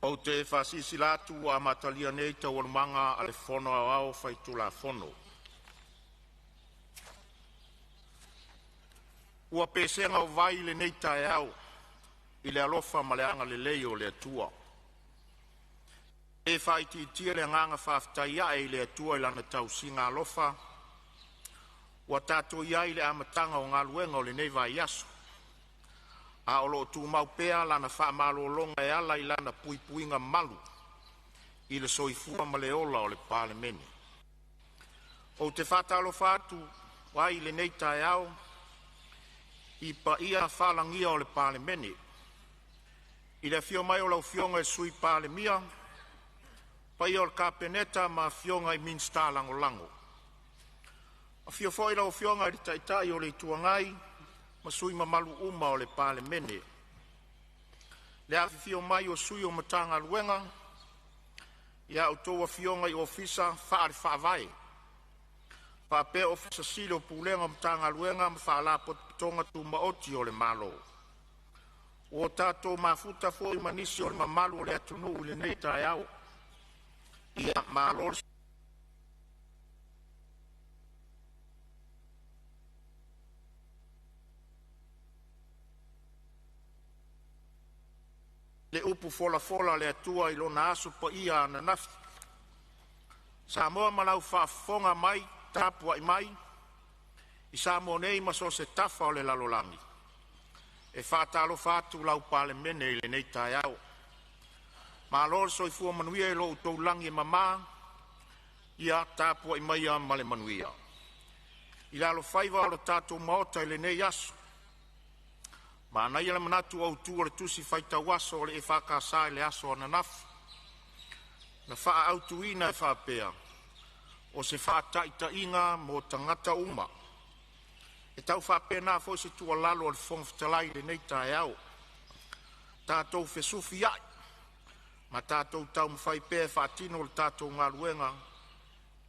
O te whasisi latu a matalia nei te warmanga ale fono au fai tula fono. Ua pesenga o vai le nei tae au, i le alofa ma le anga le leo le atua. E fai ti tia le nganga whaftaia e le atua i lana tau singa alofa, ua tato iai le amatanga o ngā luenga o le nei vai aso. A olo tu mau pea lana wha malo longa e ala i lana pui puinga malu, i le soifua ma le ola o le Palemene. O te whatalo whatu, wai le nei tae au, i pa ia whalangia o le Palemene. I le fio mai o lau fionga e sui Palemia, pa ia o le kapeneta ma fionga i minsta lango lango. A fio foi lau fionga i taitai o le tuangai, ma sui ma malu uma o le Palemene. Le afi fio mai o sui o matanga luenga, ia o toa fionga i ofisa whaare whaavai. Whapea ofisa silo pulenga matanga luenga ma whaala potonga tu maoti o le malo. O tato mafuta foi manisi o le mamalu o le atunu le nei tae au. Ia malo le upu fola le atua i lona aso pa ia ana nafi. Samoa malau whaafonga mai, tapua i mai, i Samoa nei maso se tafa o le lalolangi. E whaatalo whatu lau Palemene i le nei tae au. Ma lor soi fua manuia i lo utou langi e mama, ia tapua i mai a male manuia. I lalo whaiva o lo tato maota i le nei aso. Ma nai ala manatu au tu o le tusi whaita waso o le e whakasa i le aso ana nafu. Na wha autu ina e whapea. O se whaataita inga mo tangata uma. E tau whapea nā fo se tua lalo o le whongfitalai le nei tae au. Tātou whesufi ai. Ma tātou tau mwhai pēr whaatino le tātou ngā luenga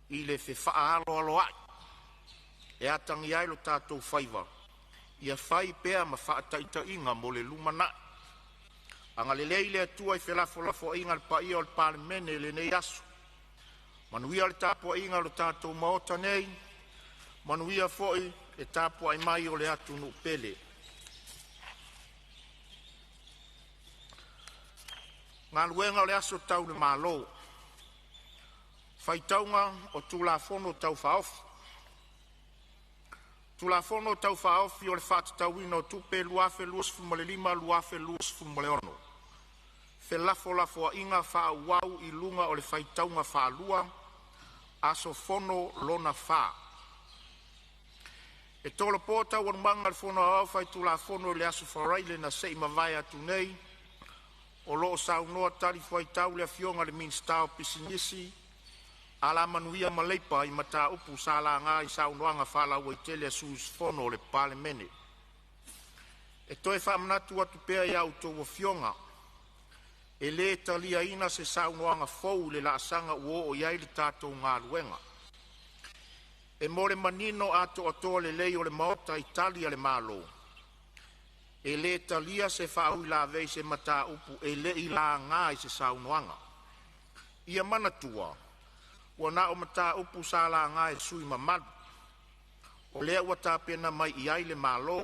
i le whe whaalo alo ai. E atangi ai lo tātou whaiva. Ia whai pēr ma whaataita inga mo le lumana. Anga le leile atua i whelafo inga le paia o le Palemene le nei aso. Manuia le tāpua inga lo tātou maota nei. Manuia foi le tāpua i mai o le atunu pele. Ngā luenga o le aso tau le malo. Whaitaunga o tulafono tau whaofi. Tulafono tau whaofi o le whatatauina o tupe luafe luasfu ma le lima luafe luasfu ma le ono. Lafo a inga wha wau i lunga o le whaitaunga wha lua, aso fono lona wha. E tolo pōta wanmanga le fono au whai tulafono le aso wharaile na sei mawai atu nei, o loo sau noa tari whaitau le fionga le minstao pisinisi, ala manuia maleipa i mata upu sala ngā i sau noanga whala ua i tele sus fono le Palemene. E toi whamanatu atu pēr i au tō fionga, e le talia ina se saunoanga fou le laasanga uo o iai le tātou ngā luenga. E more manino ato atoa le lei o le maota i talia le malo. E le talia se whaui la vei se mata upu e le i la ngā i se saunoanga. Ia manatua, ua na o mata upu sa la ngā e sui mamadu. O lea ua tāpena mai i ai le malo.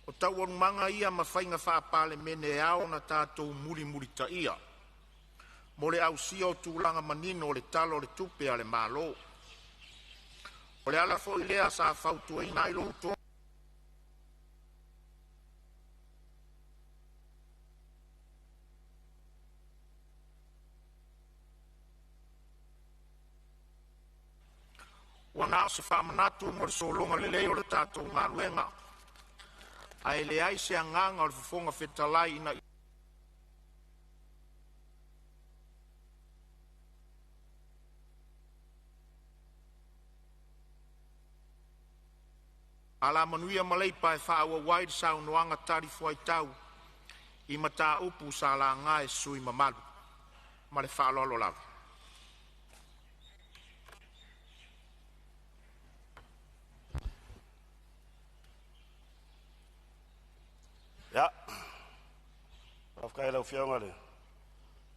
O tau manga ia ma whainga wha Palemene e ao na tātou muri ta ia. Mo le au sia o tūlanga manino o le talo o le tupe a le malo. O le ala fo i lea sa whautua ina i lo tō. Wana se whamanatu mo le solonga le leo le tātou ngā luenga. Ai le ai se anganga o le whafonga whetalai ina ala manuia maleipa e whaua waid sau noanga tari fuai tau i mata upu sa la ngā e sui mamalu. Ma le whaalolo lawa. Ja, afkai lau fionga le.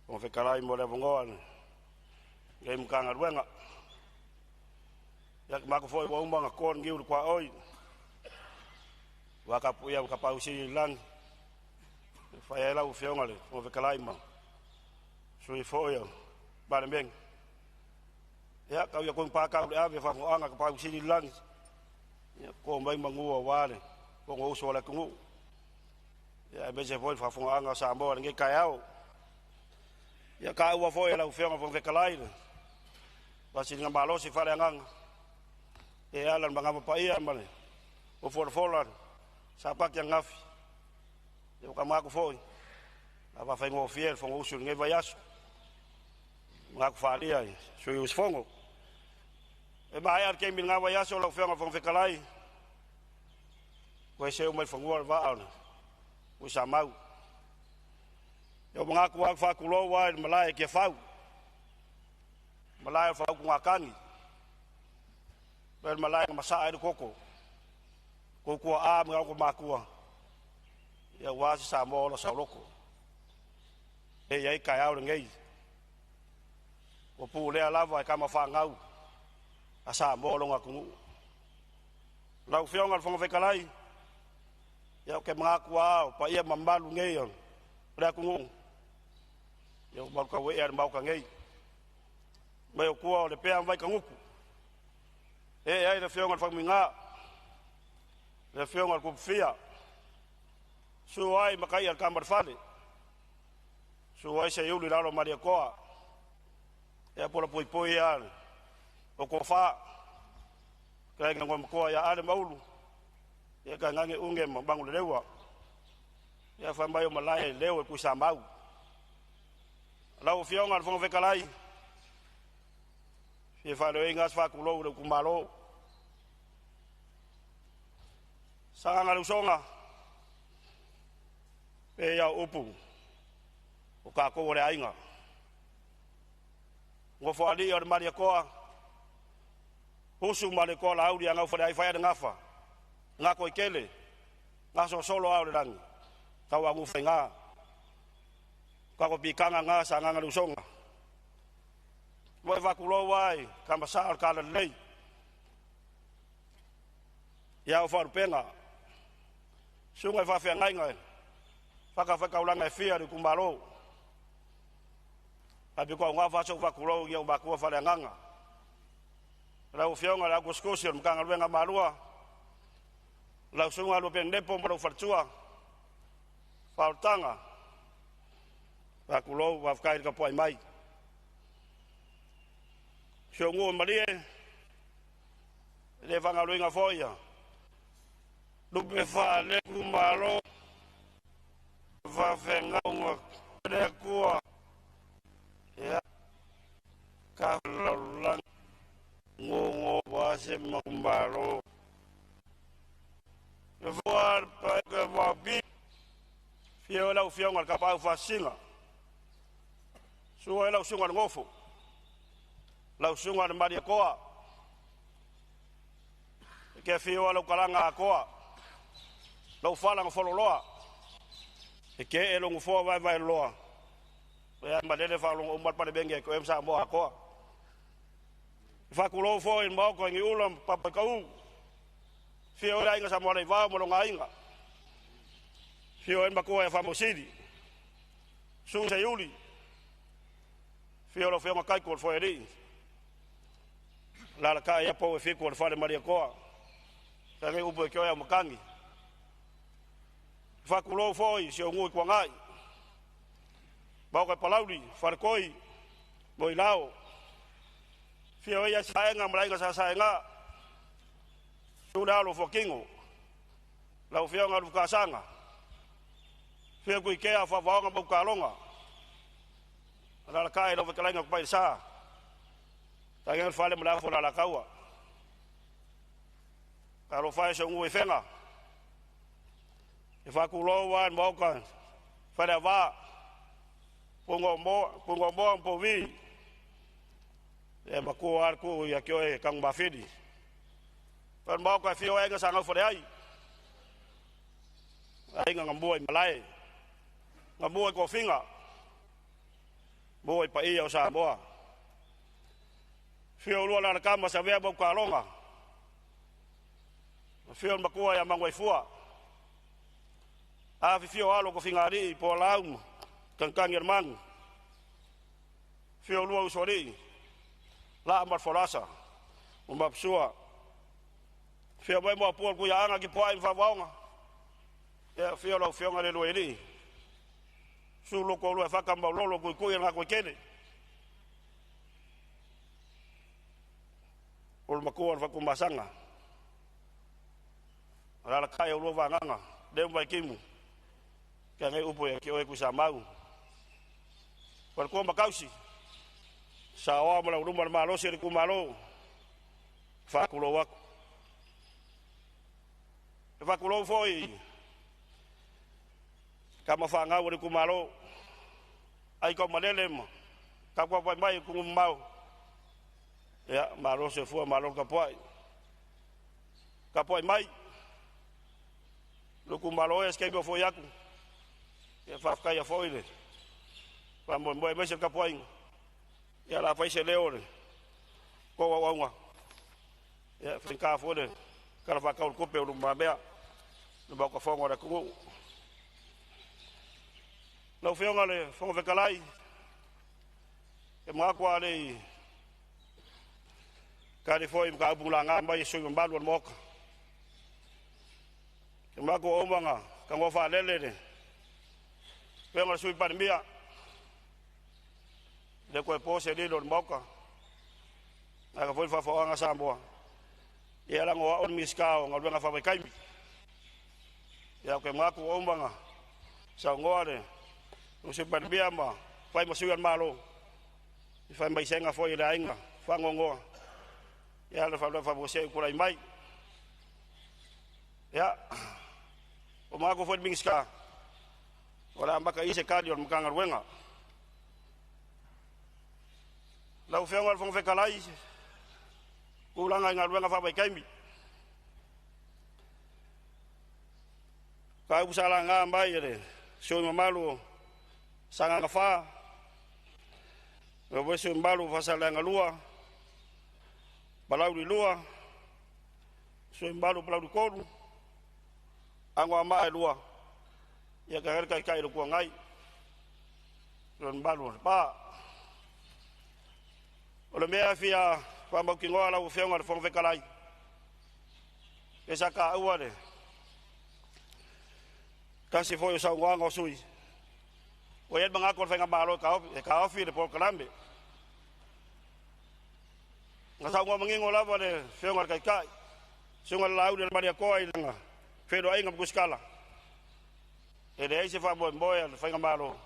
o fe kalai mo le vongoa ngai mkanga ruenga ya mako foi wa umanga kon ngiu kwa oi wa ka ya ka pausi lang fa ya la u fionga le o fe kalai ma sui foi Palemene ya ka ya kon pa ka ave fa mo anga ka pausi lang ya ko mai mangua wale ko ngo so la ku ya be se foi fa fo anga Samoa ngai kaiao ya ka wa foi la u fionga fo fe kalai Basi nga malo si fare ngang e alan banga pa ia mane o for sa pak yang ngafi e ka ma ko foi ava fa ngo fiel fo usul ngai vayas nga ko faria so us fongo e ba ia ke min nga vayas o lo fo fe kalai ko se o mai fo ngor va au o sa mau yo nga ko fa ku lo wa malai ke fau malai fa ku ngakani per malai masa ai koko koko a mga ko makua ya wasi Samoa lo sauloko e ai kai au ngai o pu le lava ka ma fa ngau a Samoa lo ngaku lau fionga fo fe kalai ya ke makua pa ia mambalu ngai yo pra ku ngu yo mal ka we er mau ka ngai mai o kua o le pea vai kanguku e ai le fionga fa minga le fionga ku fia su ai makai al kamar fale su ai se yuli lalo maria koa e pola poi al o ko fa kai ngam koa ya ale maulu e ka ngange unge bangu lewa ya fa mai o malai lewa ku samau lau fionga fo fe kalai e fa lo ingas fa ku lo ku malo sanga lu songa e ya upu o ka ko re ainga ngo fo ali or maria koa husu male ko la audia nga fo dai fa nga fa nga ko ikele nga so solo au rang tawa mu fenga ka ko pikanga nga sanga lu songa mo va kulo wai kama sa ka lei ya o for pena sunga fa fe ngai ngai fa ka ulanga fia ri kumbalo abi ko nga fa so va kulo ya ba ko fa le nganga la o fionga la kuskosi mkanga lwenga malua la sunga lo pende po mo fartua faltanga va kulo va kai ka poi mai Shongo Maria le vanga luinga foia lupe fa le kumalo va venga un de kua ya ka la ngo va se mambaro voir pa que va bi fiola u fionga ka pa fa singa suela u singa ngofo lau sunga de maria koa ke fio alo kalanga koa lau fala ngofolo loa ke elo ngofo vai loa ya madele fa lo umar pa de benge ko em Samoa koa fa kulo fo in mo ko ngi ulam papa kau fio ra inga Samoa nei va mo lo ngainga fio en bako e famosidi su se yuli fio lo fio kai ko fo eri la ka ya po fi ko fa de maria koa ta nge upo ke ya makangi fa kulo foi se ngu ko ngai ba ko palauli fa koi boilao fi ya sa nga mlai nga sa nga tu da lo fokingo la fi nga lu ka sanga fi ko ke fa va nga bu ka longa la ka e lo ka nga pa sa Tangan fale mula fo la kaua. Karo fa so ngui fenga. E fa ku lo wan mo kan. Fa da va. Pungo mo po vi. E ma ku ar ku ya kyo e kang ba fidi. Fa mo ka fio e ga sanga fo dai. Ai nga ngamboi malai. Ngamboi ko finga. mo i pa ia o Samoa. Fio lua na kama sa vea mo kalonga. Fio makua ya mangwai fua. A fio alo ko fingari po laum kangkang yermang. Fio lua usori. La amar forasa. Umbapsua. Fio mai mo apol ku ya anga ki poa in favaonga. Ya fio lo fio ngale lo eri. Sulo ko lo fa kamba lolo ku na ko kene. Ol makua fa kumasanga. Ala kai lo vanganga. Dem vai kimu. Ka ngai upo ya ki o ku samau. Par ko makausi. Sawa mala rumah malo sir ku malo. Fa kulo wak. Fa kulo foi. Kama fanga uri ku malo. Ai ko malele mo. Ka kwa mai ku mau. Ya malo se fu malo ka poi. Ka poi mai. Lu ku malo es ke go foi aku. Ya fa ka ya foi le. Pa mo mo me se ka poi. Ya la fai se leore. Ko wa wa. Ya finka fode. Kala fa ka ko pe ru ma bea. No ba ko fongo da ku. No fionga le fongo fe kalai. E ma kwa le. Ka de foi ka bulanga mai so mba lo mok. E ma ko omanga ka ngo fa lele de. Fionga sui pa mia. De ko pose de lo moka. Aga foi fa nga Samoa. Ya la ngo on miskao ngo nga fa kai. Ya ko ma ko ombanga. Sa ngore. O se par biama, fai mo sugan malo. Fai mai senga foi da inga, fa ngongo. Ya la fa bo se ko mai. Ya. O ma ko foi miska. Ora maka ise kadio mkanga ruenga. La o fenga fon fe kalai. Ulanga nga ruenga fa bai kaimi. Ka usala nga mai re. So mamalo sanga ngafa. Wewe so mbalu fa sala nga lua. Balau di lua. So mbalu balau di koru. Ango ama lua. Ya ka kai ko ngai. Ron balu pa. Ole mea fia pa mo ki ngola u fenga fo fe kalai. Esa ka uare. Kasi foi sa ngwa sui. O yet mga ko fenga malo ka ofi de por kalambe. Nga sa ngwa mangingo lava de fenga kai. Sunga lau de maria ko ai nga. Fedo ai ngam kuskala. E de ese fa boy fenga malo.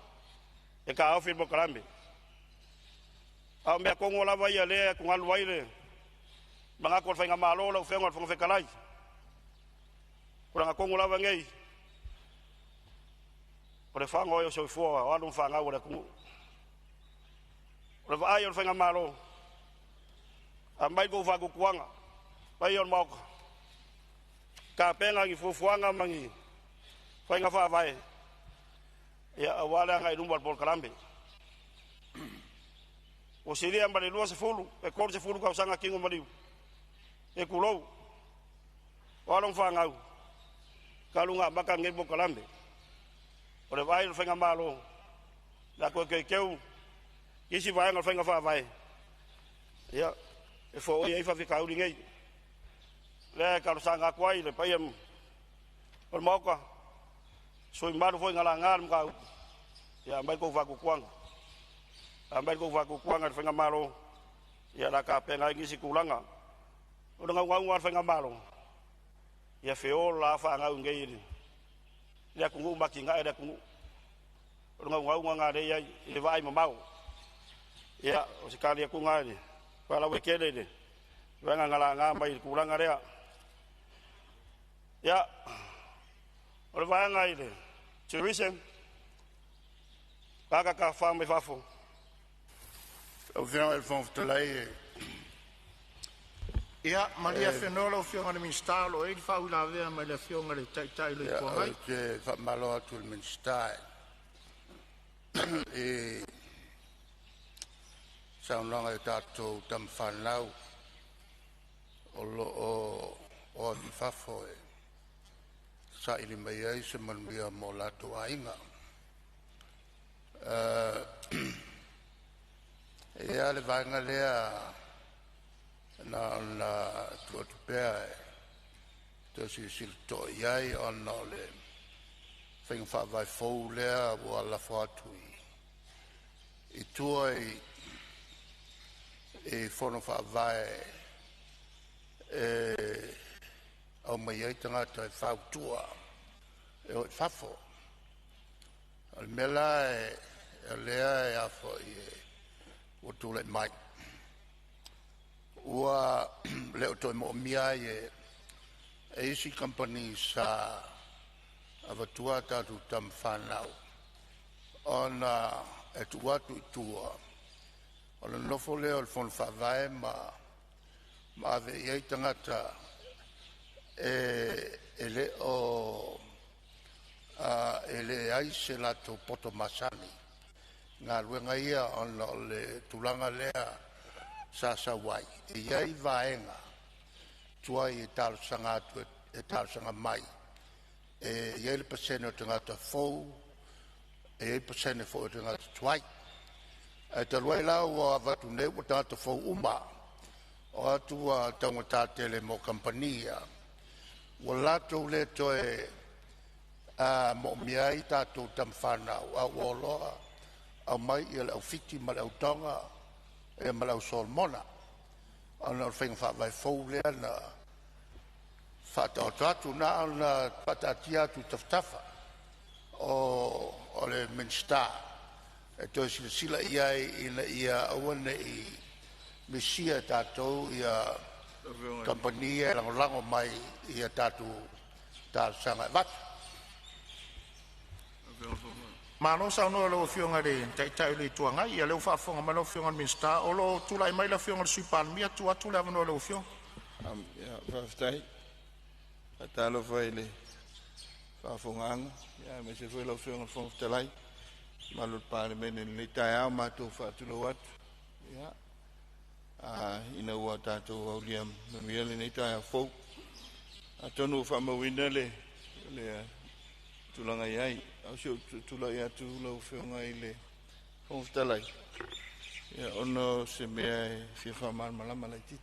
E ka ofi por kalambe. A me ko ngola vai ale ko ngal vai le. Mga ko fenga malo lo fenga fo fe kalai. Kurang ko ngola va ngai. Ore fango yo so fo wa no fanga ora ku. Ore vai on fanga malo. Ambai go fa ku kuanga. Vai on mok. Ka penga ki fo fuanga mangi. Fanga fa vai. Ya wala ngai rumbar por kalambe. O seria mbale lua se fulu, e kor se fulu ka usanga kingo maliu. E kulou. Wala on fanga. Kalunga baka ngai por kalambe. Ore vai no fenga malo. La ko ke keu. Isi vai no fenga fa vai. Ya. E fo ia fa fica uri ngai. Le ka sanga kwai le paiam. Por moka. So maru foi ngala ngal mka. Ya mai ko fa ku kwang. Ambai ko fa ku kwang fenga malo. Ya la ka penga ngisi kulanga. Ora ngau fenga malo. Ya feo la fa ngau ngai. Ya kungu makinga ada kungu. Ngau ngare ya le vai mamau. Ya o sekali aku ngari. Pala wekele de. Wanga ngala mai kulanga rea. Ya. Ora vai ngai de. Tourism. Paga ka fa me fafo. O fiona el fon ftelai. Ja, maar die heeft nul of jongen de minstaal, hoor. Die vrouw daar weer met de jongen de tijdelijk voor mij. Ja, van malo to minstaal. saunanga e tātou tam whanau o di whafo e sa ili mai ai se manmia mo lato ainga. E ale vainga lea na tuatupea e te sil to iai ona le whainga whaavai fau lea o ala whaatui. I tua e whono whaavai au mai ai tangata e whau tua e o whafo. Al mela e lea e afo i o tūle mai. Ua leo toi mo mia e isi company sa avatua tatu tam whanau. Ona e tuatu i tua. Ona nofo leo le whonu whawai ma ave iei tangata e le o e le aise lato poto masani. Ngā ruenga ia ona le tulanga lea sa wai. E iei vaenga tua i talo sanga atu e talo sanga mai. E iei le pasene o tangata fau, e iei pasene fau o tangata tuai. E te ruai lau o avatu ne o tangata fau uma. O atu a tangata tele mo kampania. O lato le toe mo miai tātou tam whanau a woloa au mai i le au fiti ma le au tonga e ma le au solmona ana o whainga whaavai fau lea na whatao tatu na ana patatia tu taftafa o le minsta e toi sila iai ina ia awane i misia tātou ia kampania lango mai ia tātou tāsanga vatu. Mano sa no lo fionga de tai le tuanga ia le fa fonga malo fionga minsta o lo tulai mai la fionga suipan mia tu atu le no lo fiong ya fa stai atalo foi le fa fonga ya me se foi lo fionga fon stai malo Palemene le tai ma tu fa tu lo wat ya ina wa tatu William me le tai fo atonu fa mo winele le tulanga iai au sio tula ia tu lo fionga ile fonftalai ya ono se me fi fa mal mala malatit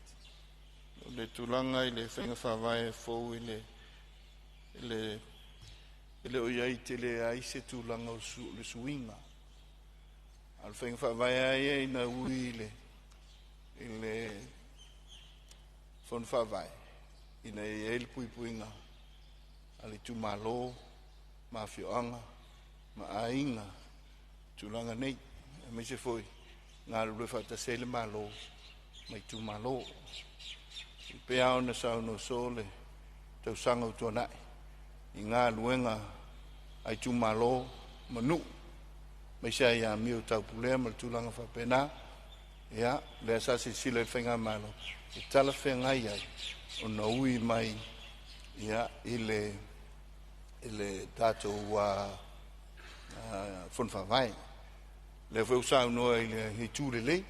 le tulanga ile fenga fa vai fo ile o iai tele ai se tulanga le suinga al fenga fa vai ai na uile ile fon fa vai ina el puipuinga ali tu malo ma fioanga ma ainga tulanga nei me se foi nga lu fa ta sele malo mai tu malo pe auna sa no sole te sanga tu nai nga luenga ai tu malo manu me se ya mi ta problema tulanga fa pena ya le sa si sile fenga malo tala fenga ia ona ui mai ya ile tato wa fon fa vai le vo sa no ile hitu le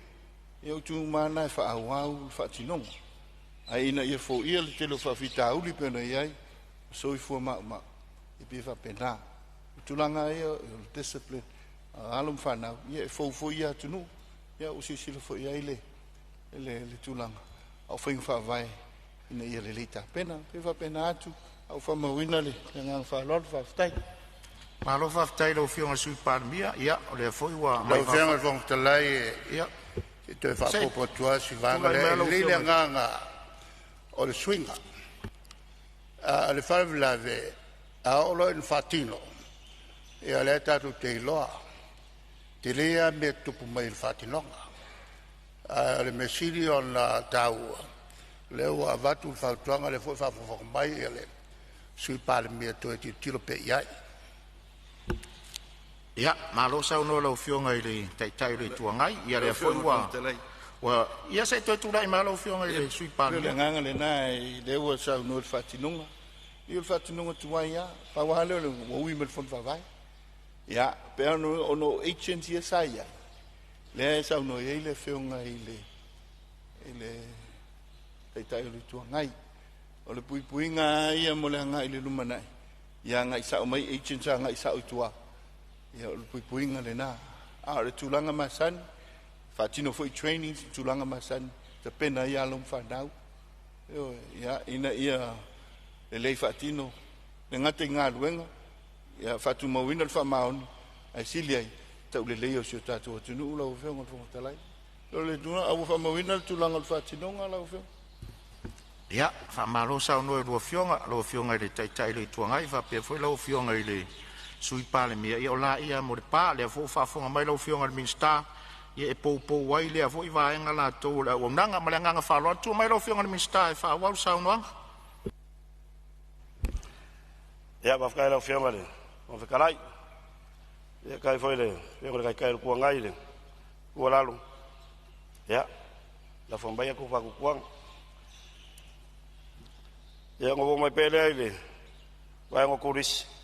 eu tu mana fa au fa tinong ai na ia fo ia te lo fa vita uli pena ia so i fo ma e pe fa pena tulanga ia discipline alum fa na ia fo ia tu no ia o si fo ia ile tulanga au fa vai ina ia le lita pena pe fa pena tu au fa mawina le ngang fa lot fa stai ma lo fa tai lo fionga suipan mia ia o le foi wa lo fionga von talai ia e te fa po tua si va le nganga o le swinga le fa lave a o lo in fatino e ale tatu te loa te lea me tupu mai il fatinonga le mesiri on la tau leo avatu fa tuanga le foi fa mai ele sui Palemene to e tilo pe iai. Ia, malo sa no lo fionga ile tai le tuangai, ia le foi wa ia se to tu dai malo fionga ile sui Palemene. Le nganga le nai le wa sa no fatinunga. Il fatinunga tuaia, pa wa le o wi me fon fa vai. Ia, pe ono ono agency saia. Le sa no ye le feunga ile tai le tua ngai o le pui nga ia mo le ngai le lumana ia ngai sa mai e chinsa ngai sa tua ia le pui nga le na a le tulanga masan fatino foi training tulanga masan te pena ia lom fa dau ia ina ia le fatino le ngate nga luenga ia fatu mo winal fa maun ai siliai tau le leo sio tatu tunu la o fe ngol fo talai lo le tuna au fa mo winal tulanga fatino nga la o fe ia fa malo sa no lo fionga le tai le tuangai fa pe foi lo fionga le sui Palemene ia ola ia mo le pa le fo fa fonga mai lo fionga le minsta ia e po wai le fo i va nga la to la o nanga ma nga fa lo tu mai lo fionga le minsta fa wa sa no ia va fa lo fionga le o fe kalai ia kai foi le fionga kai ku ngai le ku la lu ia la fo mai ku fa ku kuang ia ngo mai pele ai le vai ngo kuris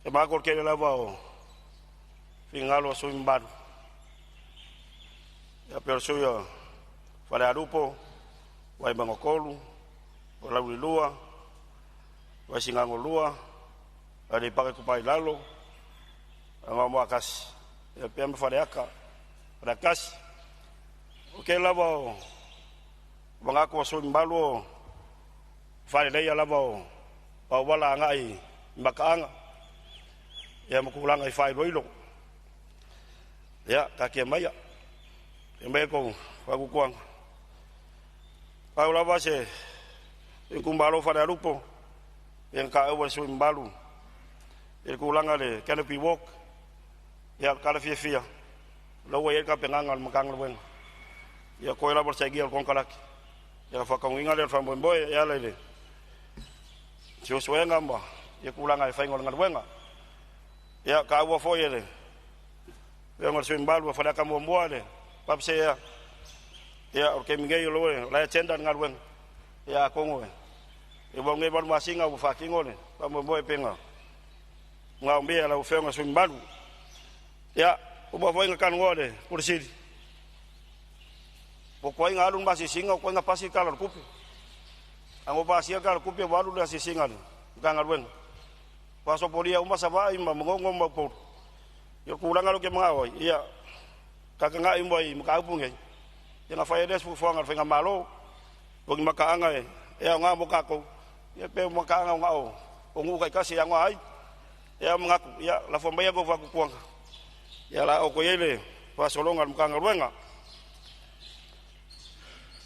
e ma ko kele la va o fingalo so imbaru ya perso ya fale arupo vai mangokolu o la lua vai singango lua ali pake ku pai lalo anga mo akas ya pem fale aka rakas o ke la va o banga ko so imbalu fale le ya la va o pa wala ngai makaanga ya makulanga i fai roilo ya ka ke mai e mai ko fa ku kuang pa la base e kumbalo fa rupo en ka o so imbalu e kulanga le canopy walk ya kala fia lo we ka penanga makang lo wen ya ko la borsa gi kon kala ya fa ka winga le fa boy ya le si so wenga mba ya kulanga i fai ngol ngal ya ka wa fo yele ya ngor so imbalu fa ka mo moale papse ya o ke mingei lo la tenda ngar wen ya kongo e bo ngai bon masinga bu fa kingole pa mo boy penga nga mbe la o fenga so imbalu ya o bo foi kan ngode por sidi bo ko nga alun basi singa ko nga pasi kala kupi ango basi kala kupi walu la singa ngar wen paso polia uma saba ima mongongo mapo yo kulanga lo ke ngawa ia kakanga imoi makapunge ya fa edes fu fanga fenga malo bo makaanga ya nga mo kako ya pe makaanga ngao o ngu kai kasi yang ai ya mengaku ya la fo mbaya go va ku kuanga ya la o ko yele paso longa mkanga ruenga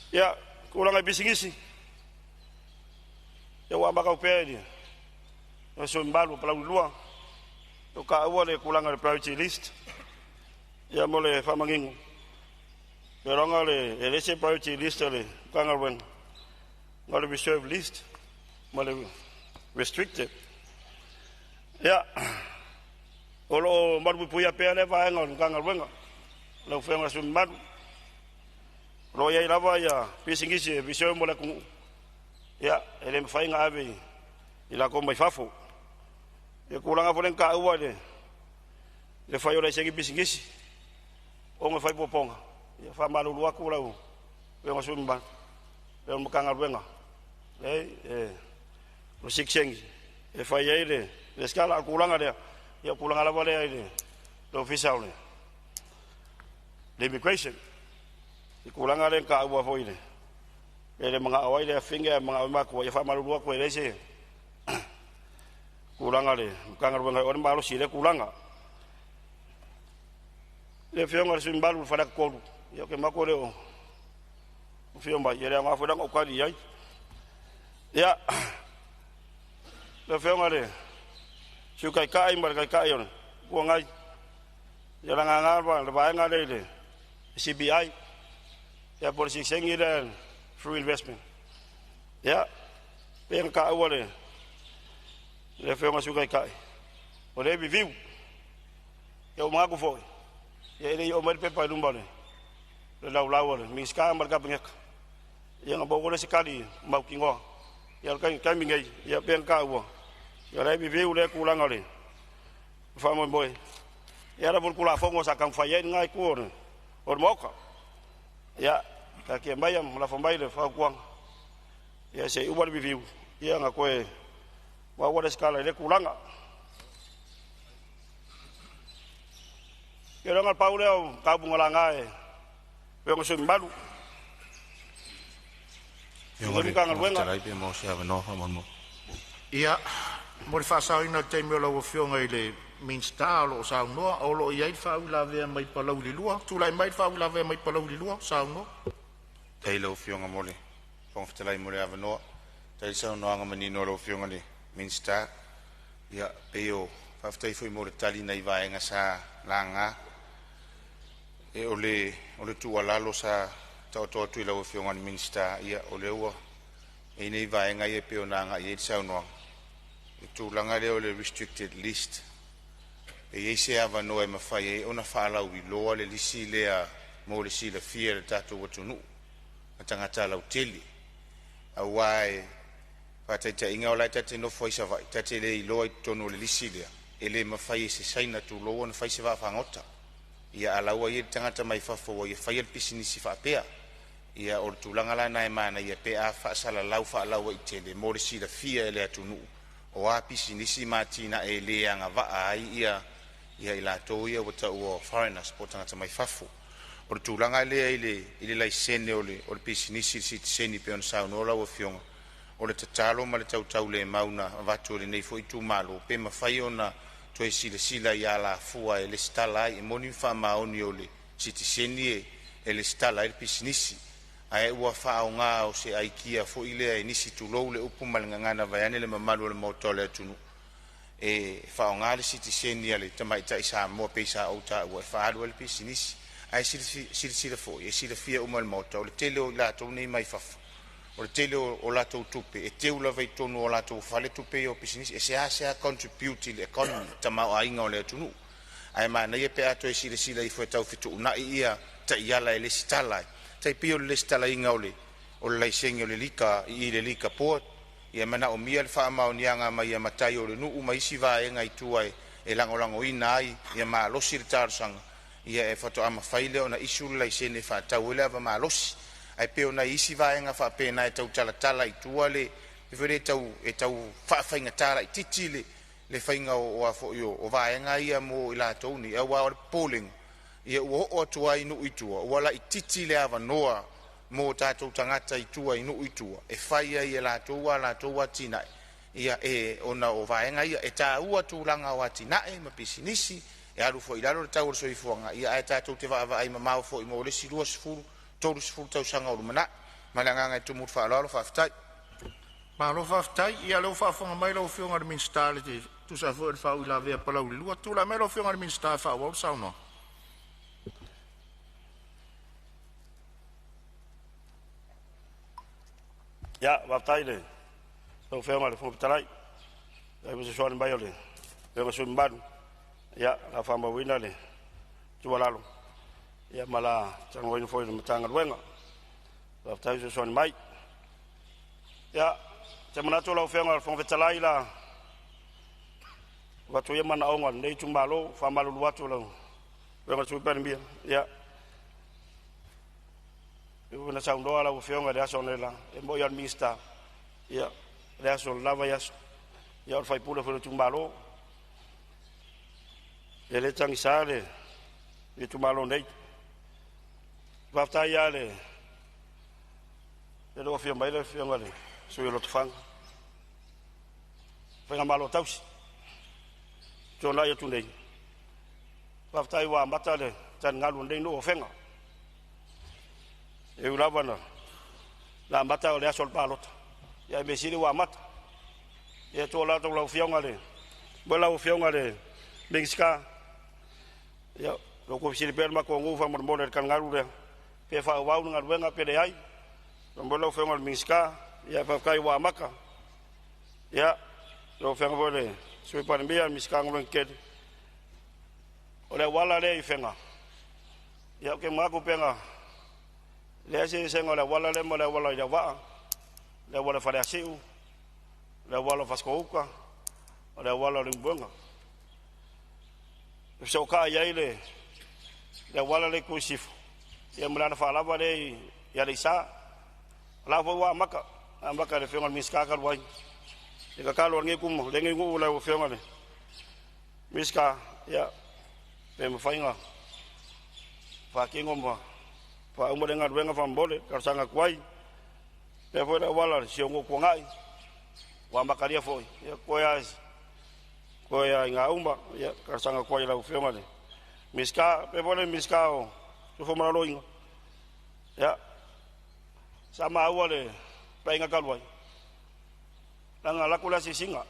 ya kulanga bisingisi ya wa baka upedi so imbalu pala lua to ka wole kulanga le priority list ya mole famangingu pero ngale ele priority list le kanga wen ngale reserve list mole restricted ya olo marbu puya pele va ngon kanga wen lo fenga so imbalu lo ya lava ya pisingisi reserve mole ku ya ele mfainga ave ila ko mai fafo e kulanga folen ka uale le fayo le segi bisingisi o me fai poponga e fa malu lua ku lau e mo sumba e mo kanga ruenga lo siksengi e fai ele le skala kulanga le ya kulanga la vale ele lo official le immigration e kulanga le ka ua foile ele mga awai le finga mga ma ko e fa malu lua ko ele se kulanga le kanga ruenga o malo sile kulanga le fionga le simbalu fa ko yo ke mako le o fiomba yele nga fa da ko kali yai ya le fionga le su kai kai mar kai kai on ko ngai ya nga nga ba nga le CBI ya por si sengi le free investment ya pen ka wale le fionga su kai kai o le viu yo mago foi ya ele o mer pe pa lumbale le lau le mi ska mar ka pengek ya ngabo le sekali mau kingo ya kan mingai ya pen ka wo ya le viu le kulanga le fa mo boy ya la por kula fongo sa kan faye ngai ko o moka ya ka ke mai am la fambai le fa kuang ya se u wal biviu ya nga koe wa wa skala le kulanga ke ronga paule o ka bungolanga e pe ngo sum balu yo ngari ka ngai pe mo sia no fa mo ia mo fa sa ina te me lo fionga ile min stalo sa no o lo ia fa la ve mai pa lo li lua tu lai mai fa la ve mai pa lo li lua sa no te lo fionga mole pon fa lai mole ava no te sa no anga mani no lo fionga le min sta ia pe o fa fa foi mo tali nei va nga sa langa e ole tu ala lo sa to tu lo fionga min sta ia ole o e nei va nga ye pe ona nga ye sa no tu langa le ole restricted list e se ava no e mafai e ona fala wi lo le lisi le a mo le si le fia tatu watunu atanga tala utili a wai patata inga ola tatu no foi sa vai tatu le lo tonu le lisi le e le mafai se saina tu lo ona fai se va fangota ia ala wa ye tanga mai fa fo ye fai el pisini si fa pea ia o tu langa la na e mana ia pe a fa sala lau fa lau i tele mo le si le fia le atunu o a pisini si matina e le anga va ai ia ila to ia wata o foreigners potanga ta mai fafu o tu langa le ile lai sene o le pisinisi si seni pe on sa no la o fionga o le tatalo ma le tau le mauna vatu le nei foi tu malo pe ma fai ona to e sila ia la fua e le stala e moni fa ma oni o le seni e le stala e pisinisi ai ua fa o nga o se aikia fo ile e nisi tu lo le upu malngana vaiane le mamalu le motole tunu e fa ngale citizen ya le tamai tai sa mo pe sa o ta o fa ado le pisinisi ai si fo e si le fia o mal moto le tele o la to nei mai fa o le tele o la to tupe e te ula vai tonu o la to fa le tupe o pisinisi e se a contribute le economy tama o ainga o le tunu ai ma na ye pe ato e si le fo tau fitu na ia ta ia la le stala tai pio le stala inga o le laiseng o le lika i le lika port ia mana o mia le fa ma onianga mai matai o le nu mai si va e ngai tuai e lango ina ai ia ma lo sir tarsang ia e foto ama faile ona isu lai sene fa tawela va ma los ai pe ona isi va e nga fa pe na e tau tala i tuale e vere tau fa fa nga tala i titile le fa nga o afo yo o va e nga ia mo ila toni e wa polling ia o tuai nu itua wala i titile ava noa mo tatou tangata i tua inu i tua e faia i la tua tina ia e ona o vaenga ia e ta ua tūlanga o atina e ma pisinisi e aru fo i lalo le tau so i fuanga ia e tatou te va ai mamau fo i mo le silua sifuru tolu sifuru tau sanga o lumana malanga ngai tumu fa lalo fa ftai ma lo fa ftai ia lo fa fonga mai lo fionga de minstale tu sa fo fa u la vea pala u lua tu la mai lo fionga de minstale fa o sa no ya vatai le so fe mal fo talai e mo so ba yole e mo so mbadu ya la famba wina le tu walalo ya mala tang win fo le matanga wenga vatai so mai ya te mana to la fe mal fo talai la watu ye mana onga nei tumbalo fa malu watu la wenga so permbia ya eu na saundo ala o fionga de asonela e mo yan mista ya le asol lava ya o fai pula fo tumbalo ele tang sale e tumbalo nei va ta ya le lo fio mai le fionga le so yo lo tfang fa malo tausi jona ya tunei va ta wa mata le tan ngalu nei no ofenga e ulavana la mata o le asol palota ya me siri wa mata e to la to la fionga le bola o fionga le lingska ya lo ko siri per ma ko ngufa mo mo kan ngaru le pe fa wa ngar wenga pe de ai bola o fionga lingska ya pa kai wa maka ya lo fionga bole sui pa mbia miska ngwen ke o le wala le ifenga ya ke ma ko penga le se sengo la wala le mo la wala ya va le wala fa asiu le wala fa skoka le wala ringbonga so ka ya ile le wala le kusif ia mulana whaalawa le ia le isa la fo wa maka le whenga miska ka luai e ka kalo nge kumo le nge ngu la whenga le miska ia pe mawhainga fa kingo mo fa umore nga ruenga fa mbole ka sanga kwai pe fo la wala si ngo ko ngai wa makaria foi ia koia nga umba ia ka sanga kwai la whenga le miska pe fo le miska o fo mara loinga ya sama awale painga kalwai langa lakula sisinga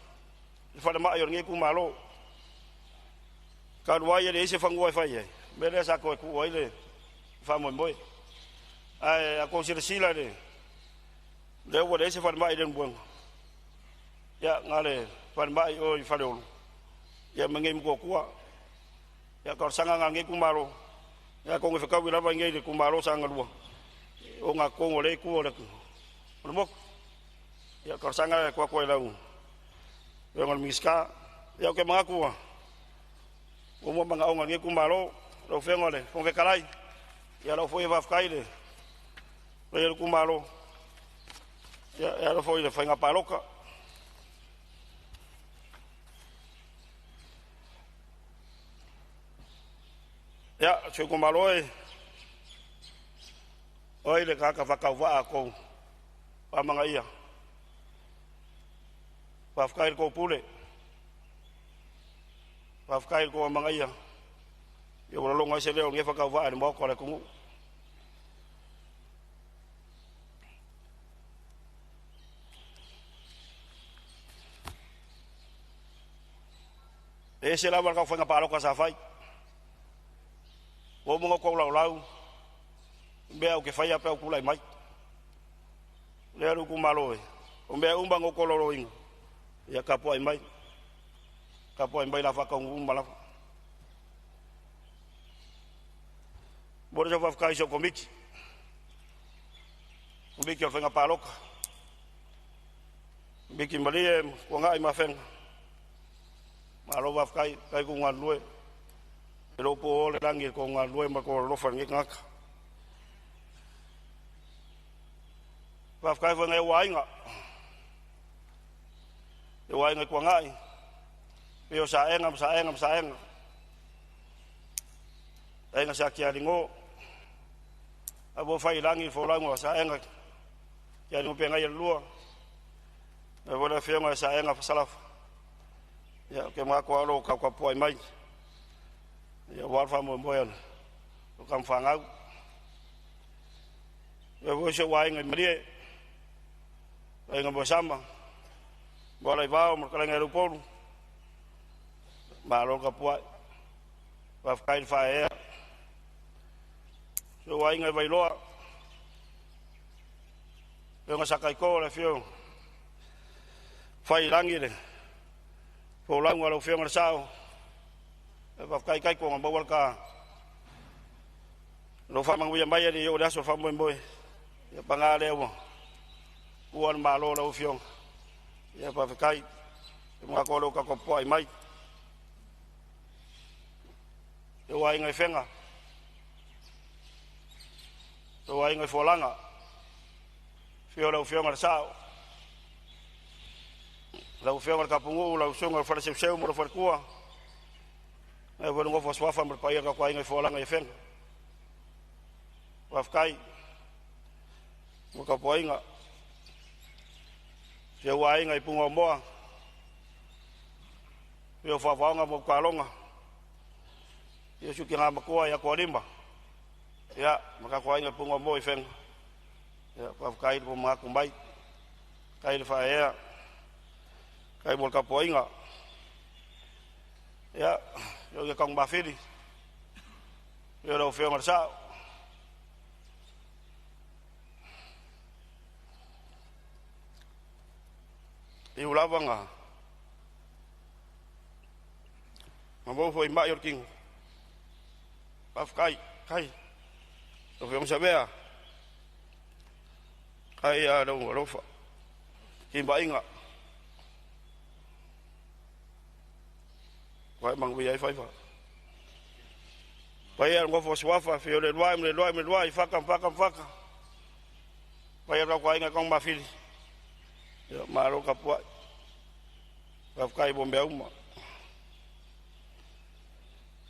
fa ma ayor ngi ku malo kalwai le se fango fa ye bele sa ko ku oile fa mo boy ai a ko sila le wo le se fa ma iden buang ya ngale fa ma o fa le ya mengem ko kuwa ya ko sanga ngi ku malo ya ko ngi fa ka wila ba ngi ku malo sanga lua o nga ko le ku le mo ya ko sanga ko ko lau yo ngal miska ya ke mga kuwa o mo mga onga ngi ku malo lo fengole ko ke kalai ya lo foi va fkaile le ku malo ya lo foi le fenga paloka ya che ku malo oi le ka fa va ko pa mga ia pa fkaile ko pule pa fkaile ko mga ia yo lo ngai se le nge fa ka va mo ko le ku ese la marca fue para ka sa fai o mo ko lau be que fai a pe ku lai mai le ru ku malo o be un bango ko lo ing ya ka po ai mai la fa ka un mala bora va ficar isso comigo eu venho para loca biki malie ko ngai ma fen malo va ficar kai ku ngal lue pero po le rangi ko ngal lue ma ko lo fa ngi ngak va ficar va ngai wainga e wainga ko ngai yo sa enga enga sa kia ringo abo fai langi fo lango sa enga ya no penga ya lua e vola fenga sa enga salaf ya ke ma ko alo ka ko poi mai ya war fa mo boyan o kam fanga e vo se wa ngai mrie enga bo samba bola va mo kala ngai polu ma lo ka poi va kai fa e so wa ngai vai loa enga sakai ko le fio fai langi le po lango lo fio marsao va kai ko ngam bawal ka lo fa mang wi mai di yo da so fa mo boy ya pangale wo kuan malo lo fio ya pa kai mo ko lo ka ko poi mai yo wa ngai fenga yo wa ngai folanga fio lo fio marsao la fio mar kapungu la fio mar farse seu mo far kuwa e vo ngo fo swafa mar pa ka kwa ngai folanga e fenga wa fkai mo ka poinga se wa ngai pungo mo yo fa nga mo ka longa yo su ki nga makua ya ko limba ya maka kwa ngai pungo mo e fenga ya pa kai po ma kumbai kai fa ya kai bol ka poinga ya yo ke kong ba fili yo lo feo marsa i ulawanga mabo foi ma yorking af kai lo feo sabea kai a lo fa kimba inga vai mang vi ai fai fa Pai al ngofo swafa fi ole loi faka. Pai ra kwa inga kong mafili. Ya maro kapua. Kai bombe uma.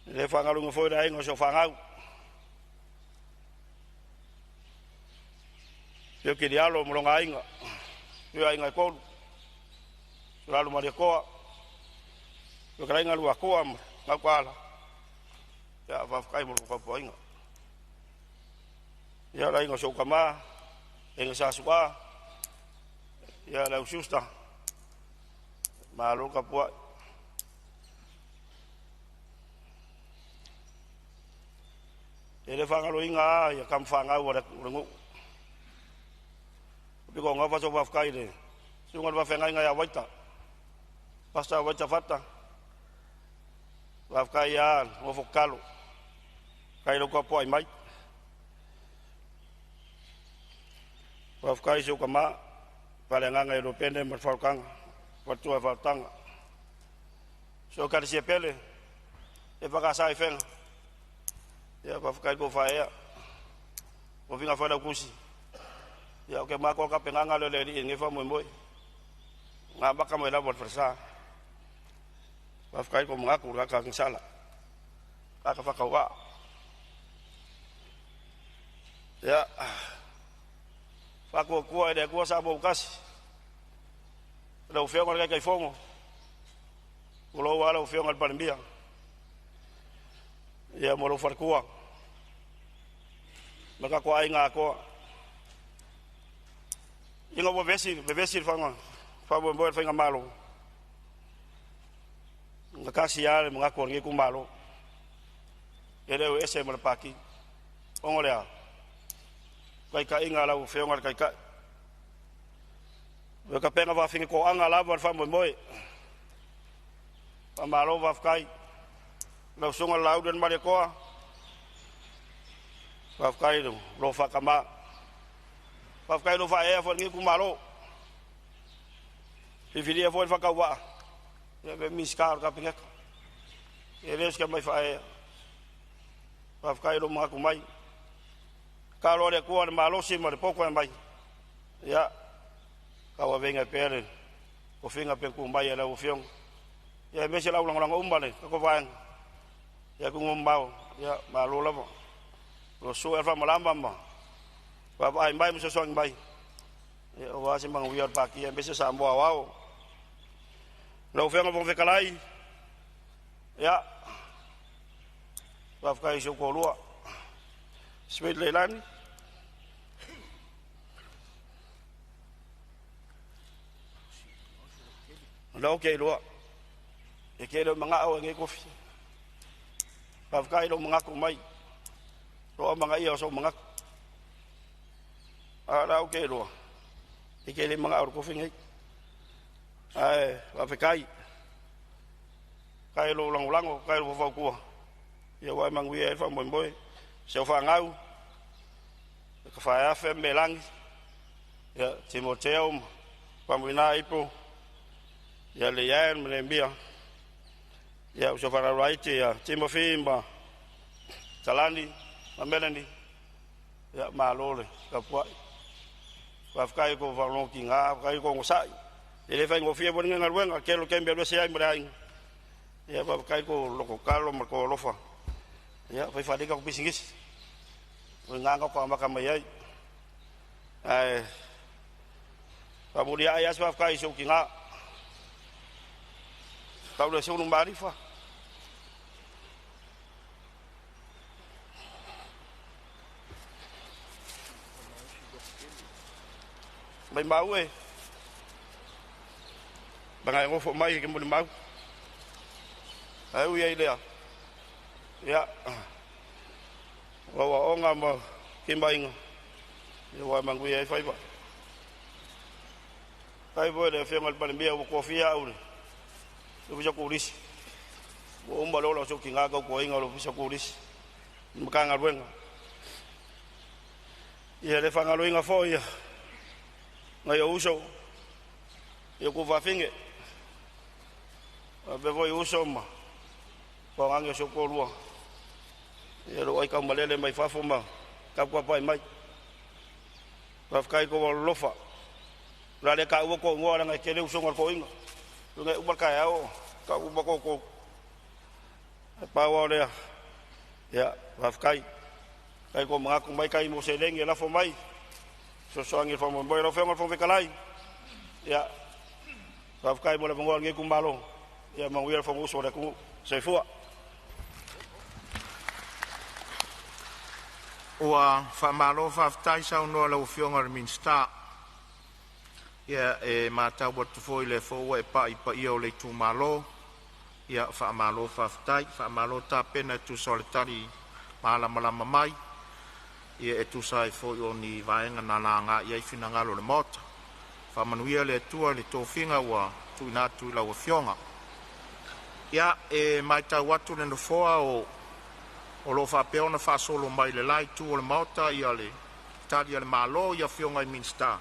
Le fangalungo foi dai ngo so fangau. Yo que dialo mronga inga. Yo inga ko. Lalu mari ko. Yo kra inga lu ko ngakwala. Ya va kai mo ko inga. Ya la inga so kama. Inga sa suka. Ya la ususta. Malu kapua. Ele fangalo inga ya kam fangau wa rengu. Biko nga faso va fkai de. Sunga va fenga inga ya waita. Pasta waita fata. Va fkai ya mo fokalo. Kai lo ko poi mai. Va fkai so kama palenganga europene mo falkang. Watu va tanga. So kar se pele. E va sai fenga. Ya va fkai go fa ya. Mo vinga fa da kusi. Ya oke mako ka penganga le le nge fa mo nga baka mo la bot versa va fkai ko mga ku ka sala ka fa ka wa ya fa ko de ko sa bo kas lo feo con cái fomo lo wa lo feo al palembia ya mo lo farkua maka ko ai nga ko inga bo bevesir fanga fa bo fanga malo nga kasi ya mga ko ngi ku malo ele o ese mo paki ongolea kai ka inga la fe ngar kai ka we ka penga va fingi ko anga la bo fa mo pa malo va kai lo sunga la uden mari ko va kai lo fa kama Pafkai no fa e fo ngi ku malo. Fifili e fo fa ka wa. Ya be miskar ka pingak. E res ka mai fa e. Pafkai no ma ku mai. Ka lo de ku malo si mo poko mai. Ya. Ka wa venga pere. Ko finga pe ku mai la u fiong. Ya me se la ulang umbale ko va. Ya ku ngombao. Ya malo la mo. Lo su e fa malamba ma. Bapa ai mai muso song mai. Ya wa se mang wiar paki en bese Samoa wao. Lo fenga bon fekalai. Ya. Bapa kai so ko lua. Sweet leilani. Lo ke lua. E ke lo manga o nge kofi. Bapa kai lo manga ko mai. Lo manga ia so manga ala oke lo ikele mga aur ko fingi ai va fekai kai lo lang kai lo fa ku ya wa mang wi fa mo boy se fa ngau ka fa ya fe melang ya Timoteo pamina ipo ya le ya mbia ya so fa right ya Timofimba Talani Melanie ya malole ka kwa va fkai ko va lo kinga fkai ko ngosai ele fa ngofia bon nga ruenga kelo kembe lo sai mrai ya va fkai ko lo ko kalo mo ko lofa ya fa dika ko bisingis nga ko maka mai ai pa mulia ya va fkai so kinga ta lo so no marifa Mai mau e. Bangai ngofo mai ke mo mau. Ai u ye le. Ya. Wa onga mo ke mai ngo. Ye wa mangu ye fai ba. Kai bo le fe mal Palemene ko fia u. Lu bisa kuris. Bo umba lo so kinga ko inga lo bisa kuris. Mkanga ruenga. Ye le fanga lo inga fo ya. Ngai uso yo ku va finge be voi uso ma ko ange so ko lua Ia ro ai ka malele mai fafo ma. Ka kwa pai mai. Wafkai ko lofa. La le ka ko ngora ngai kele usonga ko inga. Ngai ubaka yao ka ubako ko. Pa wa le. Ya, wafkai. Kai ko mga ko mai kai mo seleng la fo mai. So soangi fo mo boy lo fo ngor fo vekalai. Ya. Wafkai mo le ngor ngai kumbalo. Ya mangwir fo uso le ku seifua. Ua whamalo whaftai sau noa lau whionga minsta. Ia e mātau watu fōi le fōua e pa ia o le tū malo. Ia whamalo whaftai, whamalo tā pena tu solitari mālamalama mai. Ia e tu sai fōi o ni vaenga nā ngā ia i whina ngalo le mota. Whamanuia le tua le tōwhinga ua tu inatu i lau whionga. Ia e mai tau watu le no fōa o lo fa peona fa solo mai le lai tu o le mauta ia le tali le malo ia fionga i minsta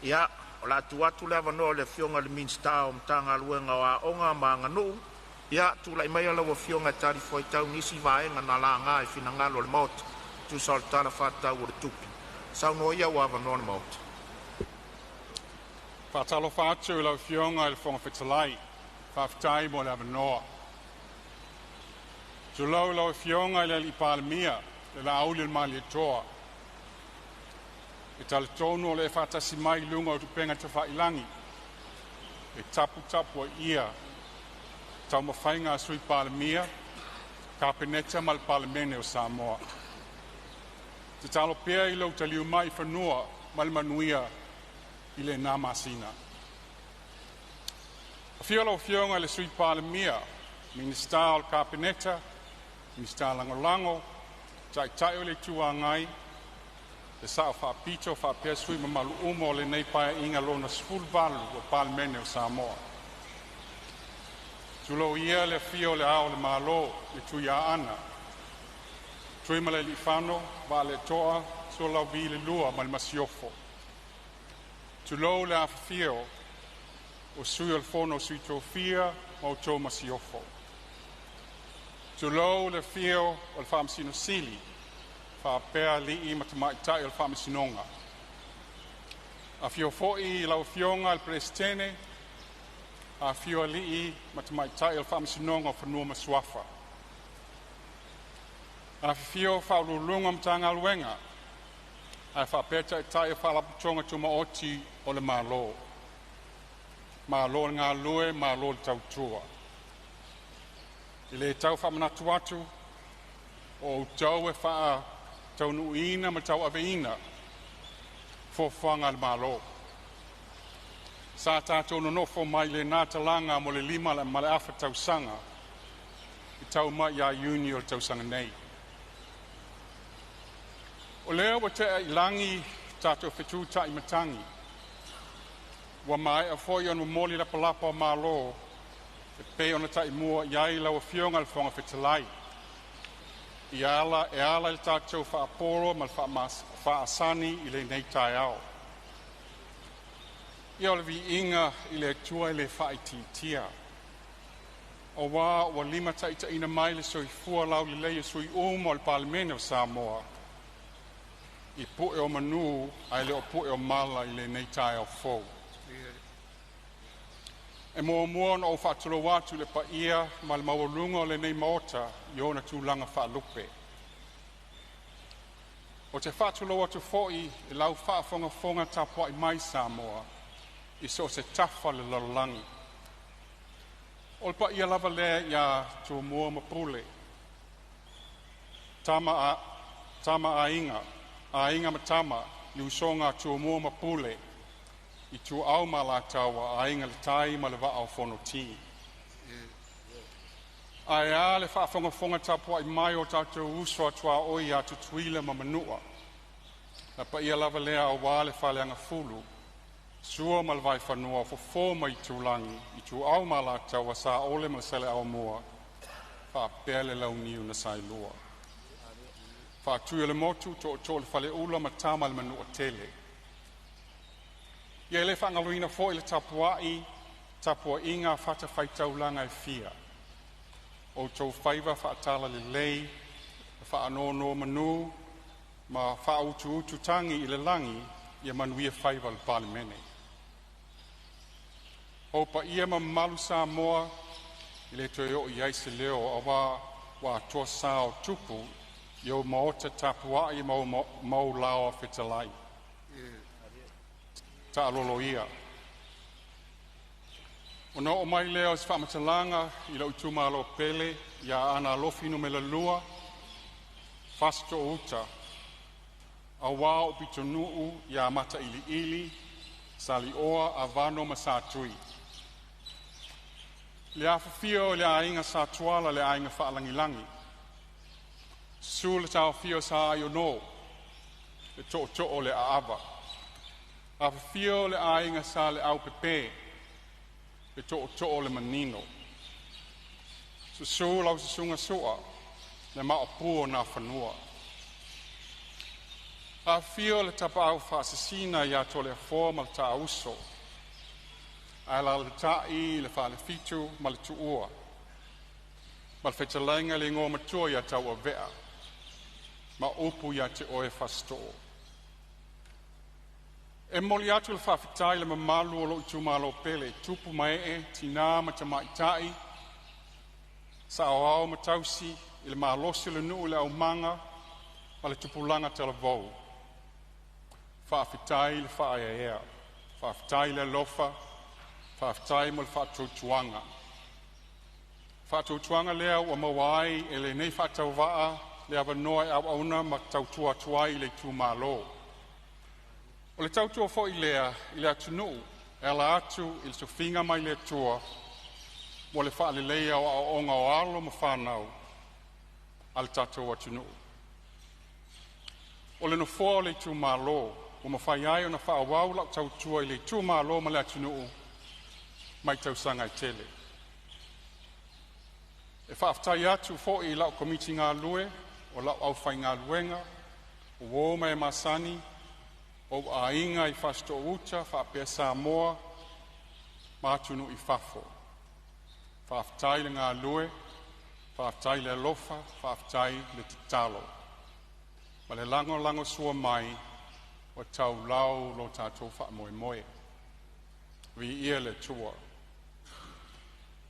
ia o la tu atu le vano le fionga le minsta o mtanga luenga wa onga manga nu ia tu lai mai la fionga tali foi tau nisi vaenga na la nga i fina ngalo le mauta tu saltana fa tau o le tupi sau no ia wa vano le mauta fa talo fa atu la fionga le fonga fetalai fa ftai mo le vano Tulau lau fionga le li Palemene le la auli le mali toa. E tala tonu o le fatasi mai lunga o tupenga te whailangi. E tapu tapu a ia. Tau mawhainga sui Palemene, ka peneta mal Palemene o Samoa. Te talo pia i lau taliu mai whanua mal manuia i le nā masina. A fio lau fionga le sui Palemene, minista o ka peneta, Mista lango tai tai o le tua ngai le sa fa pito fa pesui mamalu umo le nei pa inga lona sful valu o Palemene o Samoa. Tulo ia le fio le ao le malo le tuia ana. Tui male li fano va le toa so la vi le lua mal masiofo. Tulo le afio o sui al fono sui trofia o to masiofo. Tulo le fio o le whamasino sili, wha pēr li I matamai tai o le whamasinonga. A fio fo'i lau fionga le prestene, a fio li I matamai tai o le whamasinonga o whanua masuafa. A fio whaululunga mtanga luenga, a wha pēr tai o whalaputonga tuma oti o le malo. Malo ngā lue, malo le tautua. I le tau whamanatu atu, o tau e wha tau nuina ma tau aveina, fōwhanga le malo. Sa tātou no nofo mai le nātalanga mo le lima le male awha tau sanga, I tau mai ia uni o tau sanga nei. O leo wa te I langi tātou whetu tai matangi, wa mai a foi anu moli la palapa o malo, e pe ona tai mua iai lau fionga le fonga fetalai. I ala le tātou whaaporo mal whaasani I le nei tai au. I ole vi inga I le tua I le whaititia. O wa lima taita ina mai le soi fua lau le leia soi umo le Palemene o Samoa. I pue o manu ai le o pue o mala I le nei tai au fou. E mua o whaatolo watu le pa ia ma le mawalunga o le nei maota I ona tūlanga whaalupe. O te whaatolo watu fo'i I lau whaafonga tapua I mai Samoa I so se tafa le lalolangi. O le pa ia lava lea ia tū mua mapule. Tama a inga matama I usonga tū mua mapule. I tu au mala tawa a inga le tai ma le wa au fonoti. Ai a le whaafonga tapua I mai o tātou uswa tua oi a tutuila ma manua. Na pa ia lava lea au wā le whaleanga fulu. Sua ma le vai whanua fo mai tūlangi I tu au mala tawa sa ole ma sele au mua. Wha pēle lau niu na sai lua. Wha tuia le motu to le whale ula ma tama le manua tele. Ia le whangaluina fo I le tapua inga whata whaitaulanga I fia. O tau whaiva whaatala le lei, whaanono manu, ma whaautu tangi i le langi, ia manuia whaiva le Palemene. Hopa ia ma malu Samoa, i le toi o iai se leo awa wa toa sao tupu, i o maota tapua i mau lawa whetalai. Ta alolo ia. O no o mai leo se whamatalanga i lau tumalo pele, ia ana lofino me la lua, fasto uta, a wā o pitonuu ia mata ili ili, sali oa a vano ma sātui. Le awhawhio le ainga sātuala le ainga whaalangilangi. Sūle tau whio sa aio no, le to'o le aava. Awhawhio le ainga sa le au pepe, le to'o le manino. Susu lau susunga sua, le maopua na whanua. Awhawhio le tapa au whaasasina ia to le afoa ma le ta uso. Ai la le tai, le wha le fitu, ma le tuua. Ma le whetalainga le ngō matua ia tau a vea. Ma upu ia te oe whasto. E moli atu le whawhitai le mamalu o lo itu malo pele, tupu mai e, tina ma te maitai, sa au ma tausi, i le mahalosi le nuu le au manga, ma le tupulanga te la vau. Whawhitai le whaeaea, whawhitai le lofa, whawhitai mo le whaatutuanga. Whaatutuanga lea ua mawai e le nei whaatau waa, le awa noa au auna ma tautua tuai le tu malo. O le tautua fo i lea tunu, e ala atu i le sofinga mai le tua, mo le wha le leia o onga o alo ma whanau, al tatou atunu. O le nofoa o le tu malo, o ma whai ai o na wha awau lau tautua i le tu malo ma le atunu, mai tausanga i tele. E whaaftai atu fo i lau komiti ngā lue, o lau au whai ngā luenga, o wōma e masani, o a inga i whasto uta, whaapea Samoa, mātunu i whafo. Whaaftai le ngā lue, whaaftai le lofa, whaaftai le titalo. Ma le lango sua mai, o tau lau lo tātou wha moe moe. Vi ia le tua.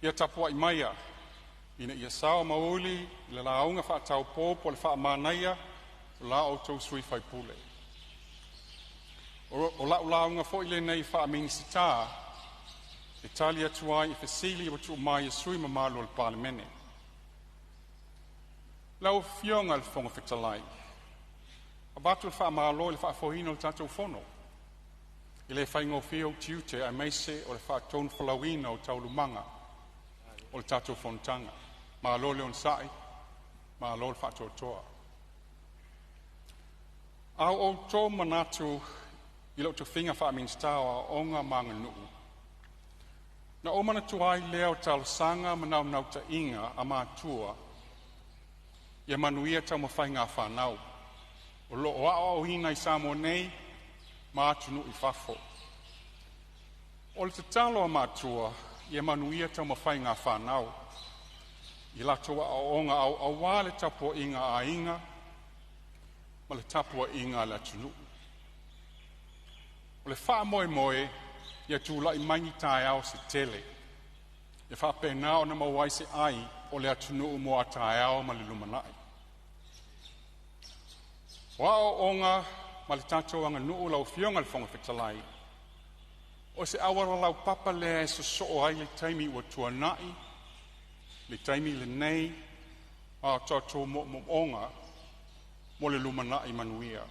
Ia tapua i maia, ina ia sao mauli, le launga wha tau pōpo le wha manaia, la o tau sui whai pule. O launga fo i le nei wha minisita, e tali atuai i whesili o tu mai e sui mamalo le Palemene. Lau fionga le whonga whetalai. A batu le wha malo le wha fohino le tatou fono. I le whaingo whio tiute a meise o le wha tonu whalawina o taulumanga o le tatou Fonotaga. Malo le on sai, malo le wha toa. Au o tō manatu i lau te whinga wha minstawa o ngā manga nuu. Na o mana tuai leo tau sanga manau ta inga a mātua, ia manuia tau mawhai ngā whanau. O lo o ao hina i Samoa nei, mātunu i whafo. O le te talo a mātua, ia manuia tau mawhai ngā whanau. I lato a onga au awa le tapua inga a inga, ma le tapua inga le atunu. O le wha moe moe, ia tūla i maingi tae au se tele. Ia wha pēnā o na mawai se ai, o le atunu mo a tae au ma le lumanai. Wa o onga, ma le tatou anga nuu lau fionga le whonga whetalai. O se awara lau papa le e so ai le taimi ua tuanai, le taimi le nei, a tatou mo onga, mo le lumanai manuia.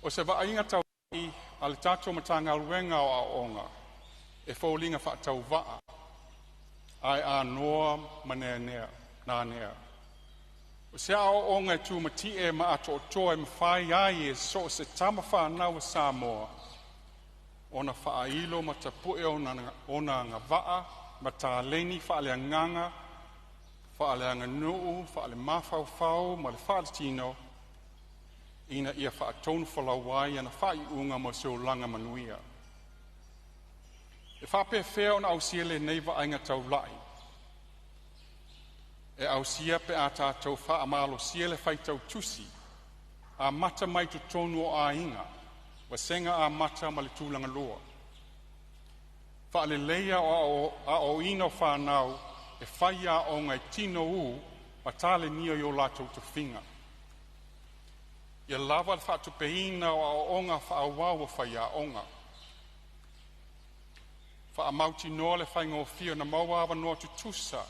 O se vainga tau i, a le tatou matanga luenga o a onga, e fōlinga wha tau waa, ai a noa manea nā nea. O se ao onga e tū mati e ma ato o toa e mawhai ai e so se tama whanau a Samoa, o na whailo ma ta pue o na ngā waa, ma ta leni whaale nganga, whaale nganuu, whaale mawhauwhau, ma le whaale tino, ina ia wha tonu whalawai ana whai unga mo seo langa manuia. E whape whea o na au siele nei wa ainga tau lai. e au sia pe a tātou wha amalo sia le whaitau tusi, a mata mai tu tonu o a inga, wa senga a mata ma le tūlanga loa. Wha le leia o ino whanau, e whai a o ngai tino u, ma tāle nia i o lātou tu whinga. Ia lava le whatu peina o onga wha awau o whai a onga. Wha amauti noa le whai ngō fio na mauawa noa tu tusa,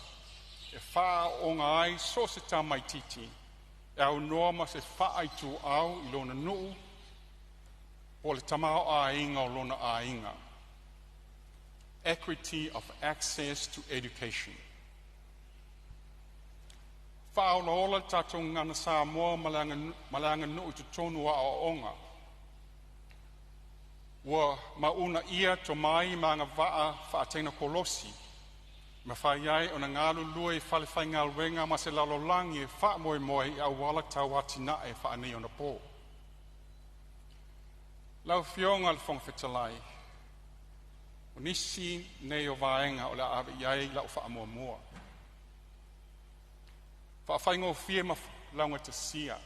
e wha onga ai so se tā mai titi, e au noa ma se wha ai tu au i lona nuu, o le tamao a inga o lona a inga. Equity of access to education. Whaola ola tātou ngana Samoa malanga nui tu tonu a o onga. Wa mauna ia to mai manga waa whaatena kolosi. Ma whaiai o na ngalu lua i whale whai ngalwenga ma se lalolangi e wha moe moe i au wala tauatina e whaanei o na pō. Lau fionga le whongwhetalai. O nisi nei o vaenga o le awe iai lau wha mua mua. Wha whaingo fie ma launga te sia.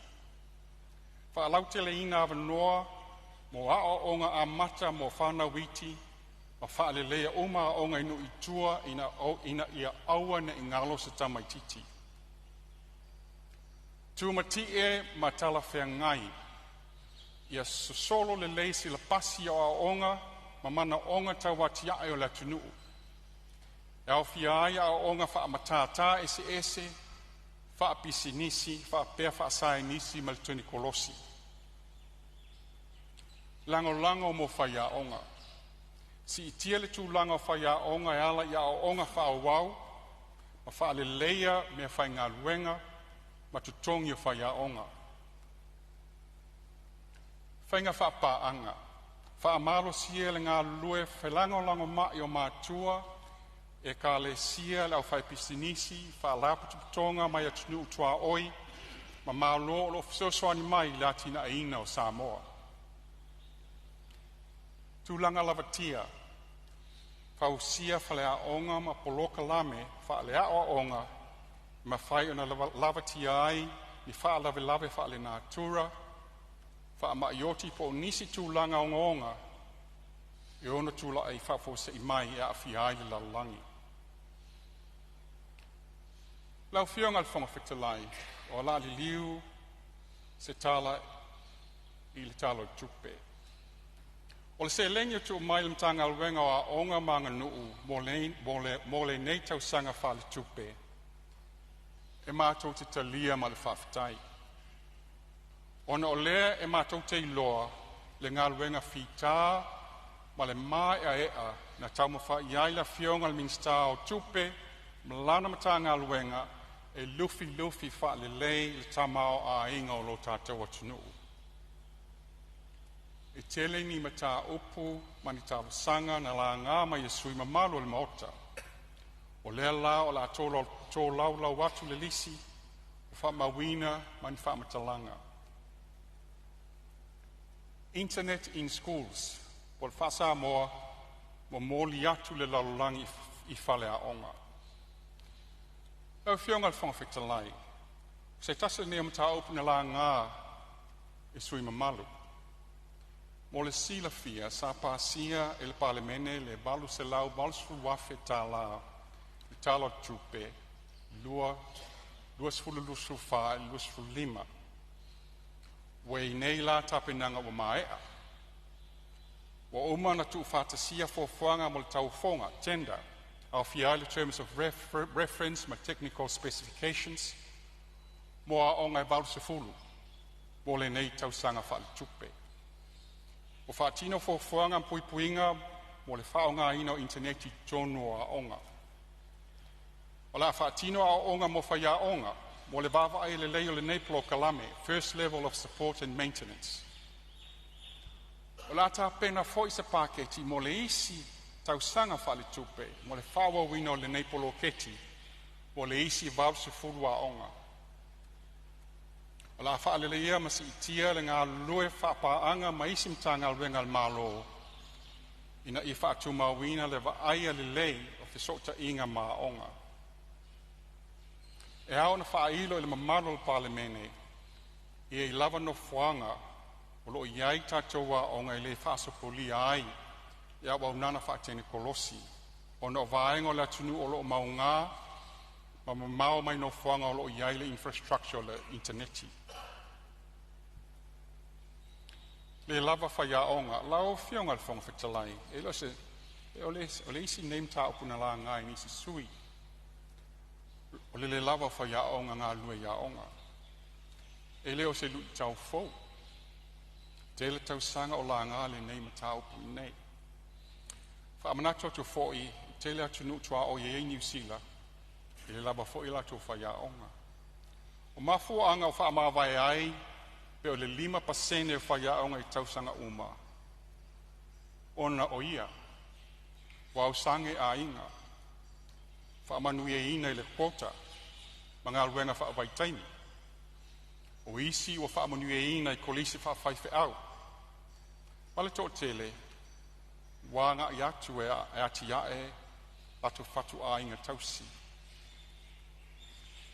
Wha lau te le ina awa noa, mo a o onga a mata mo whana witi, ma wha le lea o ma onga inu i tua ina ia aua na i ngalo sa tamai titi. Tūmati e ma tala whea ngai, ia sosolo le leisi la pasi o a onga, ma mana onga tawati ai o la tunuu. E au fia ai a onga wha amatata ese, wha pisinisi, wha pea wha asai nisi ma le tuni kolosi. Lango mo whai a onga. Si i tia le tū lango whai a onga e ala i a onga wha au wau, ma wha le leia mea whai ngā luenga, ma tutongi o whai a onga. Whainga wha pā anga. Wha amaro sia le ngā lue whelango mai o mātua, e ka le sia le au whai pisinisi, wha laputuputonga mai atunu utua oi, ma mālo lo fisosoani mai la tina aina o Samoa. Tūlanga lavatia, wha usia whale a onga ma poloka lame, wha le a o onga, ma whai o na lavatia ai, ni wha lave wha le nātura, wha ma ioti po nisi tūlanga o ngonga, e ona tūla ai wha fo se i mai e a whiai le lalangi. Lau fionga le whonga whitalai, o la li liu, se tala i le talo tupe. O le se lengi tu mai le mtanga alwenga o a onga manga nuu, mo le nei tau sanga wha le tupe, e mātou te talia ma le whawhitai. Ona o lea e mātou te iloa, le ngā luenga whita, ma le mai a ea, na tau mawha iai la fionga le minsta o tupe, malana mata ngā luenga, e lufi wha le lei le tamao a inga o lo tātou atunu. E tele ni mata upu, mani tāwa sanga na la ngā mai e sui mamalo le maota. O lea la o la tō lau watu le lisi, o wha mawina mani wha matalanga. Internet in schools, o le wha Samoa, mo mōli atu le lalolangi i whale a onga. Au fionga le whangawhitalai, se tasa nea mata upu na la ngā e sui mamalu. Mo le sila fia, sa pasia e le Palemene le balu se lau balsu wafe tā la, le talo tupe, luas fulu lusu wha, luas fulu lima. Wei nei la tapenanga o maea. Wa uma na tu whatasia fōwhanga mo le tauwhonga, gender, au fia le terms of reference ma technical specifications, mo a o ngai balu se fulu, mo le nei tausanga wha le tupe. O whaatino fōwhanga puipuinga mo le whaonga ino interneti tonu a onga. O la whaatino a onga mo whaia onga, mo le wawa ai le leo le neipolo kalame, first level of support and maintenance. O la ta pena foi se paketi mo le isi tausanga wha le tupe, mo le whawa wino le neipolo keti, mo le isi vau se furu a onga. O la wha le lea masi itia le ngā lue whapaanga ma isi mtanga alwenga al malo, ina I whaatu mawina le wa aia le lei o fisota inga ma onga. E au na whailo i le mamaro le Palemene, i lava no fuanga, o lo iai tatoa o ngai le whaasopoli ai, i au au nana whaatene kolosi, o no vaengo le atunu o lo maunga, ma mamao mai no fuanga o lo iai le infrastructure le interneti. Le lava whaiaonga, lau fionga le whonga whetalai, e lo se, o le isi name ta opuna la ngai nisi sui, o le lava whaiaonga ngā lua iaonga. E leo se lui tau fau. Te le tau sanga o la ngā le nei ma tau pu nei. Whaamanato tu fōi, te le atu nutua o ye New Zealand, e le lava fōi la tu whaiaonga. O mafu anga o whaamawai ai, pe o le 5% o whaiaonga i tau sanga uma. Ona o ia, wau sange a inga, whaamanu e ina i le kota, ma ngā luenga whaavaitaini. O isi o whaamanu e ina i kolisi whaafaife au. Pale tō tele, wā ngā i atu e ati ae, atu whatu a inga tausi.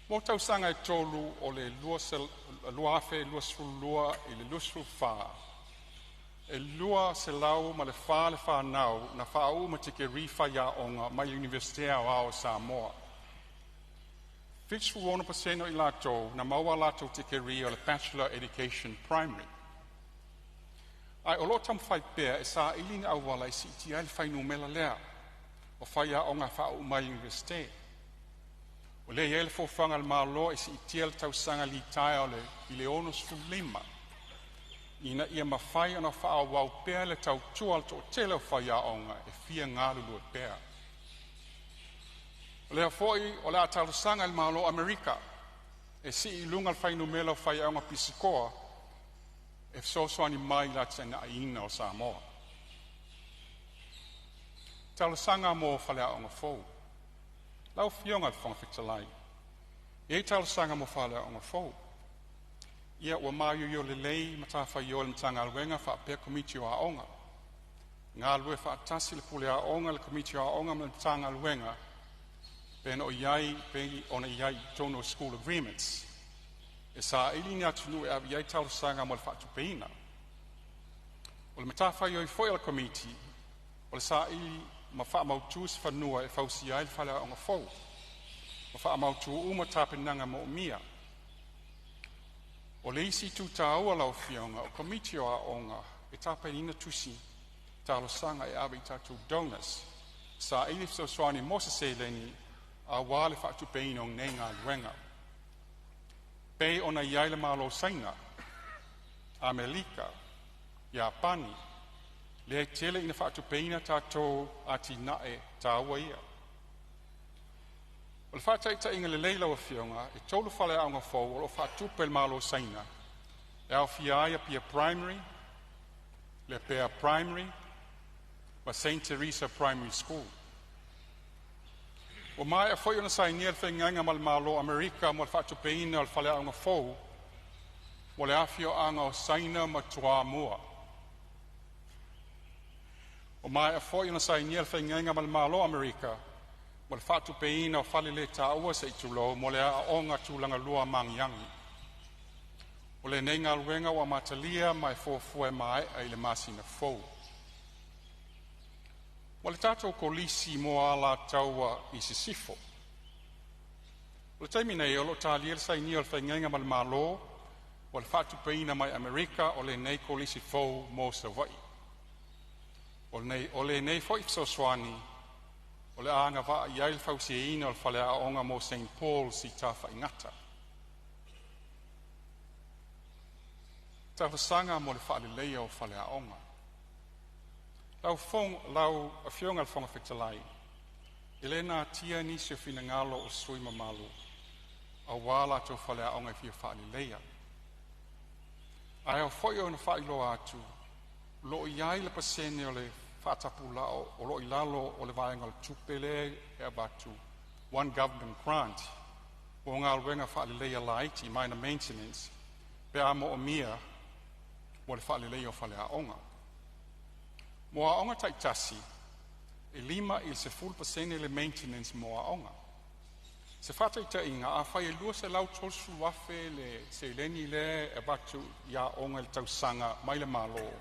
Mō tausanga e tōlu o le lua afe, lua sulua i le lua sulwha. E lua se lau ma le wha nau na whaau ma teke rifa ia onga mai Universitea o Samoa. 51% o i lato na maua lato teke ri o le Bachelor Education Primary. Ai o lo tam whai pēr e sa ili ni au wala i si iti aile whai numela lea o whai ia onga whaau mai Universitea. O le iele fōwhanga le mālo e si iti aile tausanga li tae o le i le ono sulima. Ina ia mawhai ana wha wau pēr le tau tual to tele o whai aonga e fia ngālu lua pēr. O lea fōi o lea talusanga il malo Amerika e si i lunga le whai numela o whai aonga pisikoa e fsoswani mai la tena ina o Samoa. Talusanga mo whale aonga fōu. Lau fionga le whangawhitalai. Iei talusanga mo whale aonga fōu. Ia ua māio yo le lei mata whai o le mtanga alwenga wha pēr komiti o aonga. Ngā lue wha atasi le pule aonga le komiti o aonga me mtanga alwenga pēna o iai pēni ona iai tono school agreements. E sa ili ni atunu e avi iai talusanga mo le wha tupeina. O le mata whai o i foia le komiti o le sa ili ma wha mautus whanua e whausi ai le whale aonga fōu. Ma wha mautu uma tāpenanga mo mia. O le isi tu tāua lau fionga o komiti o aonga e tāpai ina tusi tālo sanga e awe i tātou donors. Sa ili so swani mosa se leni a wale whatu peino nei ngā luenga. Pei ona iai le malo saina, Amerika, Japani, le tele ina whatu peina tātou ati nae tāua ia. O le whataita inga le leila o fionga, e tolu whale aonga fōu o lo whatupe le malo saina. E au fiaia pia primary, le pia primary, wa St. Teresa Primary School. O mai a whoi ona sai nia le whenganga ma le malo Amerika mo le whatupe ina o le whale aonga fōu, mo le awhio anga o saina ma tua mua. O mai a whoi ona sai nia le whenganga ma le malo Amerika, mo le whatu peina o whale le tāua se i tulo, mo le aonga tūlanga lua mangiangi. O le nei ngā luenga wa matalia mai fōfue mai ai le masina fōu. Mo le tātou kolisi mo ala taua i se sifo. O le taimi nei o lo tālia le sai nia o le whaingainga ma le malo, o le whatu peina mai Amerika o le nei kolisi fōu mo sa vai. O le nei fōi so swani, o le anga wa i aile whausi e ina o le whale aonga mo St. Paul si tāwha ingata. Tāwhasanga mo le whale leia o whale aonga. Lau a fionga le whonga whetalai. E le nā tia nisi o whina ngalo o sui mamalu. A wāla tō whale aonga i whia whale leia. Ai au whoi o na whailo atu. Lo i aile pasene o le whatapu lao o lo i lalo o le vaenga le tupele e abatu one government grant o ngā luenga whaalelea laiti mai na maintenance pe a mo o mia o le whaalelea o whale aonga. Mo aonga tai tasi e 5% le maintenance mo aonga. Se fata ita inga a fai lua se lau tolsu wafe le se leni le e batu ia onga le tausanga mai le malo.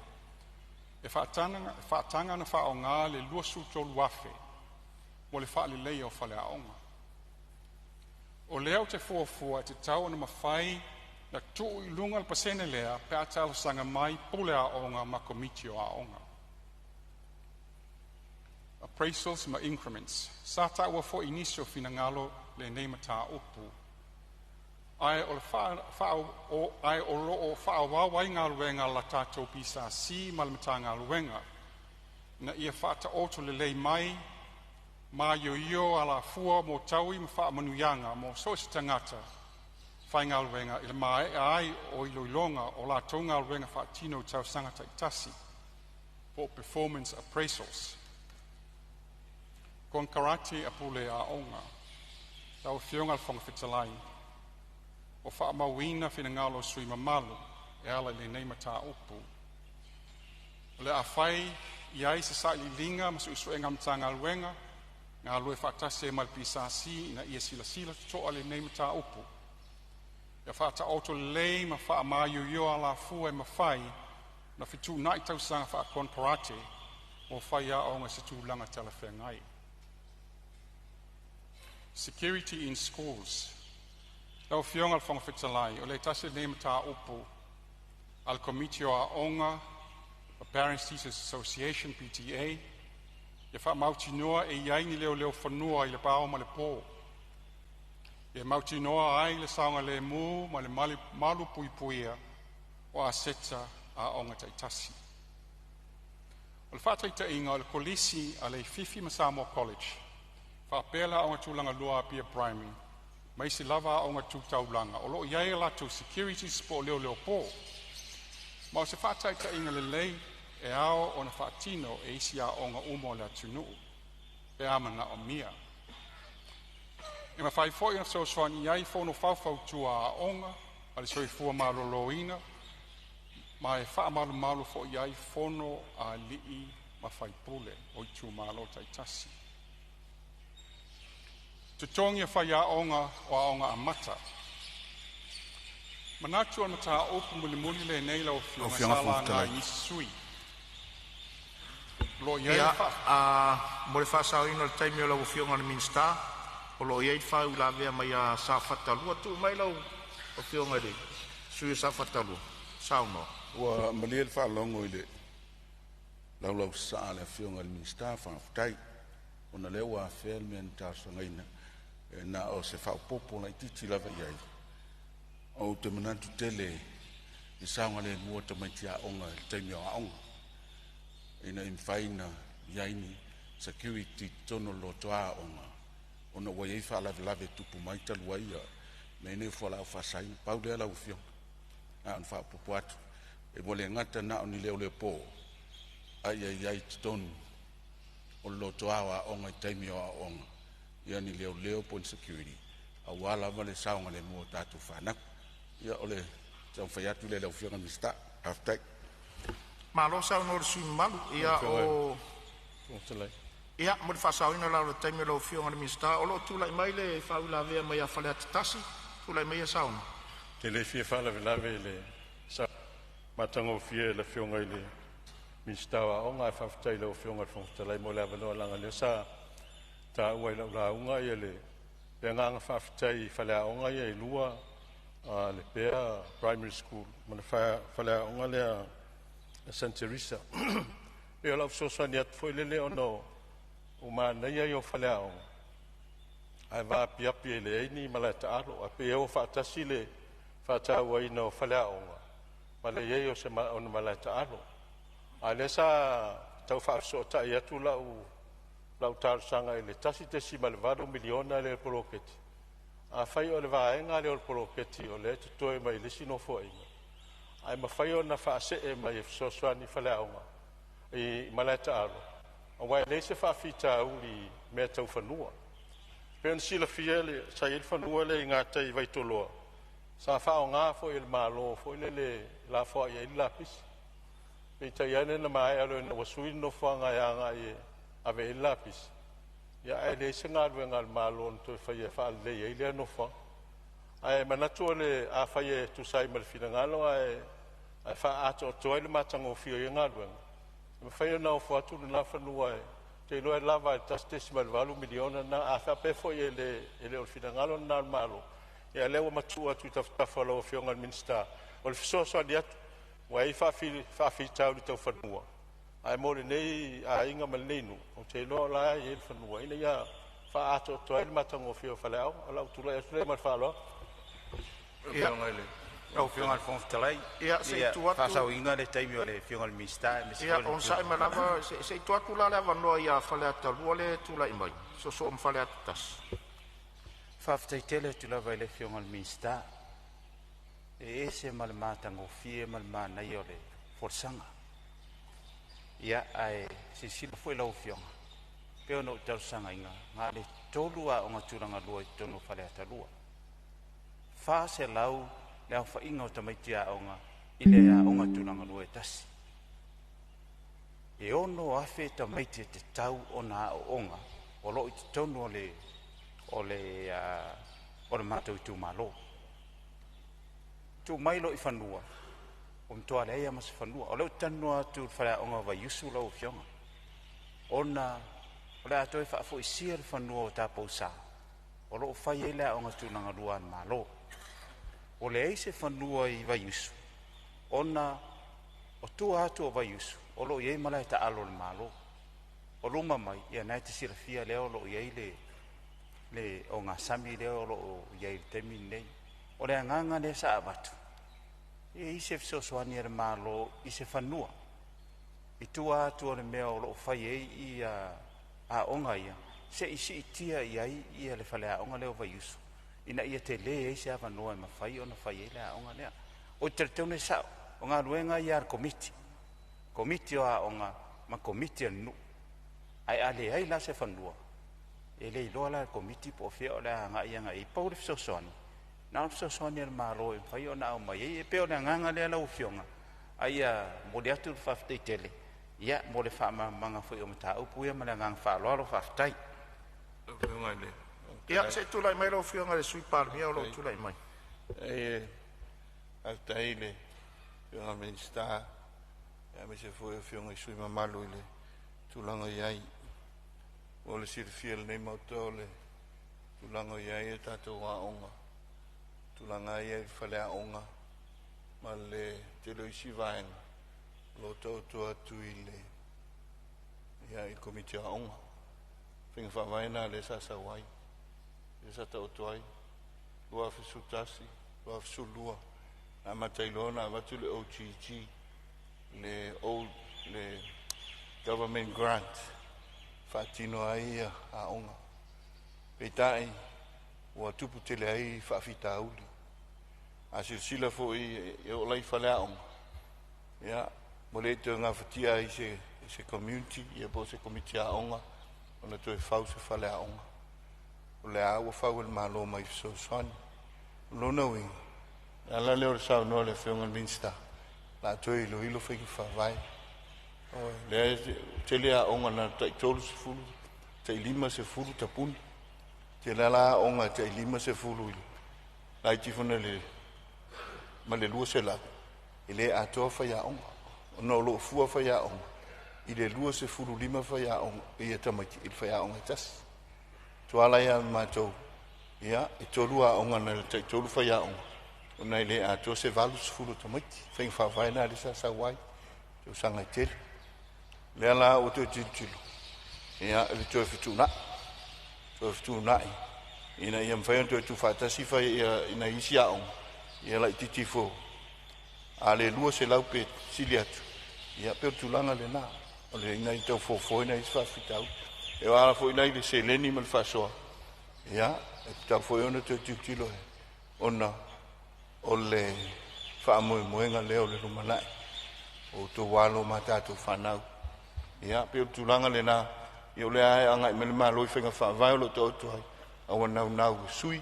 E whaatanga na whaonga le lua su tolu wafe mo le wha le lei o whale a onga. O leo te fuafua te tau na mawhai na tuu I lunga le pasene lea pe a tala sanga mai pule a onga ma komiti o a onga. Appraisals ma increments. Sata ua fo inisio fina ngalo le nei mata upu. Ai o loo whawawai ngā luenga la tātou pisa si ma le mata ngā luenga. Na ia whata oto le lei mai, ma io ala fua mo taui ma wha manuyanga mo sosi tangata. Whai ngā luenga ila mai ai o iloilonga o la tau ngā luenga wha tino tau sangata I tasi. For performance appraisals. Kon karate a pule a onga. Tau fionga al whanga whitalai. O wha mawina whina ngalo sui mamalu e ala le nei mata upu. O le a whai iai se sa li linga masu isu e ngamta ngā luenga ngā lue whaatase malpisa si ina ia sila sila toa le nei mata upu. Ia whaata auto lei ma wha mayu yo ala fua e ma whai na fitu nai tau sanga wha kon karate o whai a onga se tūlanga tala whengai. Security in schools. Lau fionga al whanga whitalai, o le tase nei mata upu, al komitio a onga, a Parents Teachers Association, PTA, ia wha mauti noa e iai ni leo whanua I le pao ma le pō. Ia mauti noa ai le saonga le mū ma le malu pui puia o a seta a onga taitasi. O le whataita inga o le kolisi a le fifi ma Samoa College, whaapela o ngā tūlanga lua pia primary, mai si lava o ngā tūtaulanga, o lo iai la tū security sport leo pō. Ma o se whataita inga le lei e ao o na whaatino e isi a o ngā umo le atunu, e amana o mia. E ma whai fōi na sosoani iai whono whauwhau tua a onga, a le soi fua maloloina, ma e wha malu fo iai whono a lii ma whai pule o I tū malo taitasi. Tutongi a whai a onga o a onga a mata. Manatu al mata opu muli le neila o fionga sala ngā I sui. Lo iai mo le whasao ina le taimi o lau fionga le minsta, o lo iai whau la vea mai a sa whatalua, tu mai lau o fionga le sui sa whatalua, sauno. Ua malia le whaalongo I le lau saa le fionga le minsta whaafutai, o na leo a whea le mea ni tāsa ngaina, na o se whaupopo na I titi lava iai. O te manatu tele I saunga le mua ta mai tia onga le taimi o a onga. Ina imwhaina iaini security tono lo toa onga. Ona wa iei wha lave tupu mai talua ia. Me ne whala au whasaina. Pau lea lau whiong. Na an wha popo atu. E wale ngata na o ni leo pō. Ai iai tonu. O lo toa o a onga I taimi o a onga. Ia ni leo po security. A wala wale saunga le mua tatu whanaku. Ia ole tau whaiatu le lau whionga mista. Aftai. Malo sao no sui malu ia o ia mo le whasao ina lau le taimi lau fionga le mista. O lo tūlai mai le whau la vea mai a whale atatasi. Tūlai mai a sauna. Te le fia whala lave le sa matango fia le fionga I le mista wa o ngai whawhitai lau fionga le whawhitalai mo le avanoa langa le sa ta uai lau la unga ia le pia nganga whawhitai whale a onga ia I lua le pia primary school. Ma le whale a onga le a St. Teresa. E o lau sosani atu foi lele ono o mānei ai o whale a onga. Ai wā piapi e le eini ma le taaro. A pe eo whaatasi le whaatau ai no whale a onga. Ma le ei o se ono ma le taaro. A le sa tau whaaso tai atu lau tārsanga e le tasi tesi ma le varo miliona le poloketi. A whai o le vāenga le o poloketi o le tutoe mai le sino fo inga. Ai ma whai o na whaase e mai e fsoswani whale a onga. I ma le taaro. A wai le se whaafita uli mea tau whanua. Peon sila fia le sa il whanua le ngā tai vaitoloa. Sa whao ngā fo il mālo fo le la fo ia il lapis. Pei tai ane na mai alo na wasui no whanga ia ngā i ave il lapis. ia e le senga luenga le malon to fai fa le ile no fa ai manatu le a fai tu sai mal finangalo ai fa ato to ile matango fio nga luenga me fai na fo tu na fa nuai te lo lava tastes mal valu miliona na a fa pe fo ele o finangalo na malo ia le o matu atu ta fa lo fio ngal minsta o le so dia wai fa fi tau le tau fa nuai ai mo nei a inga malinu o te lo la e fa nuai ina ia fa ato to ile matango fio fa lao ala tu le mal fa lo ia ngale o fio ngal fon talai ia se tu atu fa sa inga le taimi o le fio ngal mista ia on sai malava se tu atu la va no ia fa le talu le tu la imai so fa le tas fa tele tu la va le fio ngal mista e se mal matango fie mal mana i o le forsanga ia ai se sila foi lau fionga peo no tau sanga inga ngā le tolua o ngā turanga lua i tono whale ata lua wha se lau le au wha inga o tamaiti a onga i le a onga turanga lua e tasi e ono afe tamaiti te tau o nā o onga o lo i te tono o le mātou i tū malo tū mailo i whanua o mtoa le ia mas fanua o leo tanua tu fala onga va yusu lo fionga ona o le atoe fa fo isia le fanua o tapo sa o lo fai ele onga tu nanga luan malo o le ise fanua i va yusu ona o tu atu o va yusu o lo ye mala ta alo le malo o lo mai ia na te sirafia le o lo ye le onga sami le o lo ye temi nei o le nganga le sa abatu e ise sosoani e malo i se fanua i tua atu le mea o lo fai i a onga ia se isi itia i le fale a onga leo vai usu ina ia te le e se a fanua e mawhai ona fai le a onga lea o te teune sao o ngā luenga i ar komiti o a onga ma komiti anu ai ale ai la se fanua e le iloa la komiti po fea o le a ngā ia ngā i pau le sosoani na so sonia malo e fai ona o mai e pe ona nganga le la ufionga ai mo le atu fa tele ia mo le fa manga foi o mata upu ia mala ngang fa lo fa tai ia se tu lai mai lo ufionga le sui par mia lo tu lai mai al taile yo me sta ya me se foi ufionga sui mamalo ile tu langa iai o le sir fiel nei motole tu langa iai tato wa onga tulanga ia i whale a onga ma le te lo isi vaenga lo tautu atu i le ia i komiti a onga whinga whawaina le sasa wai le sa tautu ai lua fisu tasi lua fisu lua na matailona watu le OGG le government grant whatino ai a onga peitai ua tupu tele ai whaafita uli. A sila fo i o lai whale aonga. Ia, mo le te ngā whatia i se community, ia po se komiti aonga, o na toe whau se whale aonga. O le aua whau el malo mai so soani. Lona wingi. Ia la leo le sao noa le whionga minsta. La toe ilo wheki whawai. Le tele aonga na tai tolu se fulu, tai lima se fulu tapuni. Te lala onga te lima se fulu ili. Lai tifuna le ma le lua se la. Ile atoa whaia onga. Ono lo fua whaia onga. Ile lua se fulu lima whaia onga. Ia tamaiti il whaia onga tas. Tuala ia mātou. Ia, e tolua onga na le tolu whaia onga. Ona ile atoa se valu se fulu tamaiti. Whaing whawhaina le sa wai. Te usanga i tele. Le ala o te titilu. Ia, ele toe fitu na. So tu nai ina ia mfai to tu fata si fai ina isi a on ia la titifo ale lua se lau pe siliat ia pe tu langa le na ole ina i tau fo ina is fa fitau e ala fo ina i se leni mal fa so ia e tau fo ona te titilo ona ole fa mo moenga leo le lumana o to walo mata tu fanau ia pe tu langa le na yo le ai anga me ma lo fenga fa vai lo to to ai awa nau sui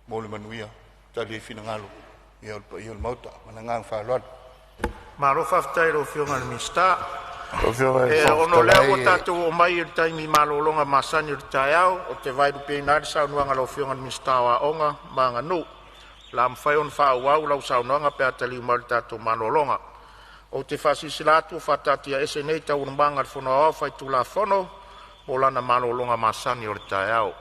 mo le manuia ta le fina ngalo yo mauta mana ngang fa lo ma lo fa tai lo fionga le mista E ono lea o tātou o mai i taimi malolonga masani i tai au, o te vairu pēnari saunuanga lau whionga ni stawa onga, maanga nu. La mwhai on whau au lau saunuanga pe atali umari tātou malolonga. O te whasisilatu o whatatia ese nei tau unumanga i whono au whai tula whono, o lana malolonga masani i tai au.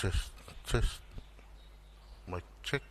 test. Mic check.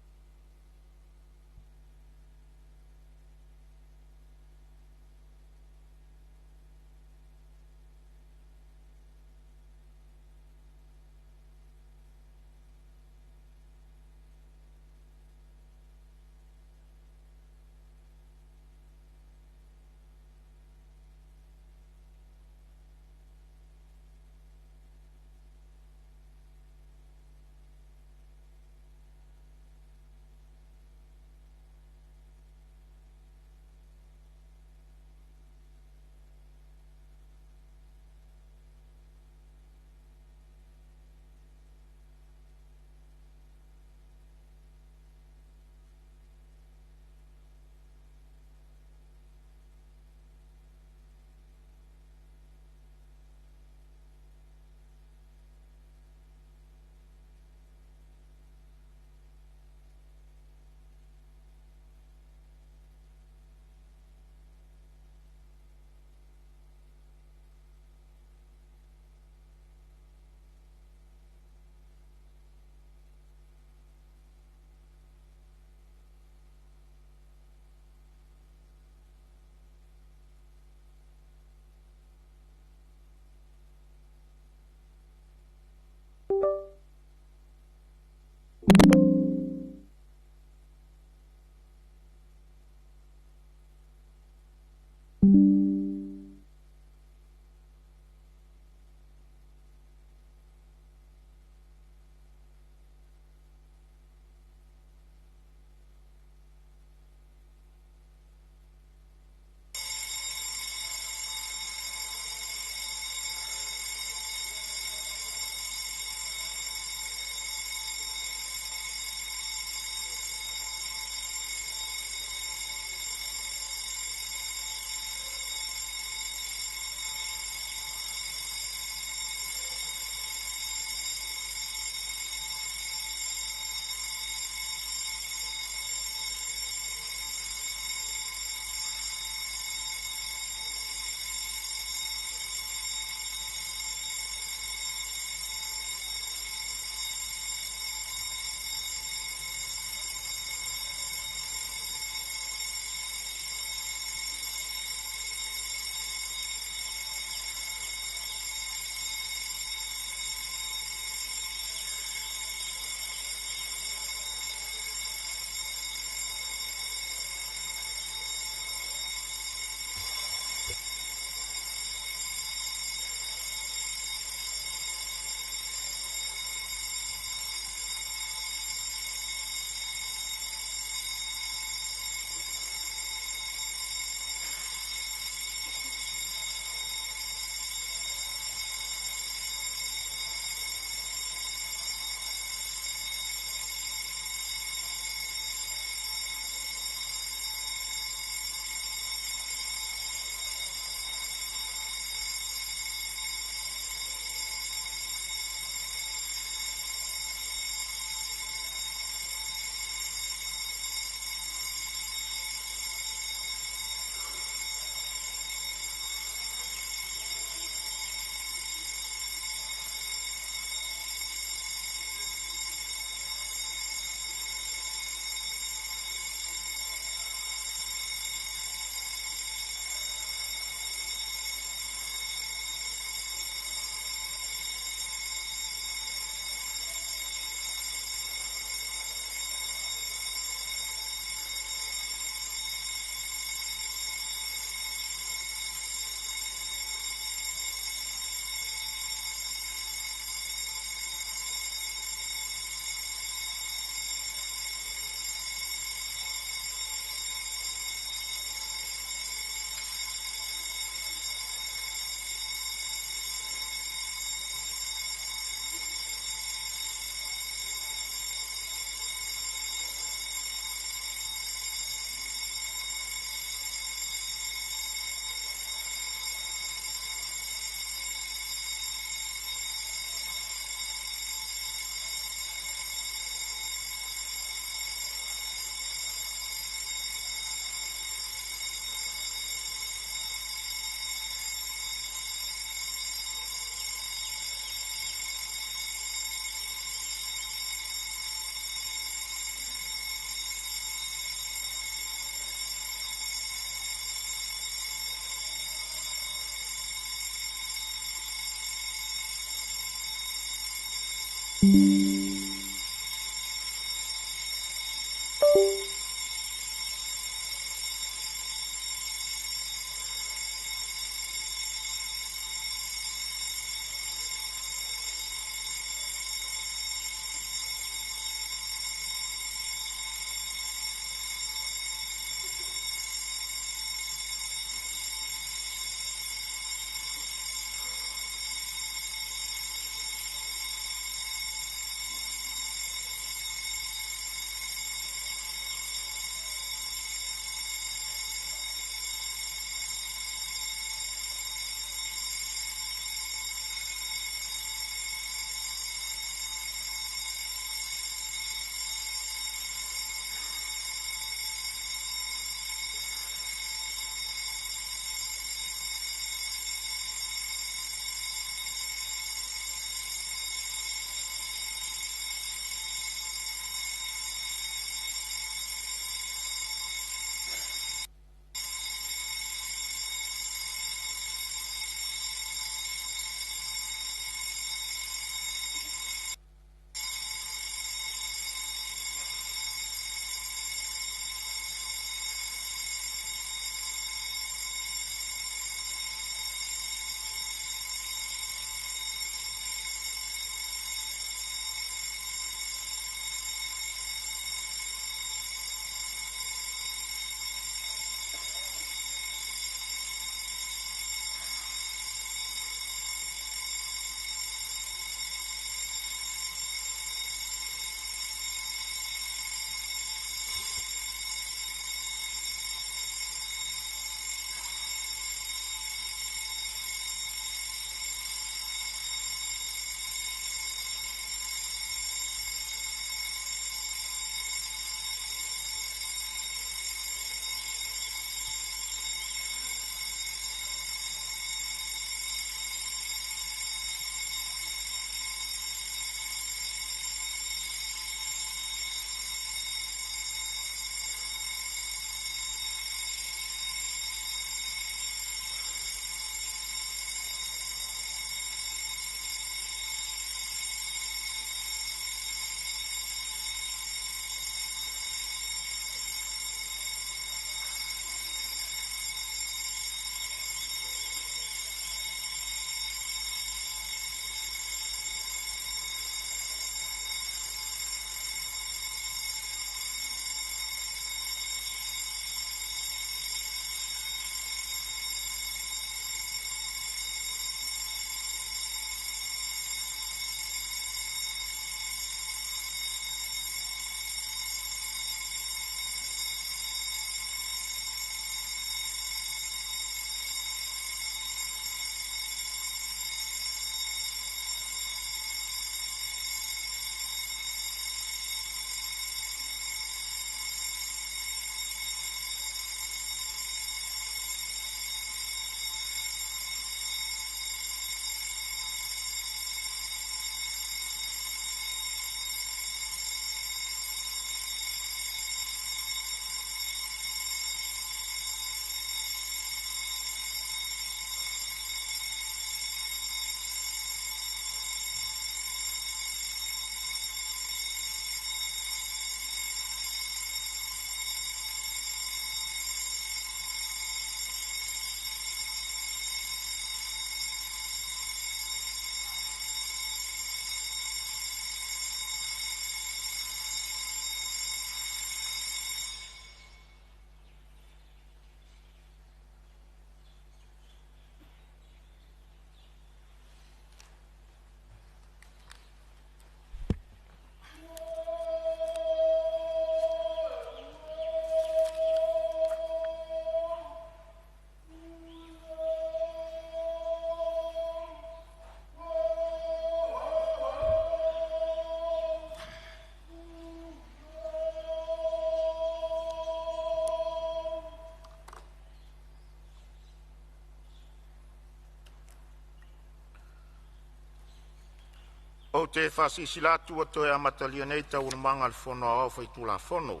O te whasisilatu o toi amatalia nei tau manga le whono au whai tula whono.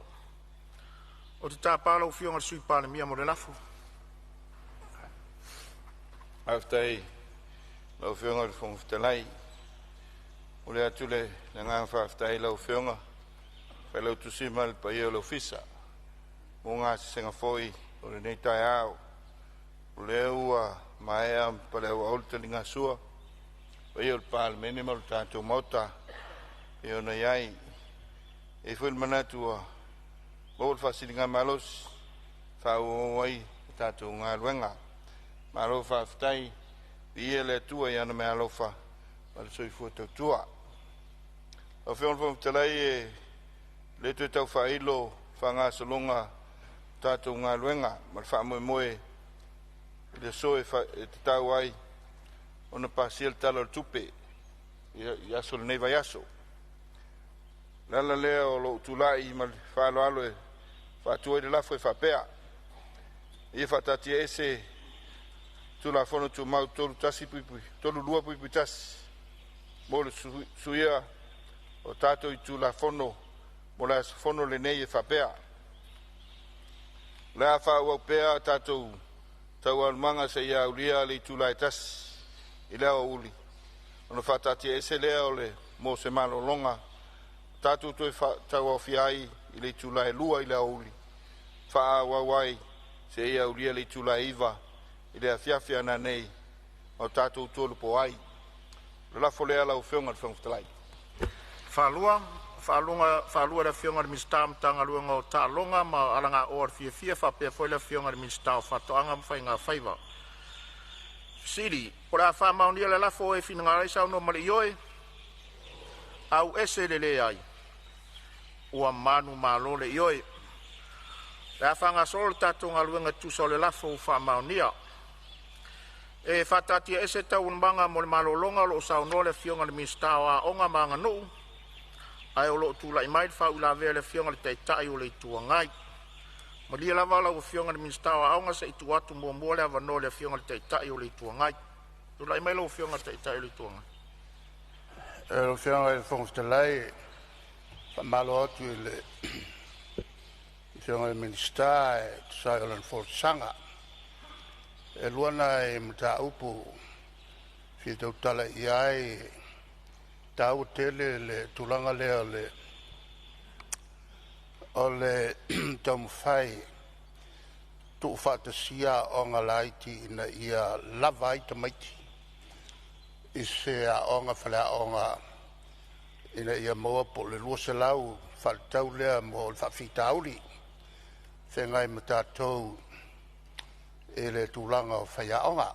O te tāpala o whionga sui Palemene mo le lafo. Aftai, lau whionga le whongwhitalai, o o le atu le ngā whaftai lau whionga, whai lau tusima le pai o lau fisa, mo ngā senga foi o le nei tai au, o le ua maea pa le ua olta li ngā sua, pai o le Palemene ma le tātou mauta, e o na iai, e fwil manatua, mo le whasiri ngā malos, whau wai, tātou ngā luenga, malo whaftai, ia le tua i ana mea lofa, ma le soifua tau tua. O whion whom talai e le tui tau whailo, whangā salonga, tātou ngā luenga, ma le wha moe moe, le soe e te tau ai, o na pasiel tala o tupe, i aso le neiva yaso. Lala lea o lo tulai, ma le whaalo alo e, whaatua i le lafo e whapea. Ia whatatia ese, tula fono tu mau tolu tasi pui, tolu lua pui tasi. Mo le suia o tato i tula fono, mo le fono le nei e whapea. Lea whau au pea tato tau almanga se ia ulia le tula e tasi, i lea o uli. Ono whatatia ese lea o le mo se malo longa, tato tu e tau au fiai i le tula e lua i lea o uli. Wha wawai se ia ulia le tula iwa, i le afiafia na nei, o tātou tōlu po ai. Le lafo lea lau whionga le whangfutalai. Whalua le whionga le mistam tanga luenga o tā longa, ma aranga o ar fia whapea foi le whionga le mistam o whatoanga mwhai ngā whaiva. Siri, o la whamaunia le lafo e whina ngā reisa no mali ioe, au ese le le ai. Ua manu malo le ioe. Le whanga solo tātou ngā luenga tusa o le lafo o whamaunia. E whatatia ese tau unbanga mo le malolonga lo sao no le whionga le mistawa onga maanga nuu. Ai o lo tula i mai whau la vea le whionga le teitai o le itua ngai. Ma lia lava la o whionga le mistawa onga sa itu atu mua mua le avano le whionga le teitai o le itua ngai. Tula i mai lo whionga le teitai o le itua ngai. E lo whionga le whongftalai, malo atu i le whionga le minsta e tusai o lan Fonotaga. E luana e mta upu fi tau tala i ai tau tele le tulanga lea o le tau mwhai tu whatasia o ngā laiti ina ia lava i tamaiti i se a o ngā whalea o ngā ina ia moa po le lua se lau whaletau lea mo le whawhitauri whengai matatou e le tūlanga o whaiaonga.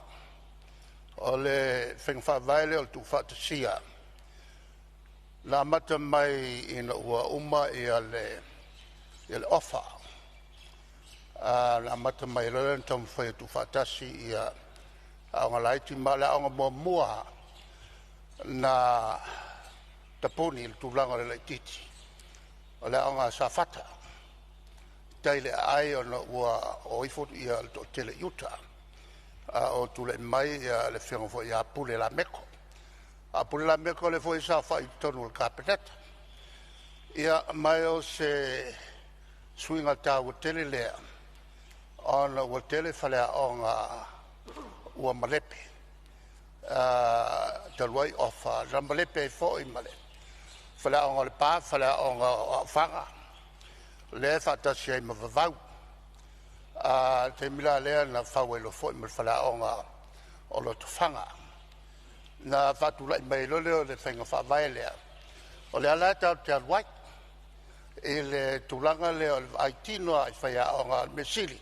O le whengwhawhaile o tu whatasia. La mata mai ina ua uma i a le ofa. La mata mai lalena tamu whai tu whatasi i a aonga laiti ma le aonga mua mua na taponi i le tūlanga le laititi. O le aonga sa whata. Taile ai ona ua o ifo ia to tele yuta o tule mai ia le whionga fo ia pule la meko a pule la meko le fo isa fa i tonu le kapeteta ia mai o se swinga tau tele lea ona ua tele falea o ngā ua malepe taluai ofa la malepe i fo i male falea o ngā le pā falea o ngā whanga le whatasi ai mawawau. Te mila lea na whawelo fo i mwhalaonga o lo tufanga. Na whatulai mai lole o le whainga whawai lea. O le ala tau te aluai. E le tulanga lea o le aitinoa i whaiaonga mesili.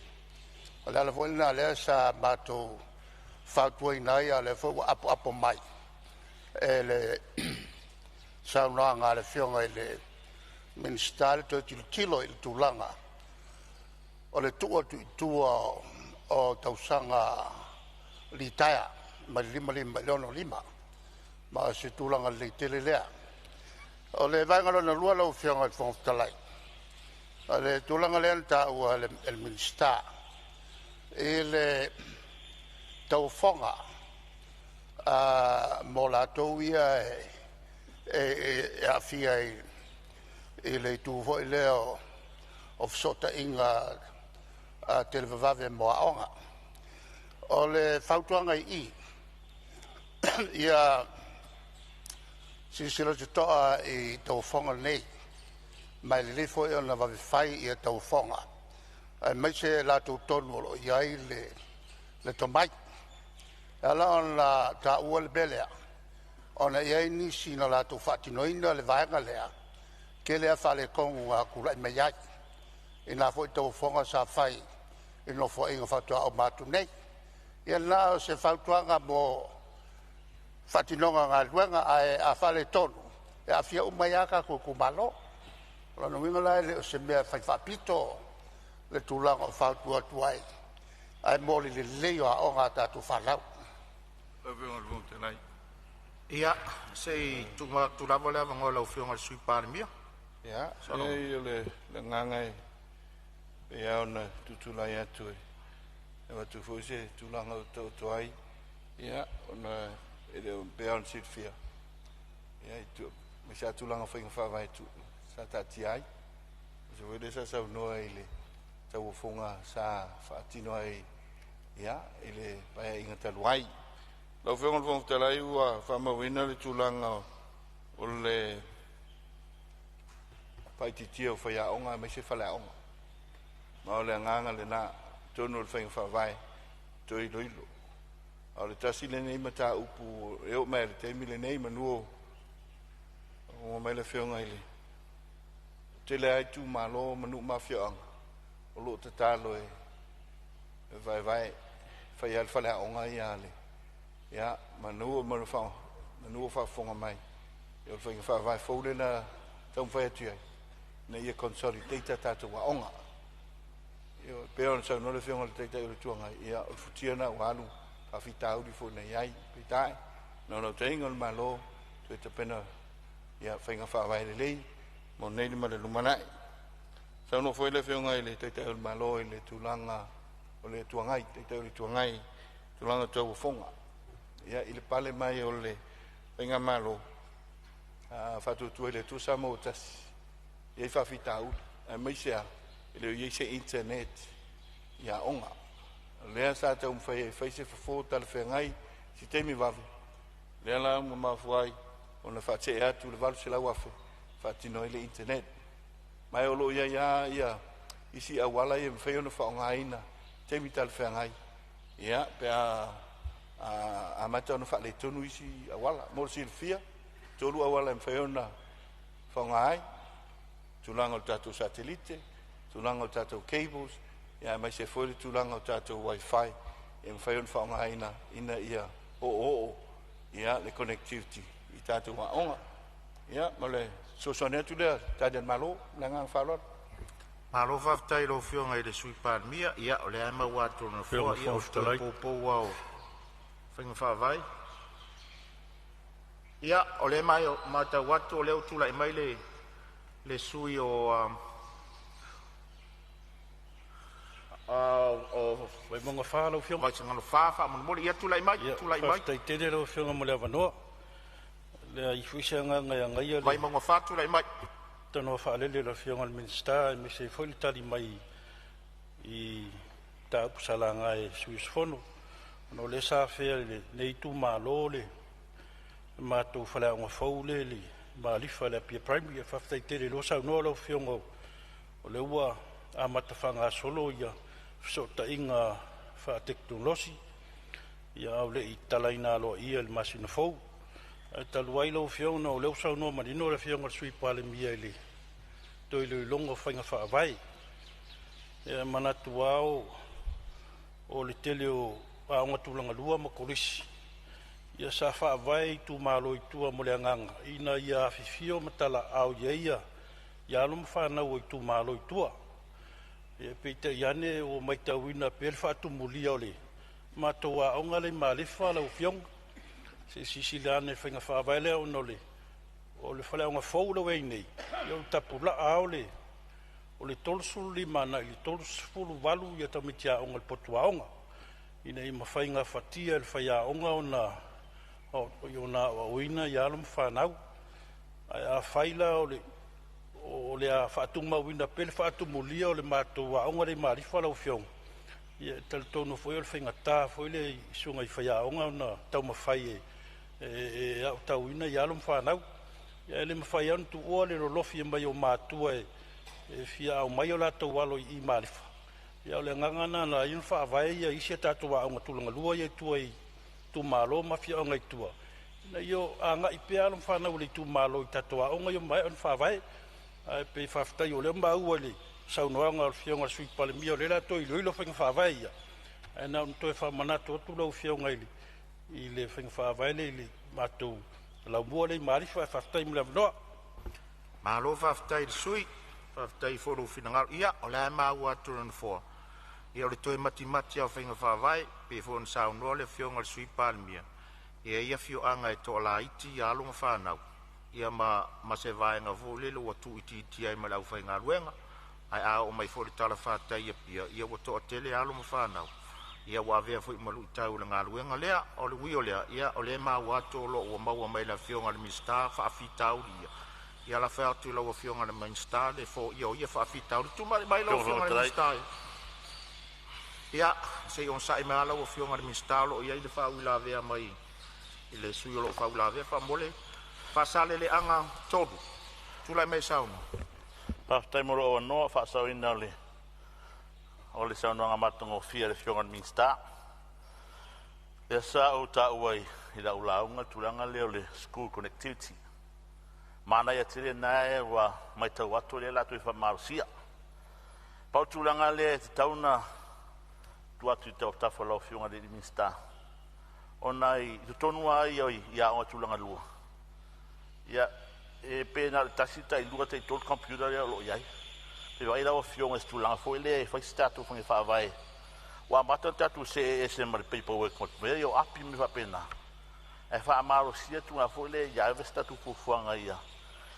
O le ala fo ina lea sa mātou whautua inai a le fo apo mai. E le saunanga le whionga i le Ministare to tilo i tūlanga. O le tua o tausanga litaia, ma lima leono lima, ma se tūlanga le tele lea. O le vaingalo na lua lau whionga i whongtalai. O le tūlanga lea ta ua el minister. E le tauwhonga mo la tau ia e awhia i le tūho i leo o fsota inga te le vavave moa aonga. O le whautuanga i ia silo te toa I tau whonga nei. Mai le fo e ona wawhai I tau whonga. Mai se la tau tonu iai le tomai. Ala on la ta ua le belea. Ona iai nisi na la tau whatinoina le vaenga lea. Ke lea whale kongu a kulai mai iai. Ina fo I tau whonga sa whai. Ino fo inga whatua o matu nei. Ia nao se whautuanga mo whatinonga ngā luenga a whale tonu. E a fia umaiaka ko kumalo. Lano winga lai le o se mea whai whapito le tūlanga o whautua tuai. Ai mōli le leo a o ngā tātu whalau. Ia, sei tūlawa lea wangoa lau whionga le sui Palemene. Ia, sei le ngangai pe aona tutulai atu e. E watu fwose tūlanga o tuai. Ia, ona pe aona sit fia. Ia, me sa tūlanga whainga whawai tu. Sa tati ai. So wede sa sau noa i le tau whonga sa whaatino ai. Ia, i le pai inga taluai. Lau whionga le whonga talai ua whamawina le tūlanga o le paititia o whaiaonga me se whaleaonga. Ma o le nganga le nā tonu le whainga whawai to ilo ilo. A le tasi le nei mata upu e o mai le teimi le nei manuo o mai le whionga i le. Te le ai tū malo manu mawhiaonga o lo te talo e vai whai al whaleaonga i ale. Ia, manua whawhonga mai. Ia whainga whawai whaule na tau whai atu ai. Na ia consolidata tātou wa onga. Ia, pēo na sau nore whionga le teita i le tuanga. Ia, o futia na walu, whawhita auri fo na iai, peitai. Nau te inga le malo, tu e te pena, ia, whainga whawai le lei, mo nei ma le lumanai. Sau no fwoi le whionga i le teita i le malo, i le tūlanga, o le tuangai, teita i le tuangai, tūlanga tau whafonga. Ia, i le pale mai o le whainga malo, whatu tu le tu Samoa tasi. Ia i whawhita au, maisea, i le iei se internet, ia onga. Lea sa tau mwhai, whaise whafo tala whengai, si teimi wawi. Lea la ma mawhuai, o na whate atu le walu se lau afe, whatino i le internet. Mai olo ia, isi awala ia mwhai ona whaonga aina, teimi tala whengai. Ia, pea, a mata ona whale tonu isi awala, mor si fia, tolu awala mwhai ona whaonga ai, tūlanga o tātou satelite, tūlanga o tātou cables, ia mai se fwere tūlanga o tātou wifi, e mwhai on whaonga aina, ina ia ia le connectivity, i tātou waonga. Ia, ma le sosone atu lea, tādian malo, le ngang whalor. Malo whaftai lo whionga i le sui Palemene, ia, o le aima wātou na whua, ia, o stoi pōpō wau, whainga whawai. Ia, o le mai o mata watu, o leo tula i mai le sui o Wai monga wha lau whionga. mai ngalo whawha mo mori ia tula i mai. Whaftai tere lau whionga mo lea wanoa. Lea i fuisa ngai ngai Mai monga wha tula i mai. Tano wha alele lau whionga le minsta e me se whaili tali mai i ta upusala ngai sui sfono. No le sa whea le nei tu malo le mātou whalea ngā whaule le ma lifa le pia primary e whaftai tere lo sau noa lau whionga o le ua a matawhanga solo ia sota inga wha teknolosi ia au le i talaina alo ia le masina fau e taluai lau whionga o leu sau noa marino le whionga sui Palemene le toi le longa whainga whaavai ia manatu ao o le tele o aonga tūlanga lua ma korisi ia sa whaavai tu malo i tua mo le anganga ina ia fifio matala au ia ia alum whanau i tu malo i tua ia peita iane o maitauina pele whaatu mulia o le matoa aonga le malefa lau whiong se sisiliane whainga whaavai lea o le whale aonga fau lau ei nei ia tapula ao le o le tolsu lima na i le tolsu fulu walu ia tamitia aonga le potu aonga ina i mawhainga whatia le whai aonga o na oina i alum whanau a whaila o le a whaatuma wina pele whaatumulia o le mātou aonga le marifa lau whiong ia tala tonu foi o le whainga tā foi le isunga i whai aonga o na tau mawhai e au tau ina i alum whanau ia ele mafai anu tuua le lolofi mai o matua e fia au mai o latou alo i malifa ia o le agagana na ina faavae ia isi e tatou aʻauga tulagalua ia tua i tumālo mafiaʻoga itua ina io agaʻi pea lo mafanau le itumālo i tatou aʻoga io mae ona faavae ae pei faafetai o lea maua le saunoaga o le fioga le sui palemia o le latou iloilo faiga faavae ia ae na ona toe faamanatu atu lau fioga i le faiga faavae le i le matou laumua le imalifa e faafetai ma le avanoa Malo faafetai le sui faafetai folofinagalo ia o le ae maua atu lana foa ia o le toe matimati ao faiga faavae pe fona saunoa le fioga le sui palemia ia ia fioaga e toʻalaiti ia aloga fanau ia ma se vaega foʻi le ua tuʻitiiti ai ma le ʻaufaigaluega ae a o mai foʻi le talafatai ia pia ia ua toʻatele alo ma fanau ia ua avea foʻi ma luʻi tau le galuega lea o le uio lea ia o le maua atu o loo ua maua mai le fioga le minista faafitauli ia ia la fea atu i laua fioga le minista le foʻia o ia faafitauli tumali mai laua fioga le minista ia sei on saʻi mea laua fioga le minista o loo iai le faauilavea mai i le sui o loo faauilavea faamole faasaleleʻaga tolu tulai mai sauna Faafetai mo loo anoa faasauina o le saunoaga matagofia le fioga le minista ia sa ou taʻua i laʻulauga tulaga lea o le school connectivity manai ati lenā e ua maitau atu lea latou i faamalosia pautulaga lea e tatauna tu atu i taʻotafa lao fioga le minista ona i totonua ai o i aʻoga tulaga lua ia e pena le tasi tailua taitolu computer lea o loo iai pe vai laua fioga se tulaga foʻi lea e faisi tatou fage faavae ua amata tatou se ma le paperwork ma mea i o api me faapena e faamalosia tulaga foʻi lea ia eve se tatou fuafuaga ia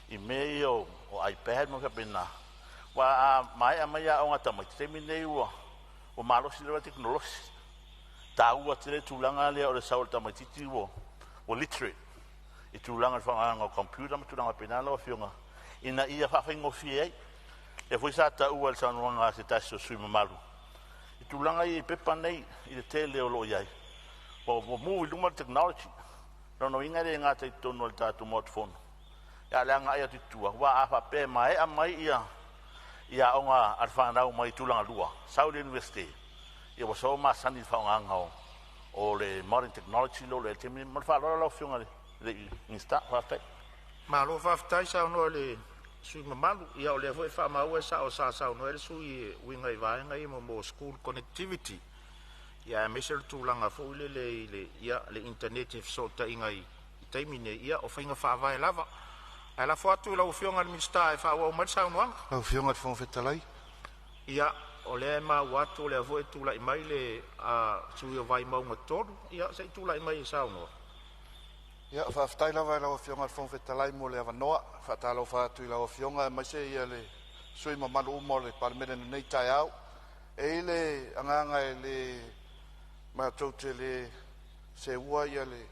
i mea o ipad ma faapena ua maeʻa mai aʻoga tamaiti taimi nei ua malosi leua teknolosi tāua te le tulaga lea o le sau o le tamaitiiti ua literate i tulaga le faagaga o computer ma tulaga pena laua fioga ina ia faafaigofie ai e foi sa taʻua le saunoaga se tasi o sui mamalu i tulaga ia i pepa nei i le tele o loo iai ua mu i luma le technology lonoiga le ga taitonu o le tatou smartphone ia le agaʻi atu itua ua a faapea maeʻa mai ia aʻoga a le fanau mai tulaga lua sau le university ia ua so masani le faaaogaaga o le modern technology lo le temi ma le faalola lau fioga le minista faafetai malo faafetai saunoa le sui mamalu ia o lea foʻi faamaua e saʻo sa saunoa le sui uiga i vaega ia mo school connectivity ia e mese le tulaga foʻi le ia le internet e fesootaʻiga i taimi nei ia o faiga faavae lava ae lafo atu i lau fioga le minista e faauau mai le saunoaga lau fioga le fogafetalai ia o lea e mau atu o lea foʻi tulaʻi mai le sui o vai mauga tolu ia seʻi tulaʻi mai e saunoa ia faafetai lava e laua fioga le fogafetalai mo le avanoa faatalofa atu i laua fioga e maise ia le sui mamalu uma o le palemene lenei taeao e i le agaga e le matou te le seua ia le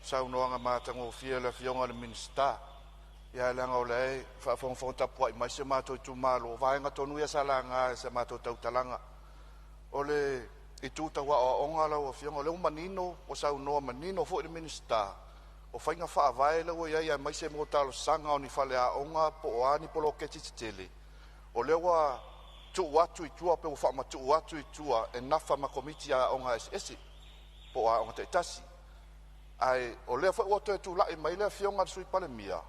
saunoaga matagofia le fioga le minista ia le aga o leai faafogafoga mai se matou i tumālo vaega tonu ia sa laga e se matou tautalaga o le i tutauaʻoaʻoga lau afioga o le manino o saunoa manino foʻi le minista o faiga faavae leua iai ae mai se mo talosaga o ni faleaʻoga po o ani poloketi tetele o lea ua tuu atu itua pe ua faamatuu atu itua e nafa ma komiti aʻoga eseese po o aʻoga taʻitasi ae o lea foʻi ua toe tulaʻi mai le afioga le sui palemia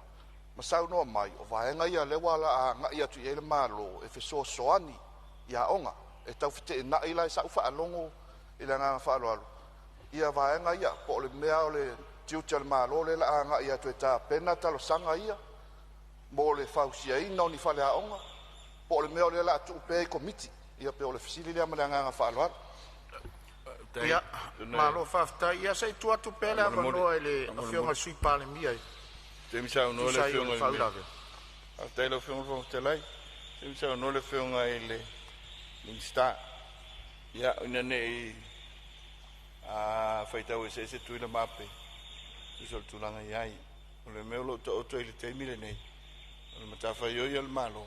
ma saunoa mai o vaega ia le ua la agaʻi atu i ai le malo e fesoasoani i aʻoga e taufeteʻenaʻi la e saʻu faalogo i le agaga faaloalo ia vaega ia po o le mea o le tiuti a le malo le la agaʻi atu e tapena talosaga ia mo o le fausiaina o ni faleaʻoga po o le mea o le la atuu pea i komiti ia pe o le fesili lea ma le agaga faaloalo ia malo faafetai ia seʻi tu atu pea le avanoa i le afioga le sui palemia ai Te misa no le fionga i mea. Aftai lo fionga fionga telai. Te misa no le fionga i le minsta. Ia, ina ne i faitau e se tui le mape. Tu sol tulanga i ai. O le meo lo ta oto i le teimile nei. O le matafa i oi al malo.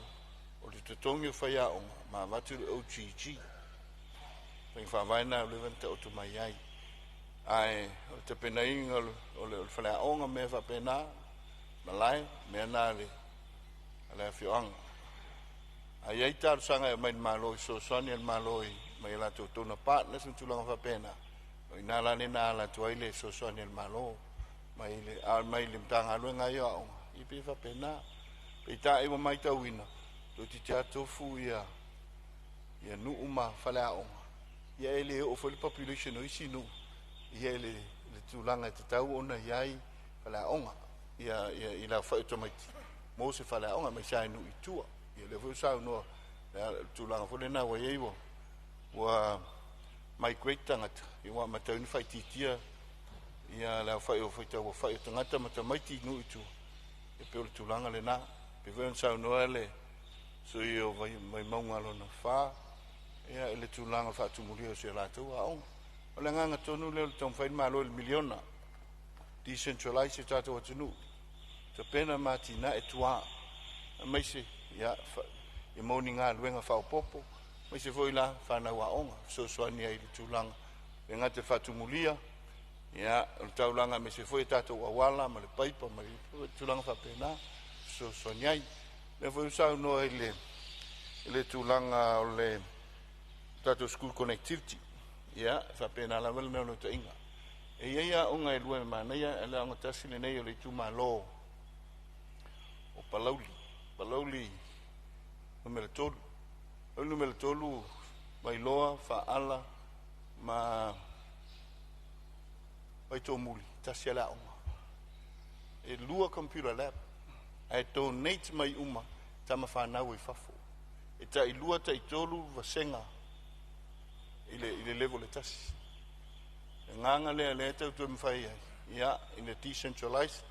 O le tutongi o fai aonga. Ma vatu le OGG. Peng whavaina o le vanta oto mai ai. Ai, o te pena inga o le whalea aonga mea whapena. malai me na le fioanga ai ai tar sanga e mai malo so soni malo mai la to na partner sun tulanga fa pena ina la ni na la to ile so soni malo mai le al mai lim tanga lu nga yo I pe fa pena pe ta e mai ta wina to ti cha to fu ya nu uma fala on ya ele o fo population o isinu ya ele le tulanga te tau ona yai fala on ya ila fa automati mo se fala on mai sai nu itua ya le fu sa no tulanga fo le na wa yei wa mai great tangata I wa mata ni fa titia ya la fa o fa tangata mata mai ti nu itu e pe o tulanga le na pe ven sa no ele so io mai maunga lo na fa ya ele tulanga fa tu mulio se la tu o le nganga tonu le ton fa ma lo il miliona decentralize ta to tunu te pena matina e tua mai se ya e moninga luenga fa popo mai se foi la fa na wa onga so so ni ai tulanga e ngate fa tu mulia ya o taulanga me se foi tato wala ma le paipa ma le tulanga fa pena so so nyai le foi sa no ele tulanga o le tato school connectivity ya fa pena la vel no to inga e ia unga e lue ma na ia ele anga tasile nei o le tu malo o palauli numero tolu mai loa fa ala ma ai to muli tasiala uma e lua computer lab ai donate mai uma tama fa na we fafo e ta ilua ta itolu vasenga ile level le tasi nganga le ta to mfai ya in the decentralized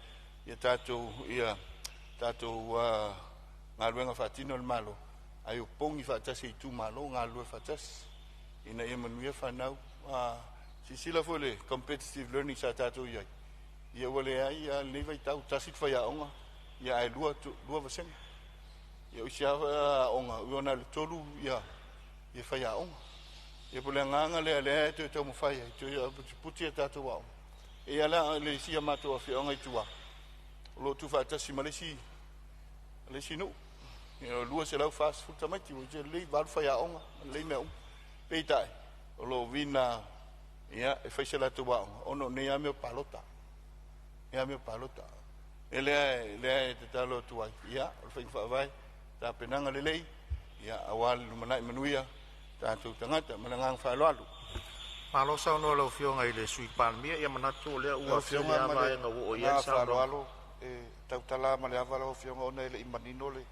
ya tato ngaluenga fatino le malo ai o pongi fa tasi tu malo ngalu fa tasi ina e manuia fa nau si sila fole competitive learning sa tato ia wale ai ya leva tau tasi fa ya onga ya ai lua vasen ya usia onga uona le tolu ya fa ya onga e pole nganga le to mo fa ya to puti tato wa e ala le sia mato fa onga tua lo tu fa tasi malesi le sinu e lua se lau fast food tamati o je le val fa ya onga le me peitai o lo vina ya e fa se la tu wa ono ne ya me palota ele te talo tu ai ya o fa vai ta penanga le lei ya awal mana manuia ta tu tangata manangang fa lalu malo sa no lo fionga ile sui palmia ya manatu le ua fionga vai nga o ya sa lalu e tautala ma le avalo fionga ona ile imanino le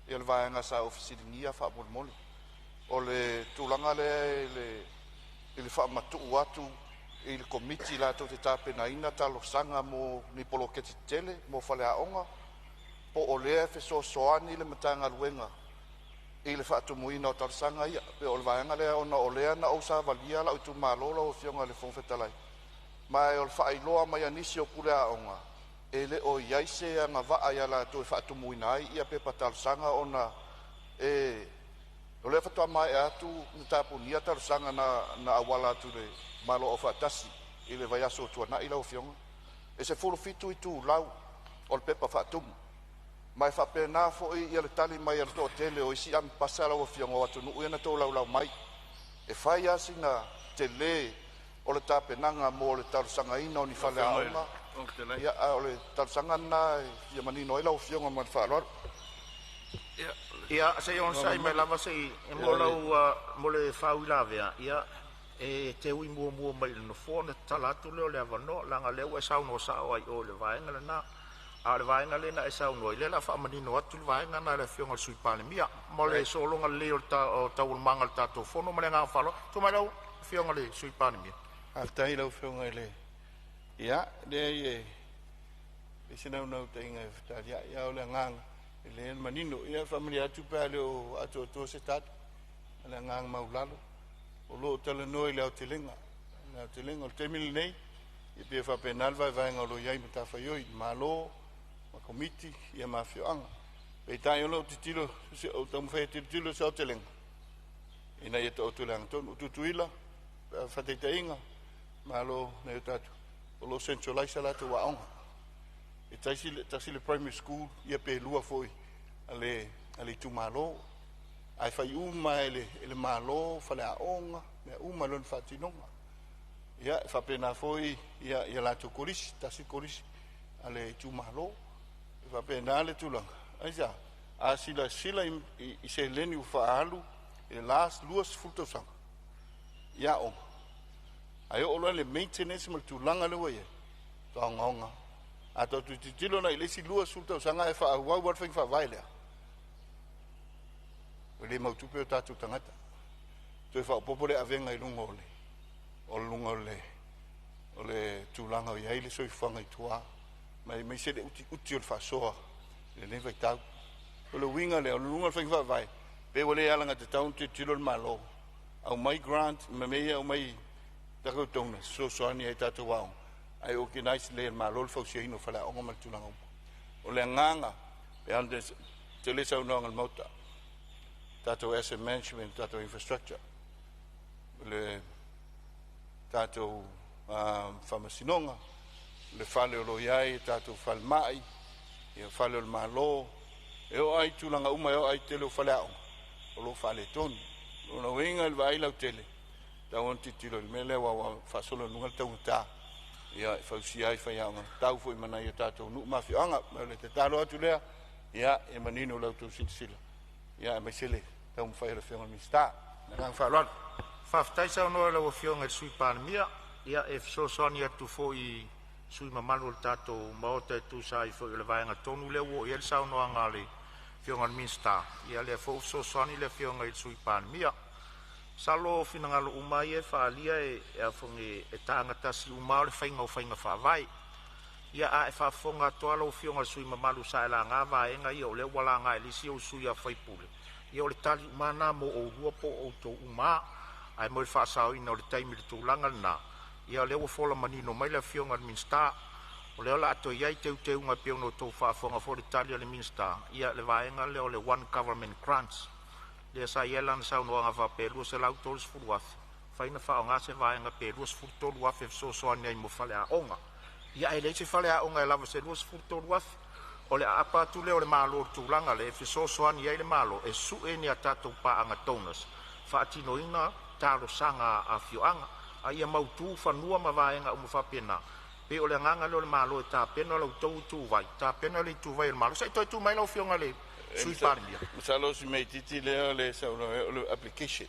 il vai nga sa oficinia fa mol o le tulanga le fa matu watu il committee la to te tape na ina talo sanga mo ni polo ke tele mo fale aonga po o le fe so soani le matanga luenga ile fa to muina talo sanga ia pe o vai nga le ona o le na o sa valia la tu malolo o fionga le fon fetalai mai o fa iloa mai anisi o kule aonga ele o yaise nga va ya la to fa to muina ia pe patal sanga ona o le fa to mai atu tapu nia talo sanga na awala tu le malo o fatasi ile vai aso tu na ila o fionga e se fulu fitu itu lau o le pepa fatum mai fa pena fo i le tali mai al to tele o isi am pasala o fionga o atu nu ina to lau mai e fai asina tele o le tapenanga mo le talusanga ina o ni fale auma ia o le talusanga na ia manino ila o fionga man fa lor ia se on sai me lava sei mo lau mo le fau lavea ia e te ui mua mai no fone talatu leo le avano langa leo e sau no sao ai o le vaenga le na a le vaenga le na e sau no le la fa manino atu le vaenga na le fionga sui Palemene mo le solonga le o ta ulmanga le tato fono mo le nga falo tu mai lau fionga le sui Palemene al tai lau fionga le ia le sina no tenga fitalia ia o le ngang le manino ia familia tu pale o ato to se tat le ngang maulalo o lo tele noi le telinga o temil nei e pe fa penal vai lo yai mata fa yo malo ma committee ia ma fioanga pe tai lo titilo o tam fa titilo so telinga ina ia to tulang ton tutuila fa te inga malo ne tatu o lo centralize la to waonga e taisi le primary school ia pe lua foi ale tu malo ai fai uma ele malo fale a onga me uma lon fatinonga ia fa pena foi ia la tu koris tasi koris ale tu malo fa pena le tu langa ai sa a sila i se leni u fa alu e las luas futo sang ia o ai o le maintenance mal tu langa le we to ngonga a to tu tilo na ile si luas futo sang ai fa wa wa fa vai le le mau tupe o tatu tangata to fa popole avenga i lunga o le tulanga i hele so i fanga i tua mai se le uti o fa soa le vai tau o le winga le o lunga fa vai pe o le alanga te tau te tilo malo au mai grant me au mai tako tona so ani ai tatu wao ai o ki nice le malo fa si no fa la o mal tulanga o le nganga pe ande te le sa no ngal mota tato asset management, tato infrastructure, le tato whamasinonga, le whale o loiai, tato whalmai, e whale o malo, e o ai tūlanga uma, e o ai tele o whale aonga, o lo whale tonu, o na wenga il vai lau tele, tau on titilo, il mele wa whasolo nungal tau ta, ia whausi ai whai aonga, tau fo i mana i tato nu mafi anga, me le te talo atu lea, ia e manino lau tau sitisila. Ia mai sele tau fai le fionga mista na fa lo fa ftai sa no le fionga sui Palemene ia e so sonia tu foi sui mamalu tato maota tu sai foi le vainga tonu le wo ia sa no ngale fionga mista ia le fo so soni le fionga sui Palemene salo finangalo umai e fa alia e afongi e tanga tasi umau le fainga fa vai ia a fa fonga to alo fionga sui mamalu sa la nga va enga ia le wala nga li si o sui a fai pule ia le tali mana mo o rua po o to uma ai mo fa sa ina le taimi le tulanga na ia le o fola manino mai le fionga minsta o le ala to ia te unga pe no to fa fonga fo le tali le minsta ia le va enga le o le one government grants le sa ia lan sa no nga fa pe lu se la to fu wa fa ina fa nga se va enga pe lu fu to wa fe so ani mo fa le a onga ia ele se fale a onga lava se dos furto ruaf o le apa tu le o le malo tu langa le fi so ani ia le malo e su e ni atato pa anga tonas fa atino ina talo sanga a fioanga a ia mautu fa nua ma vaenga umu fa pena pe o le nganga le malo e ta pena lo tu vai ta pena le tu vai le malo sai tu mai lo fionga le sui Palemene salo si mai titi le sa o application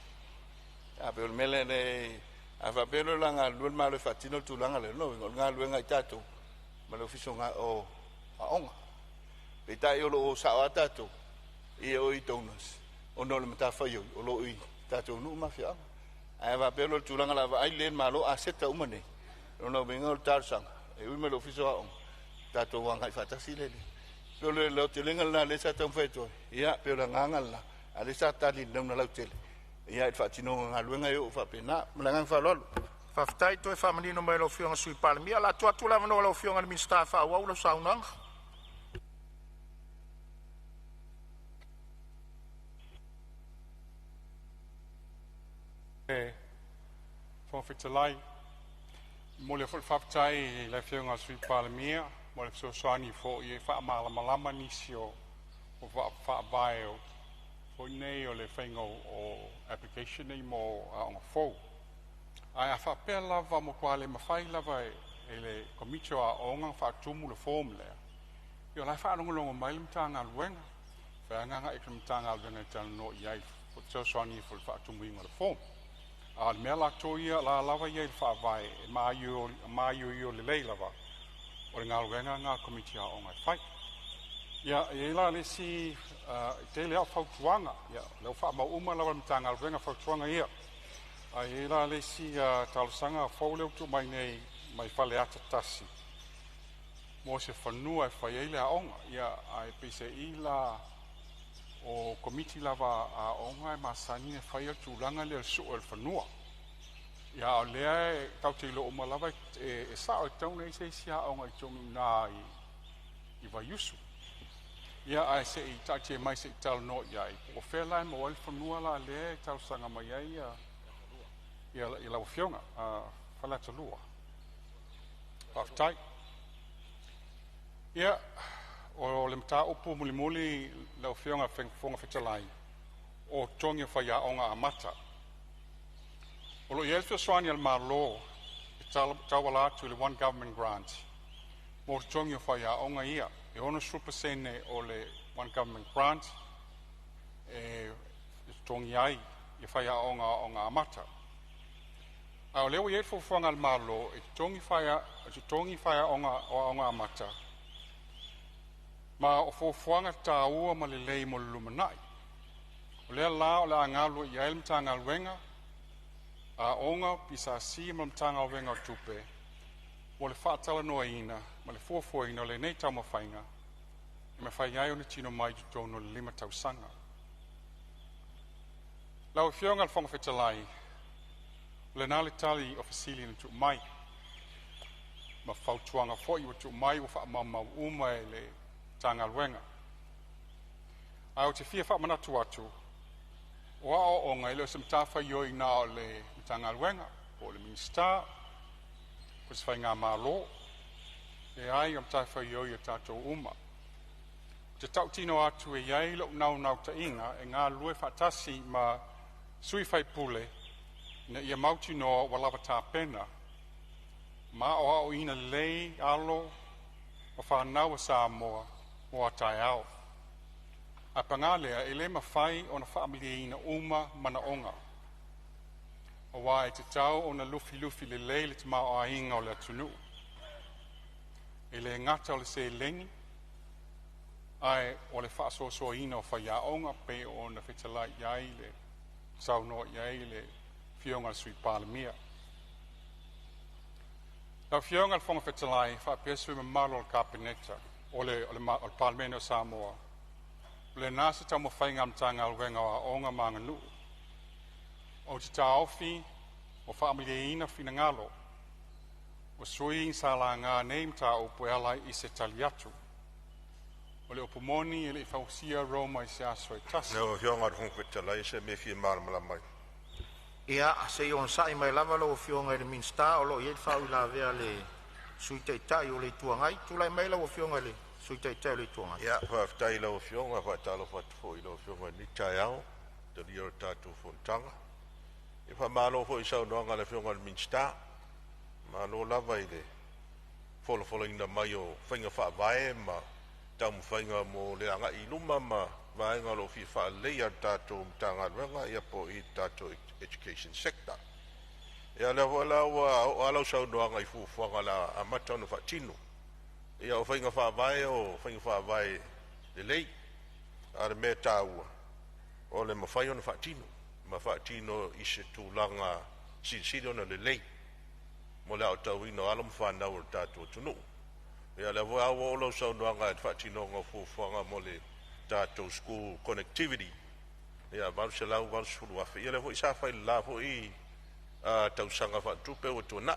a pe o mele ne a fa pelo langa lu malo fatino tu langa le no nga lu nga tato ma lo fiso nga o a onga pe tai o lo sa tato e o i tonas o no le mata fa yo o lo i tato nu ma fia a fa pelo tu langa la ai le malo a seta umane no venga o tarsang e u me lo fiso a tato wanga fa tasi le pe lo te lenga na le sa tam feto ia pe la nga la a le sa tali no na la tele ia e fatino nga luenga yo fa pena mlangang fa lolo fa ftai to e fa manino mai lo fionga sui Palemene la tu la no lo fionga mi sta fa wa lo saunang fo fitalai mo le fa ftai la fionga sui Palemene mo le so sani fo i fa malama ni sio o fa vai o nei o le whainga o application nei mo a onga fau. Ai a whapea lava mo kua le mawhai lava e le komitio a onga whaatumu le form lea. Io lai whaanongolongo mai le mtanga luenga. Whaanganga e mtanga luenga tala no iai o teo soani fo le whaatumu inga le form. A le mea la toia la lava iai le whaavai e maaio i o le lei lava. O le ngā luenga ngā komitio a onga e whai. Ia, e la le si te lea whautuanga, ia, leo wha mau uma lawa mtanga alwenga whautuanga ia. E la le si talusanga whau leo tu mai nei, mai whale ata tasi. Mo se whanua e whai eile a onga, ia, e pese i la o komiti lava a onga e masani e whai atu langa leo su o le whanua. Ia, o lea e tau te ilo oma lava e sao e tauna e se si a onga i tongu nā i vayusu. Ia ai se I tache mai se tal no iai. O whela mo al whanua la le tal sanga mai ai ia la fionga whala talua. Paftai. Ia, o le mta upu muli lau fionga fonga fetalai, o tongi whaia onga amata. O lo ielfio swani al malo, tawala atu le one government grant, mo tongi whaia onga ia, e ono supasene o le one government grant, e tongi ai, e whaia onga amata. A o leo ielfio whanga al malo, e tongi whaia onga amata, ma o fofuanga tāua ma le lei mo le lumanai. O lea la o le angalu i ael mtanga alwenga, a onga pisa si ma mtanga alwenga o tupe, mo le whaatala noa ina, ma le fuafua ina o le nei tau mawhainga, e me whai ai o ne tino mai tu tono le 5 tausanga. Lau fionga al whanga whetalai, le nale tali o fasili na tu mai, ma whautuanga foi o tu mai o wha mamau uma e le tanga alwenga. Au te fia whamanatu atu, o ao o ngai leo sem tawha ioi nā o le tanga alwenga, o le minsta, ko se whai ngā mālo, e ai am tawha ioi a tātou uma. Te tau tino atu e iei lau nau ta inga, e ngā lue whatasi ma sui whai pule, na ia mauti noa walawa tā pena, ma o ao ina lei alo, o whanau a Samoa, mo a tai au. A pangalea e le mawhai o na whaamilia ina uma mana onga. O wā e te tau o na lufi le le te mao a inga o le atunu. E le ngata o le se lengi, ai o le whaasoso ina o whaia onga pe o na whetalai iai le sauno iai le fionga sui Palemene. Lau fionga le whonga whetalai whapesu me malo o kapineta o le Palemene o Samoa. Le nasa tau mo whainga mtanga alwenga o onga maanga nuu. O te taofi o whaamilia ina whina ngalo. O sui in sa la ngā nei mta o puelai i se tali atu. O le opumoni e le whausia Roma i se aso e tasi. Nau hionga rung whetalai se me fia maramala mai. Ia, se on sai mai lava lo fionga le minsta o lo iet whau la vea le sui teitai o le tuangai. Tulai mai la o fionga le sui teitai o le tuangai. Ia, whaftai lau fionga, whaatalo whatufo i lau fionga ni tai au, te rio tātou Fonotaga. E whamalo fo i sau noanga le fionga le minsta, ma lo lava i le wholo ina mai o whainga whaavae, ma tau mwhainga mo le anga i luma, ma vaenga lo fi wha leia tātou mtanga ruenga, ia po i tātou education sector. Ia le wala o alau sau noanga i fuwhanga la amata no whatino. Ia o whainga whaavae le lei, are me tāua. O le mawhai ona whatino, ma whatino i se tūlanga siri ona le lei. Mo le au tau ino alam whanau o tātou tunu. Ia le wā o alau sau noanga e whatino ngā fuwhanga mo le tātou school connectivity. Ia varu se lau varu suru afe. Ia le ho i sa whai la ho i tausanga whatupe o tūna.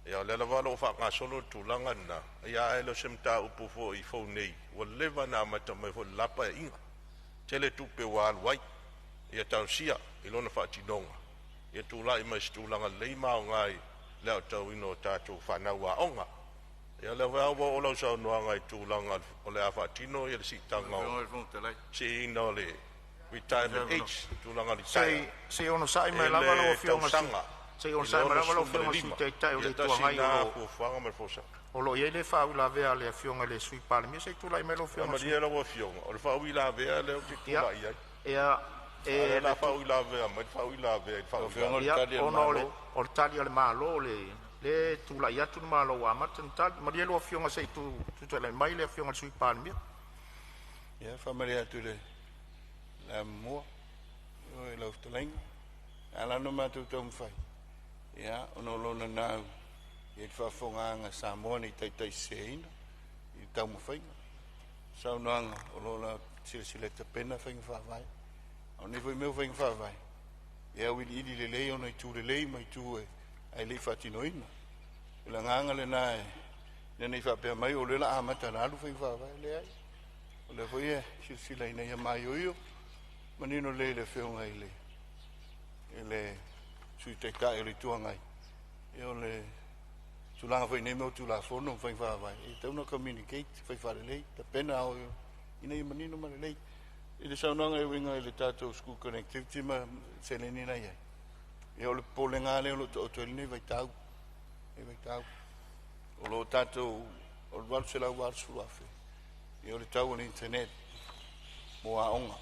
Ia le la walo o wha ngā solo tūlanga na. Ia e lo sem tā upu fo i fau nei. Wa lewa nā mata mai fo lapa e inga. Tele tupe wa alwai. Ia tau sia i lona whatinonga. Ia tūla i mai stūlanga leima o ngai leo tau ino tātou whanau a onga. Ia le wā o lau sau noanga i tūlanga o le a whatino ia le si tanga o. Si ino le retirement age tūlanga li tai. Se ono sai mai lava lo fionga sanga. Se ono sai mai lava lo fionga si teitai o le tuangai o. O lo iei le whau la vea le fionga le sui Palemene, se tūlai mai lo fionga si. Maria la o fionga, o le whau i la vea le o te tūlai ai. Ia, e la whau i la vea, mai whau i la vea, i whau i la vea. O le tali o le malo, le tūlai atu le malo wa matan tali, maria lo fionga se tu tūlai mai le fionga sui Palemene. Ia, whamaria atu le mua, e lau talenga, ala no mātou tau mwhai. Ia, ono lona nau, i te whawhonganga Samoa ni taitai seina, i tau mwhainga. Sau noanga, o lona sila ta pena whainga whawai. O ne fwoi meu whainga whawai. Ia wili ili le lei, ona i tū le lei, mai tū e ai lei whatinoina. Ila nganga le nae, nena i whapea mai, o le la amata na alu whainga whawai le ai. O le fwoi e, sila ina ia mai o io, manino le le whionga i le. E le sui te kai o le tuangai. E o le tulanga foi nei mo tula fono fai fa vai e tau no communicate fai fa lei ta pena o ina i manino ma lei e le saunanga e winga le tato school connectivity ma se le ni na ia e o le polenga le o to le vai tau e vai tau o lo tato o le wal se la wal su afe e o le tau on internet mo a onga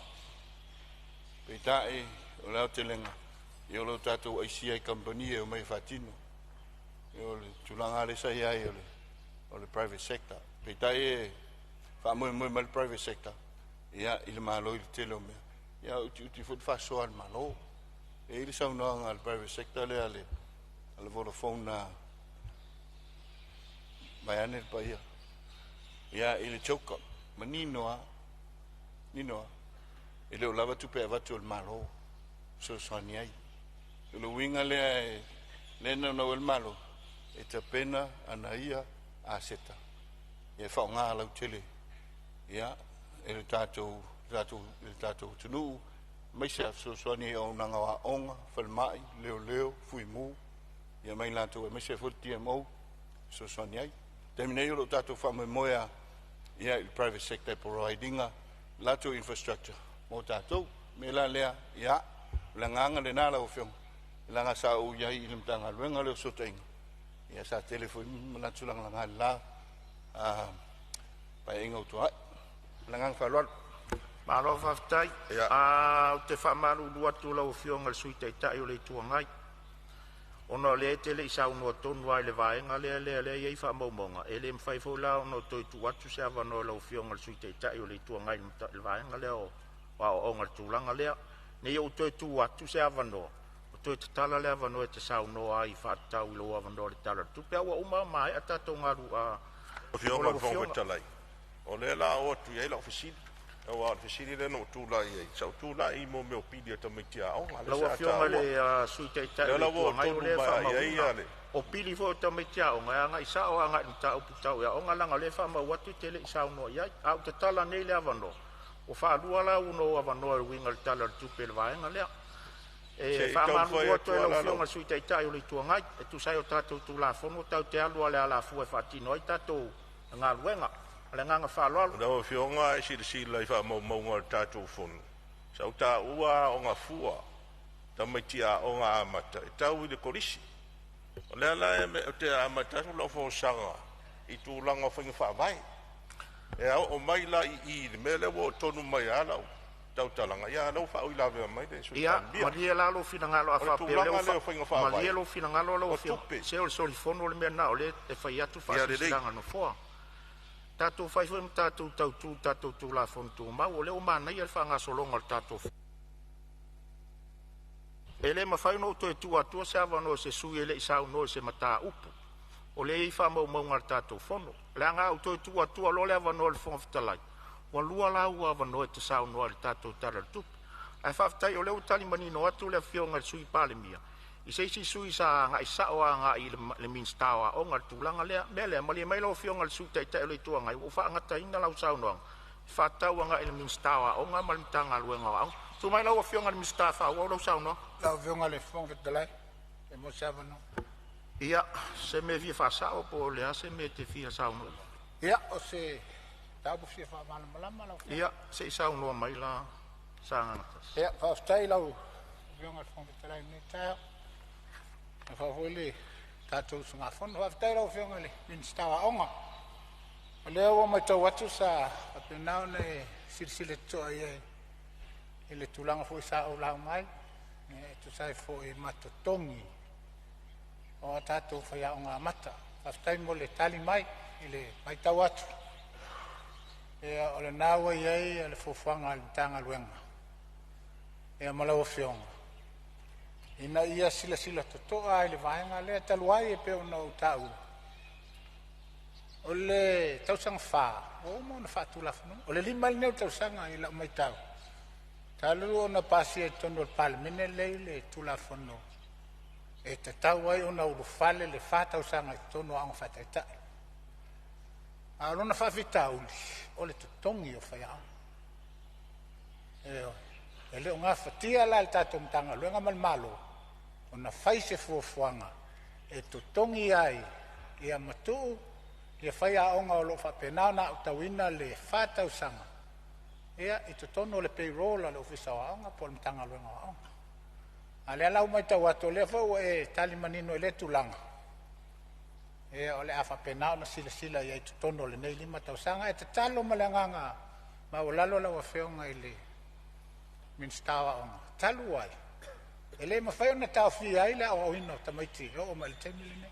pe tai o la telenga e o lo tato ai sia company e o mai fatino e o le tulanga le sai ai o le private sector pe tai fa mo mal private sector ia il malo il telo me ia uti fut fa so al malo e il sa no al private sector le ale al Vodafone na mai pa ia il choka manino nino e le lava tu pe va tu il malo so sonia lo winga le no il malo e te pena anaia a seta e fa nga la tele ia e tato tunu mai se so ni o nanga wa onga fal mai leo fui mu ia mai la to mai se futi mo so sonia terminei lo tato fa moia ia il private sector providing la to infrastructure mo tato me la lea ia la nganga le na la o fiong la nga sa o ia i limtanga luenga le so teng ia sa telefon na tulang la la pa ingo to la ngang fa lo Malo faftai te fa malu dua tu la fiong al sui tai tai o le tuangai ono le tele isa uno ton wa le vai nga le ye fa momonga ele mfai fo la ono to tu atu se ava no la fiong al sui tai tai o le tuangai le vai nga le o wa o ngal tulanga le ne yo to tu atu se ava no to tala le ava no te sa uno ai fa tau lo ava no le tala tu pe wa uma mai ata to ngaru o fiong al fo talai o le la o tu ye la ofisi o al fisili le no tu la ye sa tu la I mo me opidi to me tia o la wa fiong le sui tai tai la wo to le fa ma ye ale o pili fo to me tia o nga isa o nga ta o puta o nga langa le fa ma watu tele isa no ya au te tala nei le ava no o fa lua la uno ava no e winga tala tu pe le va nga le e fa ma no to le fiong sui tai tai o le tu nga e tu sai o tato tu la fono tau te alu ale ala fu e fatino i tato nga luenga le nga fa lo no fionga e si lai fa mo nga tato fon sa uta ua o nga fua ta mai tia o nga mata tau de kolisi le la me te amata lo fo sanga I tu langa fa vai e o mai la I me le wo tonu mai ala tau talanga ia lo fa o la ve mai de so ia maria la lo fina ngalo afa pe le maria lo fina ngalo lo se o solifono le mena o le e fa ia tu fa sanga no fo tato fai foi tato tato tu la fontu ma o le o mana ia fa nga solonga tato ele ma fai no to tu atu se ava no se sui ele sa no se mata upu o le fa mo ngar tato fono le nga to tu atu lo le ava no le fon ftalai o lua la u ava no te sa no le tato tara tu ai fa ftai o le utali mani no atu le fionga sui Palemene I sei si sui sa nga isa o nga I le minstawa o ngar tulanga le mele mali mai lo fionga sui tai tai le tuanga o fa nga tai na lau sa no fa tau nga le minstawa o nga maltanga luenga au tu mai lo fionga le minstafa o lo sa no la fionga le fong de lai e mo sa no ia se me vi fa sa o po le se me te fi sa no ia o se ta bu fi fa malama la ia se sa no mai la sa nga ia fa stai la fionga le fong de lai ne ta fa hole tato sunga fon wa taira o fionga le minstawa onga le o mai to watu sa apena ne silsile to ye ele tulanga fo sa o la mai e tu sai fo e matotongi o tato fa ya onga mata fa tai mo le tali mai ele mai ta watu e o le nawa ye ele fo fanga le tanga luenga e mala o fionga ina ia sila to ai le vaenga le taluai e pe no tau o le tau sang fa o mo na fa tu la no o le lima le tau sanga ila mai tau talu ona pasi e tono Palemene le tu la fono e te tau ai ona u fale le fa tau sanga tono ang fa ta a lona fa vitau o le tongi o fa ya e le nga fatia la tato mtanga luenga mal malo ona fai se fuafuanga e to tongi ai ia matu ia fai aonga o lo whapena na utawina le whātausanga. Ia i totono le payroll le ofisa o aonga po le mtanga luenga o aonga. A le alau mai tau ato le fau e tali manino le tulanga. Ia o le a whapena na sila ia i totono le nei 5 tausanga e te talo malanganga ma o lalo la wafeonga i le minstawa aonga. Talu ai. E le mawhai o na tau fia ai le au hino tamaiti o ma le temili nei.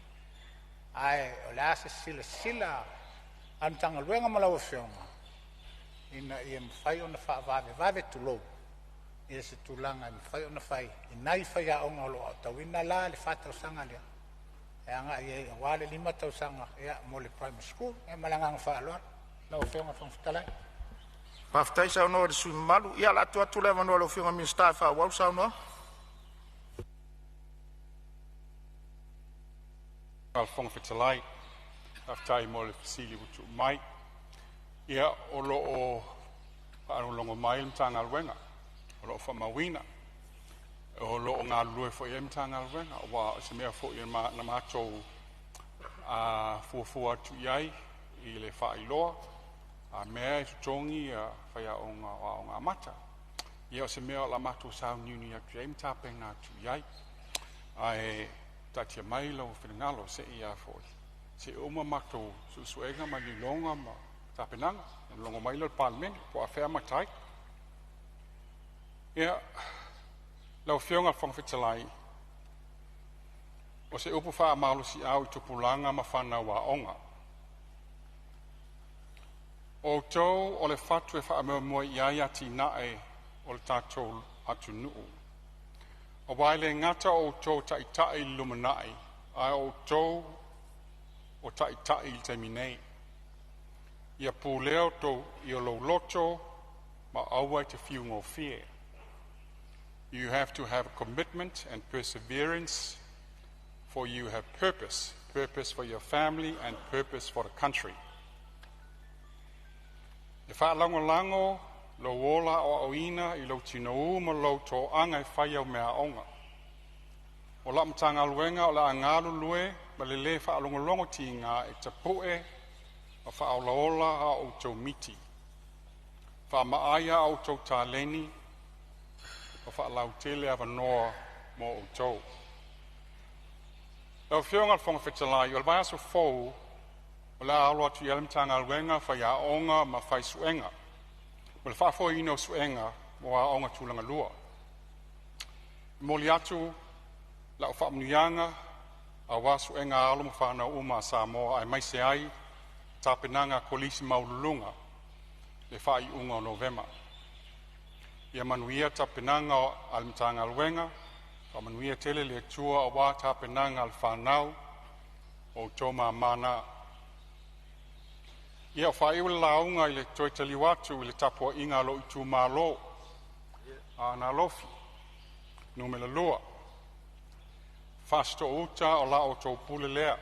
Ai o le ase sila antanga luenga malawa fionga ina ia mawhai o na vave tulou ia se tulanga mawhai o na whai inai whai a onga lo au tawina la le whātausanga lea e anga ia wale 5 tausanga ia mo le primary school e malanganga whaaloa lau fionga whangwhitalai Paftai sa no de su malu ia la tua tu leva no lo fionga minsta fa wau sa no Al whangwhitalai, aftai mo le fasili wutu mai. Ia o lo o paanulongo mai mtanga alwenga, o lo o whamawina. O lo o ngā lue fo i mtanga alwenga, wa se mea fo i na mātou fuafua tu iai i le whailoa, a mea i tutongi a whaia o ngā mata. Ia o se mea o la mātou sao niuni a tu iai mtapenga tu iai. Ai tatia mai lau whenangalo se ia foi. Se uma matou susuenga ma ni longa ma tapenanga, longa mai lau Palemene, po a whea matai. Ia, lau whionga whangwhitalai, o se upu wha malu si au i tupulanga ma whana wa onga. O tau o le whatu e wha amea mua iai ati nae o le tātou atu nuu. O waile ngata o tō taitai lumanai, ai o tō o taitai il temi nei. Ia pūleo tō i o lo loto ma aua te whiungo fear. You have to have commitment and perseverance, for you have purpose, purpose for your family and purpose for the country. E whaalango lo wola o auina i lo tino uma lo tō anga i whai au mea onga. O la mtanga luenga o la angalu lue ma le le whaalongolongo ti ngā e te poe o whaolaola a o tō miti. Whaamaaya o tō tāleni o whaalautele a wanoa mo o tō. Lau whionga le whangawhitalai o le vai aso fōu o la aloa tu i mtanga luenga whai a onga ma whai suenga. Mo le whaafo ino suenga mo a onga tūlanga lua. Moli atu la o whaamnuianga a wā suenga alo mo whanau uma Samoa ai maise ai tāpenanga kolisi maululunga le whai unga o Novema. Ia manuia tāpenanga o alimtanga alwenga, o manuia tele le tua o wā tāpenanga al whanau o tōma mana. Ia o whai ule launga i le toi tali watu i le tapua inga lo i tū mālo a na lofi, numela lua. Fasto uta o la o tō pule lea.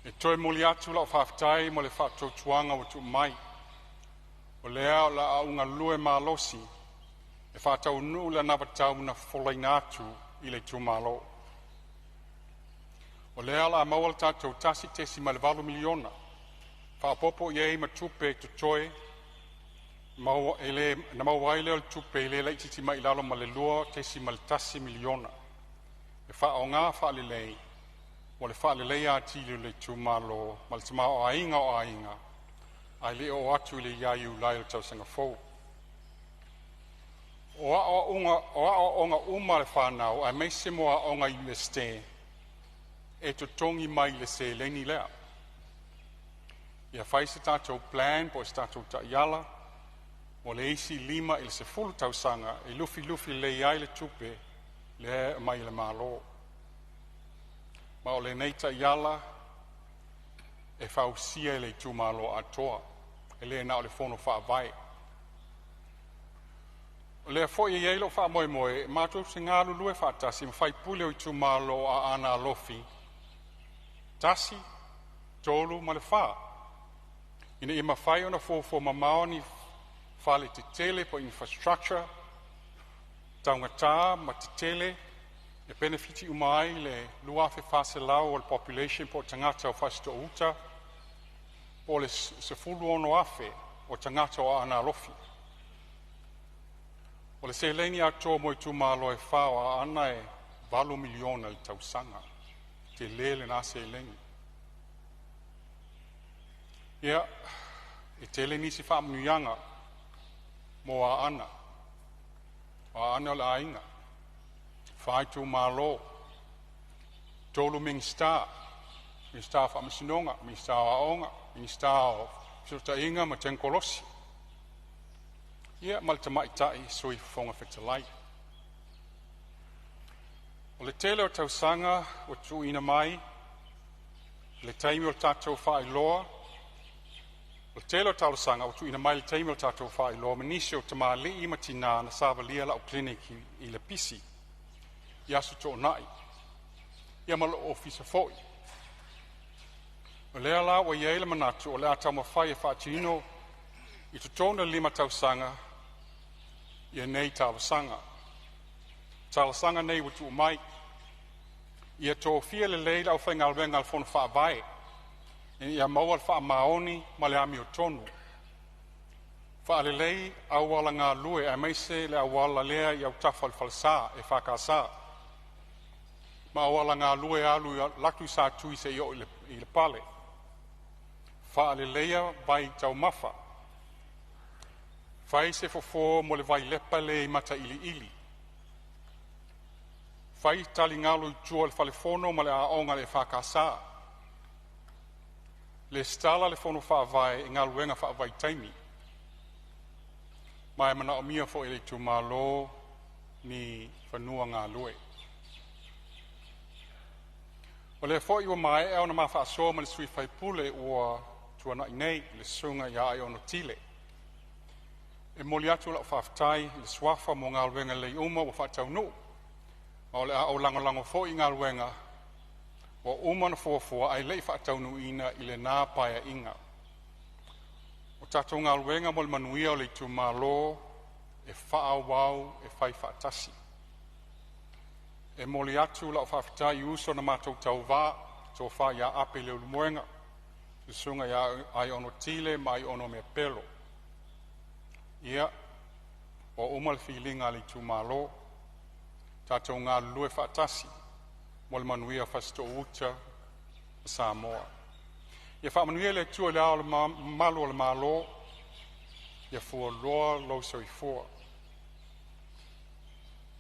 E toi moli atu la o whaftai mo le whātou tuanga o tu mai. O lea o la aunga lue mālosi, e whātau nuu la nawatau na wholaina atu i le tū mālo. O lea la mawal tātou tasi tesi ma le 8 miliona. Whaapopo iei ma tupe tu toi, na mauwaile o le tupe le la ititi mai lalo ma le lua tesi ma le tasi miliona. E wha o ngā whaalelei, o le whaalelei a tili le tū malo, ma le tama o ainga, ai le o atu le iaiu lai o tau sanga fōu. O a onga uma le whanau, ai meise mo a onga i le ste, e to tongi mai le se leni lea. Ia whai se tātou plan po se tātou ta iala, o le isi 5 i le se fulu tausanga, e lufi le iai le tupe, le mai le malo. Ma o le neita iala, e whausia le tū malo atoa, e le na o le fono whaavai. O le foi e lo wha moe, mātou se ngā lulue whaatasi, ma whai pule o i tū malo a ana lofi. Tasi, tolu, ma le wha. Ina ima whai ona fōfō ma maoni whale te tele po infrastructure, taunga tā, ma te tele, E benefiti umai le lua fe fase lau o le population po tangata o fasto uta, po le se fulu ono afe o tangata o ana lofi. O le se leini ato mo i tu malo e whawa ana e 8 miliona le tausanga. Te lele na se leini. Ia, e tele nisi wha mnuianga mo a ana. A ana o le ainga. Whai tu malo. Tolu mingstar. Mingstar wha masinonga. Mingstar o aonga. Mingstar o filta inga ma tenkolosi. Ia, malta maitai sui fonga whetalai. O le tele o tausanga o tu ina mai. Le taimi o tatou wha iloa. O tele o tausanga o tu ina mai le taimi o tatou wha iloa. Manisi o tamali ima tina na savalia la o kliniki i le pisi. Ia su to nai. Ia malo ofisa foi. O lea la o iei le manatu o lea tau mawhai e whaatino i tu tona 5 tausanga ia nei talasanga. Talasanga nei watu mai. Ia tō fia le leila au whainga alwenga al whona whaavae. Ia maua al wha maoni ma le ami o tonu. Wha le lei awala ngā lue a meise le awala lea i au tawhal falsa e whakasa. Ma awala ngā lue alu latu sa tui se i le pale. Wha le leia vai tau mafa. Whai se fofo mo le vai lepa le mata ili ili. Whai tali ngalo i tua le whalefono ma le aonga le whakasa. Le stala le fono whaavae i ngā luenga whaavai taimi. Mai mana o mia fo ele tu malo ni whanua ngā lue. O le fo iwa mai e ona mawha aso ma le sui whaipule ua tuana i nei le sunga ia e ono tile. E moli atu la whaftai le swafa mo ngā luenga le uma wa whatau nu. Ma o le a o langolango fo i ngā luenga wa uma na fuafua ai lei whatau nu ina i le nā paia inga. O tatou ngā luenga mo le manuia o le tu malo e whaawau e whai whaatasi. E moli atu la whaftai uso na mātou tau wā tō wha ia ape le ulumoenga. Le sunga ia ai ono tile ma ai ono mea pelo. Ia, o uma le whilinga le tu malo, tatou ngā lue whaatasi, mo le manuia whasto uta Samoa. Ia whaamanuia le tua le ao le malo le malo, ia fua loa lo soifua.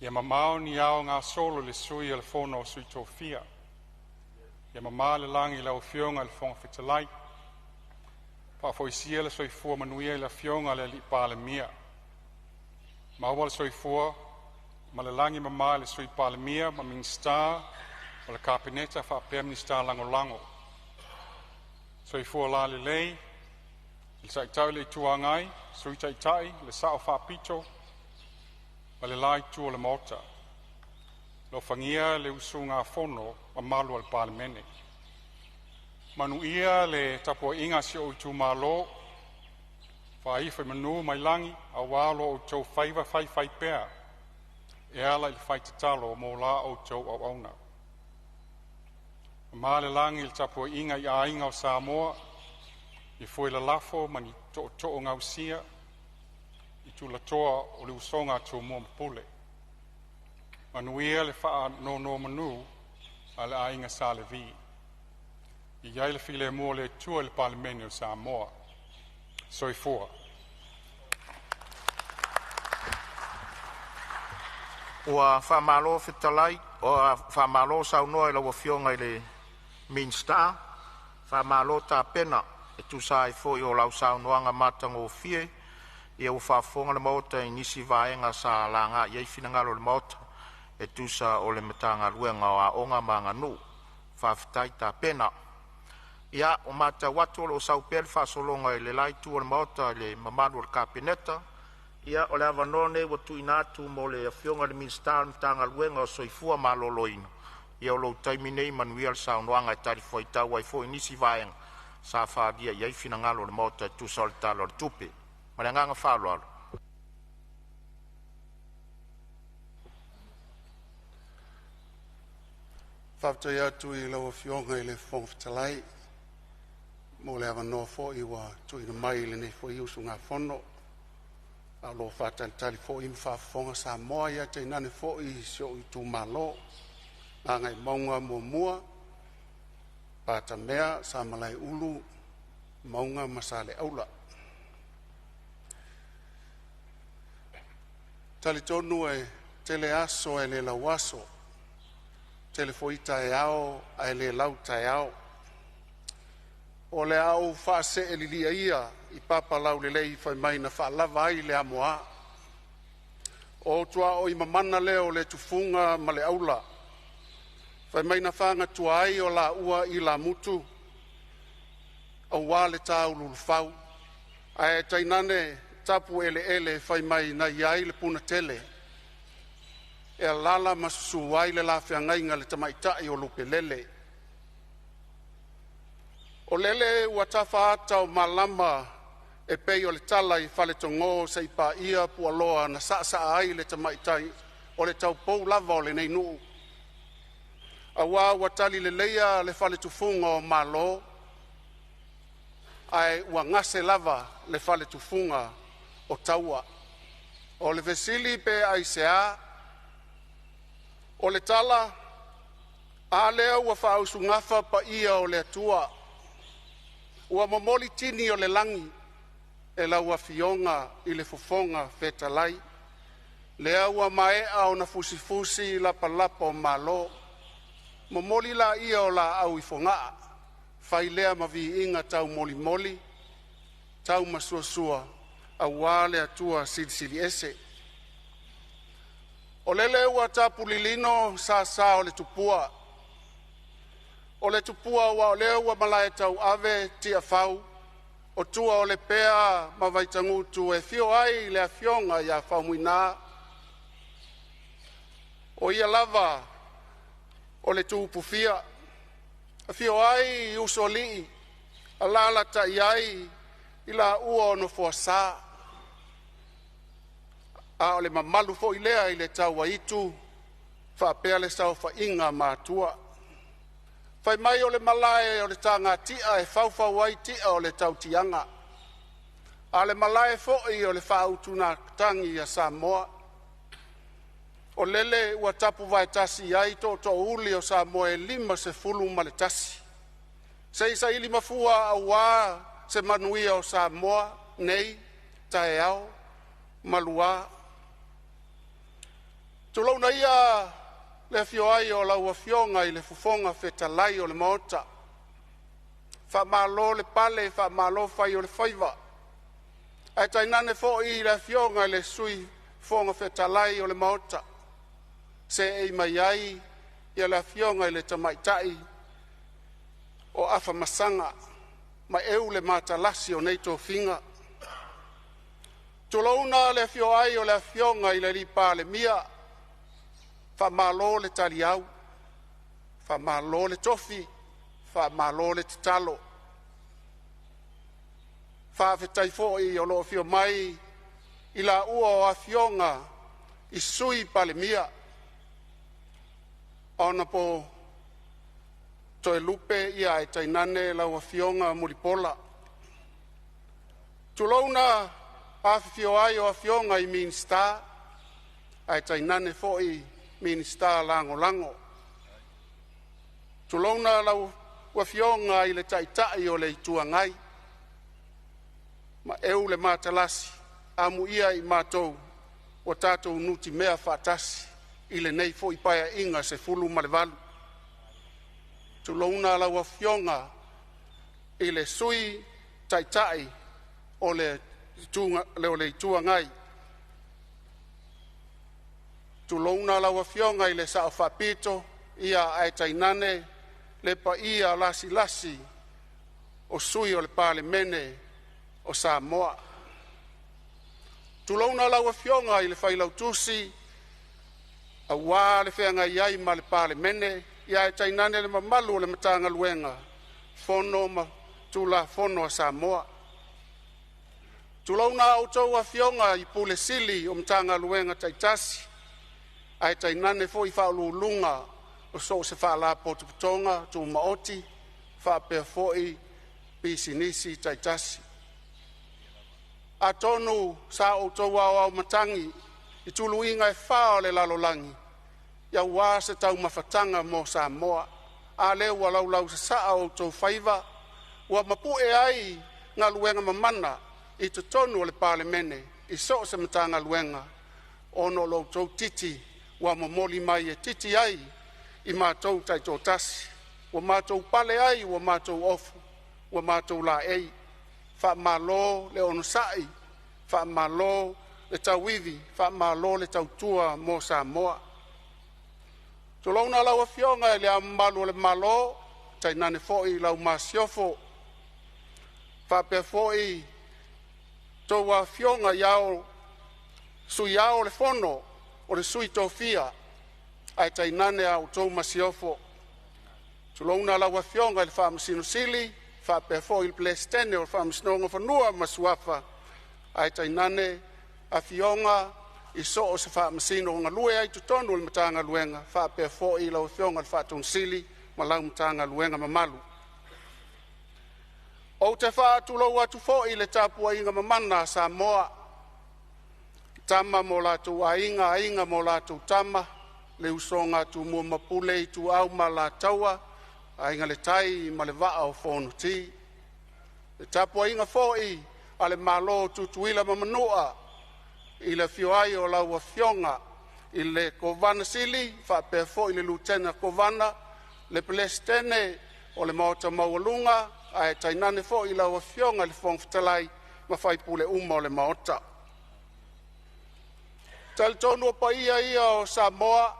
Ia mamao ni ao ngā solo le sui le fono o sui tofia. Ia mamao le langi lau fionga le fonga whitalai. Whaafoisia le soifua manuia le fionga le li Palemene. Maua le soifua, ma le langi mamao le sui Palemene, ma mingstar, o le kapineta whaapea mingstar lango lango. Soifua la le lei, le saitau le tuangai, sui taitai, le sao whaapito, ma le lai tua le mota. Lo whangia le usunga fono, ma malu al Palemene. Manu ia le tapua inga si o tu malo, whaiwhai manu mai langi, a walo o tau whaiva whai pēr, e ala i whai tatalo mō la o tau au auna. Ma le langi le tapua inga i a inga o Samoa, i fwoi la lafo mani to o ngau sia, i tu la toa o le usonga tu mua mpule. Manu ia le wha no manu, a le a inga sa le vi. I iai le file mua le tua le Palemene o Samoa. Soifua. Ua whamalo whitalai, o whamalo saunoa i lawa fionga i le Minsta, whamalo tā pena, e tu sa i fo i o lau saunoanga matango o fie, i au whafonga le maota i nisi vaenga sa langa, i ei finangalo le maota, e tu sa o le matanga luenga o a onga manga nu, whawhitai tā pena. Ia, o mata watu o saupel whasolonga i le lai tu o le maota i le mamanu o le kapineta, ia o le avanone watu inatu mo le fionga le Minsta mtanga luenga o soifua maloloina. Ia o lo taiminei manuia le saunoanga e tari foi tau ai foi nisi vaenga sa whaadia iai finangalo le maota tu sa o le talo le tupe. Ma le nganga whaaloalo. Whaftai atu I lawa fionga I le whongwhitalai. Mo le awa noa fo I wa tui na mai le nei fo I usu ngā whono. A lo whatali tali fo I mwhawhonga Samoa ia te nane fo I sio I tū malo. Ngā ngai maunga mua. Pata mea sa malai ulu. Maunga masale aula. Tali tonu e tele aso e le lawaso. Tele foita e ao e le lauta e ao. O le au whaase e lilia ia I papa lau le lei whai mai na whaalava ai le amoa. O tua o I mamana leo le tufunga ma le aula. Whai mai na whanga tua ai o la ua I la mutu. Au wā le tāu lulufau. Ai tainane tapu ele whai mai na iai le puna tele. E lala masusu ai le la whiangainga le tamaitai o lupe lele. O lele ua tafa ata o malama e pei o le tala I whale tongo se ipa ia pualoa na saa ai le tamaitai o le tau pou lava o le nei nuu. A wā ua tali le leia le whale tufunga o malo. Ai ua ngase lava le whale tufunga o taua. O le vesili pe ai sea. O le tala. A lea ua whaausu ngafa pa ia o le atua. Ua momoli tini o le langi. E la ua fionga I le fofonga fetalai. Lea ua maea o na fusifusi la palapa o malo. Momoli la ia o la au I fongaa. Fai lea mavi inga tau moli. Tau masuasua. A wale atua sili ese. O lele ua tapu lilino sa o le tupua. O le tupua wa o lea ua malae tau ave tia fau. O tua o le pea mawaitangutu e fio ai le afionga ia faumuina. O ia lava o le tupufia. A fio ai usoli. A lala ta iai ila ua o no fuasa. A o le mamalu fo ilea I le tau waitu. Whapea le sau fa inga mātua. Whai mai o le malae o le tanga tia e whauwhau wai tia o le tau tianga. A le malae fo I o le whautuna tangi a Samoa. O lele ua tapu vai tasi ai to uli o Samoa e 5 ma le tasi. Se isa ili mafua a wā se manuia o Samoa nei taeao malua. Tulau na ia le fio ai o laua fionga I le fufonga fetalai o le maota. Wha malo le pale, wha malo fai o le whaiva. Ai tainane fo I le fionga I le sui fonga fetalai o le maota. Se ei mai ai I le fionga I le tamaitai o afa masanga. Ma eu le matalasi o neito finga. Tulauna le fio ai o le fionga I le ripa le mia. Fa malo le taliau. Fa malo le tofi. Fa malo le titalo. Fa fetai fo I o lo fio mai I la ua o a fionga I sui pale mia. Ona po toe lupe ia e tainane la ua fionga muripola. Tulauna a fio ai o a fionga I minsta. Ai tainane fo I minsta lango. Tulauna la ua fionga I le taitai o le ituangai. Ma eu le matalasi. Amu ia I matou. O tatou nuti mea fatasi. I le nei fo I paia inga se 10 ma le 8. Tulauna la ua fionga I le sui taitai o le ituangai. Tulauna la ua fionga I le sao whapito ia ai tainane le pa ia lasi o sui o le Palemene o Samoa. Tulauna la ua fionga I le whailautusi a wā le whenga iai ma le Palemene ia e tainane le mamalu o le matanga luenga fono ma tula fono a Samoa. Tulauna au tau a fionga I pule sili o matanga luenga taitasi ai tainane fo I whaululunga o so se whaala potuputonga tu maoti, whapea foi pisinisi taitasi. A tonu sa o toua au matangi, i tulu inga e whao le lalolangi, ia wā se tau mawhatanga mo Samoa, a leo wa lau se saa o tau whaiva, wa mapu e ai ngā luenga mamana i te tonu o le Palemene, i so se matanga luenga, ono lo tau titi, wa mamoli mai e titi ai, i mātou taito tasi, wa mātou pale ai, wa mātou ofu, wa mātou la ei, wha malo le ono sai, wha malo le tauivi, wha malo le tautua mo Samoa. Tulauna lau a fionga e le amalu le malo, tai nane foi lau masiofo, wha pe foi tau a fionga iao, sui iao le fono, o le sui tofia, ai tai nane au tau masiofo. Tulauna lau a fionga e le wha masino sili, wha pe foi il plestene o le wha masinonga whanua masuafa, ai tai nane a fionga, i so o se wha masino ngā lue ai tutonu le matanga luenga, wha pe foi lau a fionga le wha tonsili, ma lau matanga luenga mamalu. O te wha atulau atu foi le tapua inga mamana Samoa, tama mo lātou ainga mo lātou tama, le usonga tu mua mapule i tu au ma la taua, ainga le tai ma le vaa o Fonotaga. Le tapua inga foi, a le malo tutuila mamanua, i le fioai o lau a fionga, i le kovana sili, wha pe foi le lutena kovana, le pelestene o le maota maualunga, a e tainane foi lau a fionga le fongfitalai, ma fai pule uma o le maota. Tal tonu o ia o Samoa,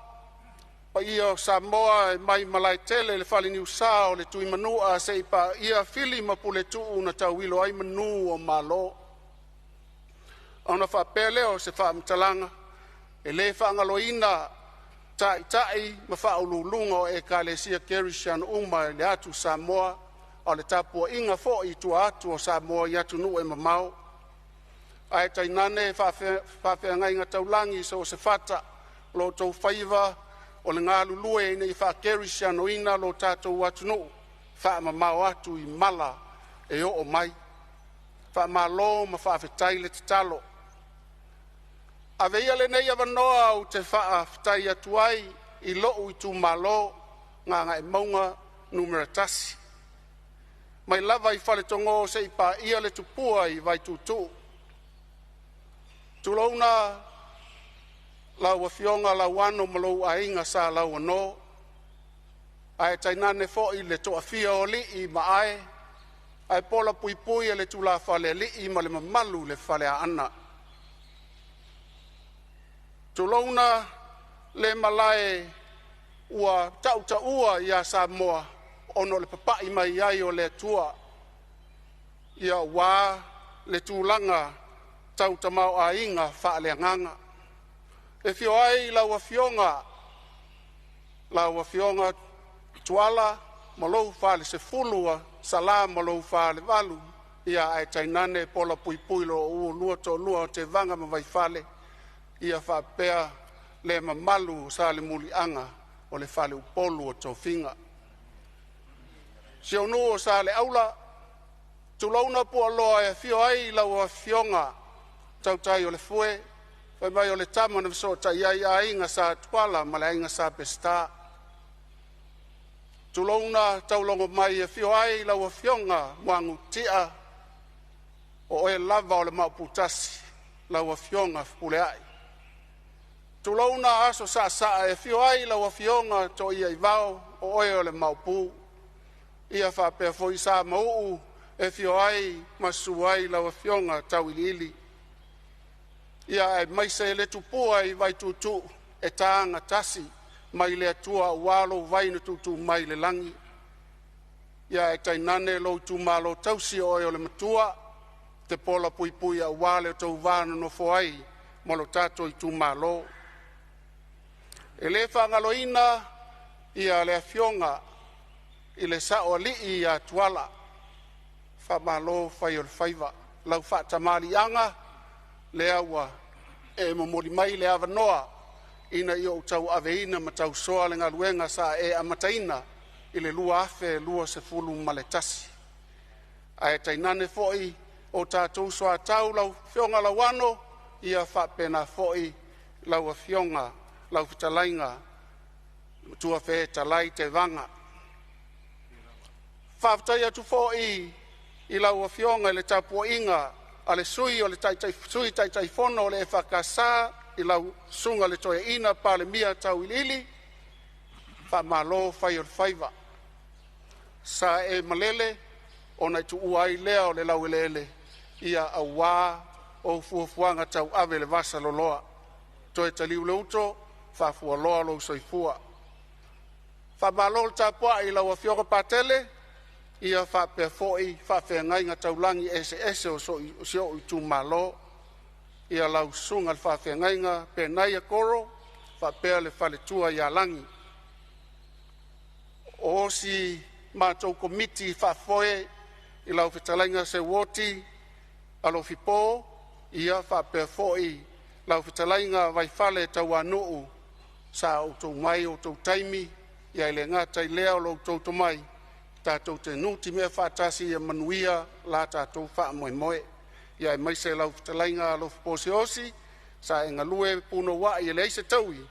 ia o Samoa e mai malai tele le fali ni usa o le tui manua se ipa ia fili ma pule tuu na tauilo ai manu o malo. Ona wha pele o se wha mtalanga, e le wha ngaloina tai ma wha ululunga o e ka le sia kerishan uma le atu Samoa, o le tapua inga fo i tua atu o Samoa i atu nu e mamau. Ai tainane whawhea ngai ngā taulangi so se whata lo tau whaiva o le ngā lulue nei whakerisha no ina lo tātou atu no wha mamau atu i mala e o mai. Wha malo ma whawhetai le te talo. A veia le nei awanoa o te whawhetai atu ai i loo i tu malo ngā e maunga numeratasi. Mai lava i whale tongo se i pa ia le tupua i vai tutu. Tulauna lau a fionga lau ano malou a inga sa lau ano. Ai tainane fo i le toa fia o li i ma ai. Ai pola pui pui e le tula fale li i ma le mamalu le fale a ana. Tulauna le malae ua tauta ua ia Samoa ono le papai mai ai o le tua. Ia wā le tūlanga tau tamau a inga wha le nganga. E fio ai lau a fionga tuala malou wha le se fulua sala malou wha le walu ia ai tainane pola pui pui lo ua lua to lua te vanga ma vai fale ia wha pea le mamalu sa le muli anga o le fale upolu o to finga. Si au nuo sa le aula tulauna pua loa e fio ai lau a fionga tau tai o le fue, whai mai o le tama na viso tai ai a inga sa tuala ma le inga sa pesta. Tulauna tau longo mai e fio ai lau a fionga muangu tia o e lava o le mauputasi lau a fionga pule ai. Tulauna aso sa e fio ai lau a fionga to ia i vao o e o le maupu. Ia whapea foi sa mau e fio ai masu ai lau a fionga tau ili. Ia e maise le tupua i vai tutu e taanga tasi mai le atua walo vai na tutu mai le langi. Ia e tainane lo tu malo tausi o le matua te pola pui pui a wale o tau vana no foai mo lo tato i tu malo. E le whangaloina ia le afionga i le sao li i a tuala wha malo whai o le whaiva lau wha tamari anga le awa e mamori mai le awa noa ina i o tau aveina ma tau soa le ngaluenga sa e amataina i le lua afe lua se fulu maletasi. Ai tainane foi o tātou soa tau lau fionga lau ano ia whapena foi lau a fionga lau fitalainga tua fe talai te vanga. Whaftai atu foi i lau a fionga i le tapua inga a le sui o le sui tai fono o le whakasa i lau sunga le toia ina Palemene tau ilili wha malo whai o whaiva. Sa e malele o nei tu uai lea o le lau elele ia a wā o fuafuanga tau ave le vasa loloa. Toe taliu le uto wha fualoa lo soifua. Wha malo le tapua i lau a fionga patele ia wha pia foi wha whea ngai ngā taulangi ese o sio i tu malo. Ia lau sunga le wha whea ngai ngā pe nai a koro wha pia le whale tua ia langi. O si mātou komiti wha foe i lau whitalainga se woti alo fipo ia wha pia foi lau whitalainga vai whale tau anuu sa o tau mai o tau taimi ia ile ngā tai lea o lo tau tomai. Tātou te nuti mea whātasi ia manuia la tātou wha moe moe. Ia e maise lau whtalainga alo whapose osi, sa e ngalue puno wa i le eise taui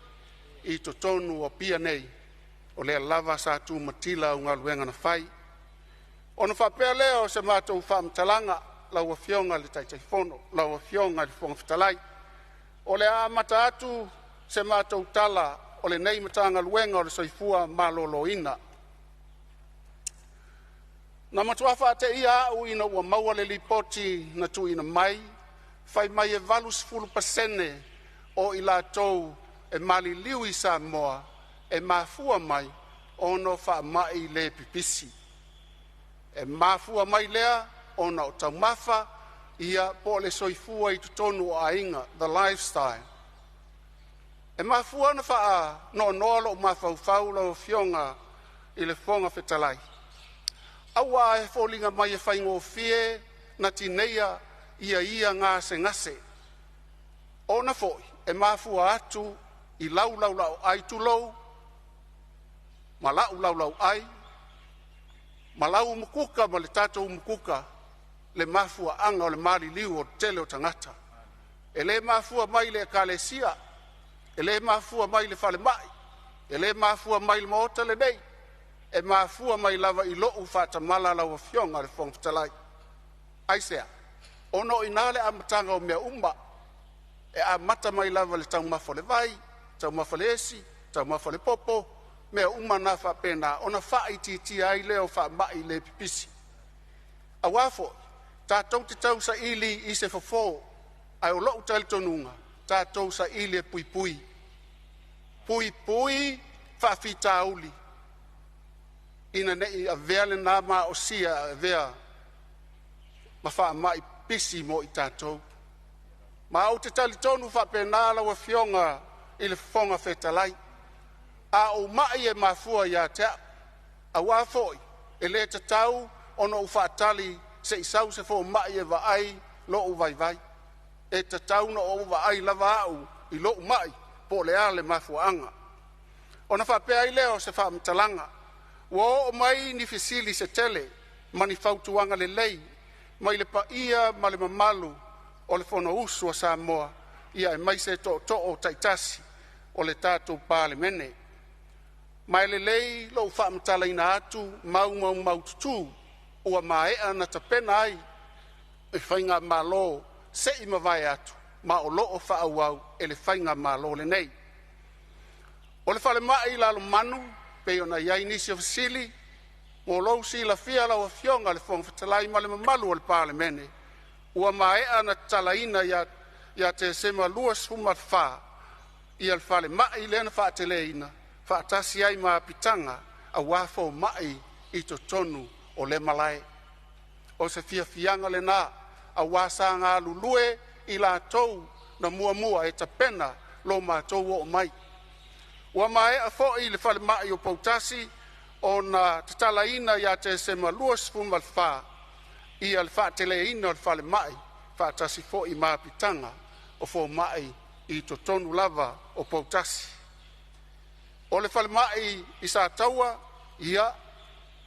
i to tonu o pia nei, o lea lava sa tu matila o ngaluenga na whai. Ona whapea leo se mātou whamtalanga lau a fionga le taitaifono, lau a fionga le whonga whtalai. O le a mata atu se mātou tala o le nei matanga luenga o le soifua malolo ina. Na matuafa te ia au ina ua maua le lipoti na tu ina mai, fai mai e valus fulu pasene o i lātou e mali liu i Samoa, e mafua mai ono wha mai le pipisi. E mafua mai lea ona o tau mafa ia po le soifua i tutonu o ainga, the lifestyle. E mafua na wha no nolo o mafau lau fionga i le fonga fetalai. Awa e fōlinga mai e whaingo fie na tineia ia ngase. Ona foi, e mafua atu i lau ai tulou, ma lau ai, ma lau umukuka ma le tatou umukuka, le mafua anga o le mali liu o tele o tangata. E le mafua mai le kalesia, e le mafua mai le whale mai, e le mafua mai le maota le nei, e mafua mai lava i loo whatamala lau a fionga le whongwhitalai. Aisea, ono inale amatanga o mea umba, e a mata mai lava le tau mafo le vai, tau mafo le esi, tau mafo le popo, mea uma na whapena, ona wha iti ai leo wha mai le pipisi. A wafo, tātou te tau sa ili i se fofo, ai o loo tali tonunga, tātou sa ili e pui. Pui, whawhita uli. Ina nei a vea le nama o sia a vea ma wha mai pisi mo i tātou. Ma au te tali tonu whapena la wa fionga i le fonga whetalai. A o mai e mafua ia tea. A wafoi e le tatau ono u whaatali se isau se fo mai e vaai lo u vai. E tatau no o vaai lava au i lo u mai po le ale mafua anga. Ona whapea i leo se whaamtalanga. Wo mai ni fisili se tele mani fautuanga le lei mai le paia ma le mamalu o le fono usu a Samoa ia e mai se to o taitasi o le tātou Palemene. Mai le lei lo whaamtala ina atu mau tutu ua maea na tapena ai e whainga malo se ima vai atu ma o loo whaauau e le whainga malo le nei. O le whale mai lalo manu pe ona iai nisi o fasili, mo lou si la fia lau a fionga le fonga whatalai ma le mamalu o le Palemene. Ua maea na talaina ia te sema lua sfuma wha, ia le whale mai lena whaateleina, whaatasi ai maa pitanga, a wafo mai i to tonu o le malai. O se fianga le nā, a wasa ngā lulue i la tou na mua e tapena lo mātou o mai. Ua mai a fo i le whale mai o pautasi o na tatalaina ia te sema lua sfuma wha ia le whaateleina o le whale mai whaatasi fo i mapitanga o fo mai i totonu lava o pautasi. O le falemai i sa taua ia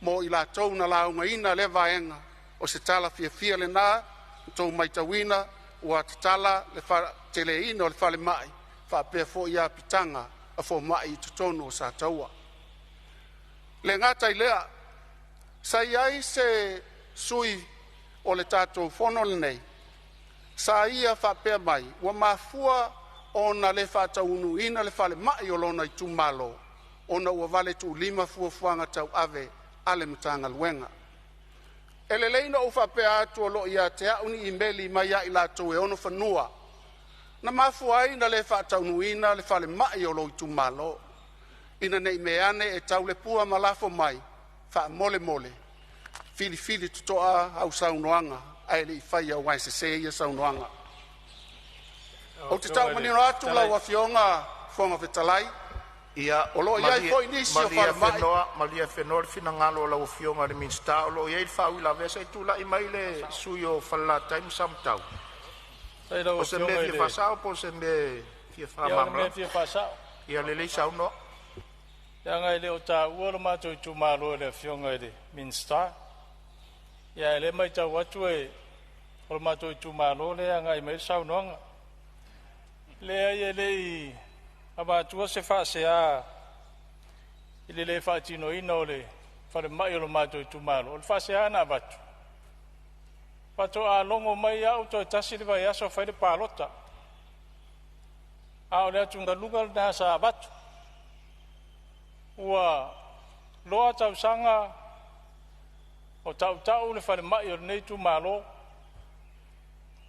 mo i la tau na laungaina le vaenga o se tala fia le nā tau maitawina ua tatala le teleina o le falemai whapea fo ia pitanga a fo mai i totonu o sa taua. Le ngata i lea, sa iai se sui o le tātou whono nei, sa ia whapea mai, ua mafua o na le whataunu ina le whale mai o lona i tumalo, o na ua vale tu lima fuafuanga tau ave ale matanga luenga. E le leina o whapea atu o lo ia te auni i meli mai ia i la tau e ono whanua, na mafua ai na le whataunu ina le whale mai o lo i tumalo, ina nei meane e tau le pua malafo mai, wha mole mole, fili tutoa au saunoanga, ai le i whaia wai se se ia saunoanga. O te tau manino atu lau a fionga whonga whetalai, ia o lo ia i fo inisi o whare mai. Malia whenua le whina ngalo lau a fionga le minsta, o lo ia i whau i la vesa i tula i mai le sui o whala taim samtau. O se me fia whasao, po se me fia whamamla. Ia le lei saunoa. Ia ngai leo tā ua lo mātou i tūmālo le fionga i le minsta. Ia le mai tau atu e o lo mātou i tūmālo le ngai mai saunoanga. Le ai e le i a mātua se whaasea i le whaatino ina o le whare mai o lo mātou i tūmālo. O le whaasea ana watu. Pato a longo mai au to tasi le vai aso fai le palota. A o le atu ngalunga le nasa watu. Ua loa tau sanga o tau le whare mai o nei tu malo.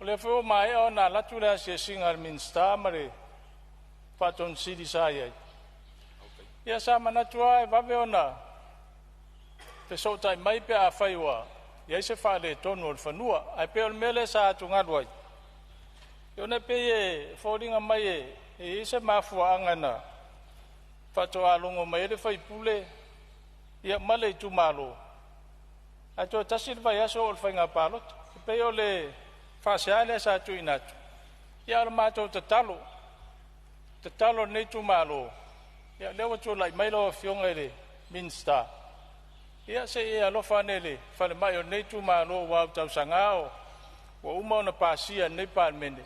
O le whio mai o na latu le asia singa al minsta mare Paton City sa iai. Ia sa manatua e vave ona pe so tai mai pe a whaiwa. Ia se whale tonu o le whanua. Ai pe o le mele sa atu ngaruai. Io ne pe e whoringa mai e se mafua angana. Fato alongo mai le fai pule ia male tu malo ato tasir vai aso ol fai nga palot pe o le fasiale sa tu inatu ia mato tatalo nei tu malo ia lewa tu lai mai lo fionga le minsta ia se ia lo fanele fale mai o nei tu malo wa tau sangao wa uma na pasia nei Palemene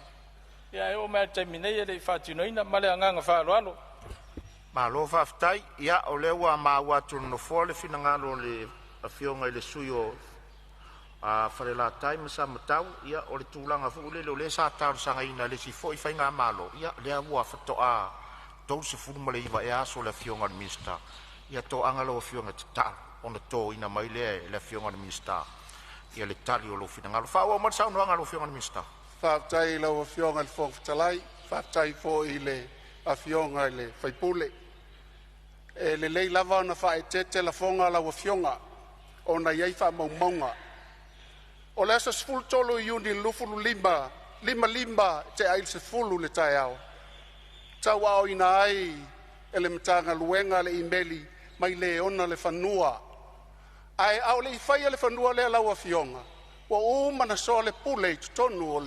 ia o mai termine le fatino ina male anga fa lo Malo whaftai, ia o lewa ma watu no fole fina ngalo le afionga i le sui o whare la taima sa matau, ia o le tūlanga fu le le sa tau sanga ina le si fo i whainga malo, ia lea ua whatoa tau se furu male iwa e aso le afionga le minsta, ia to angalo afionga tata, ona to ina mai le afionga le minsta, ia le tali o lo fina ngalo, wha ua matsau no angalo afionga le minsta. Whaftai lau afionga le whoftalai, whaftai fo i le afionga i le whaipule. E le lei lava ona whae tete la fonga la wafionga o na iei wha maumaunga. O le asa sfulu tolo i uni lufulu lima te ail se fulu le tae au. Tau au ina ai e le matanga luenga le imeli mai le ona le whanua. Ai au le iwhaia le whanua le la wafionga. Wa umana so le pule i tutonu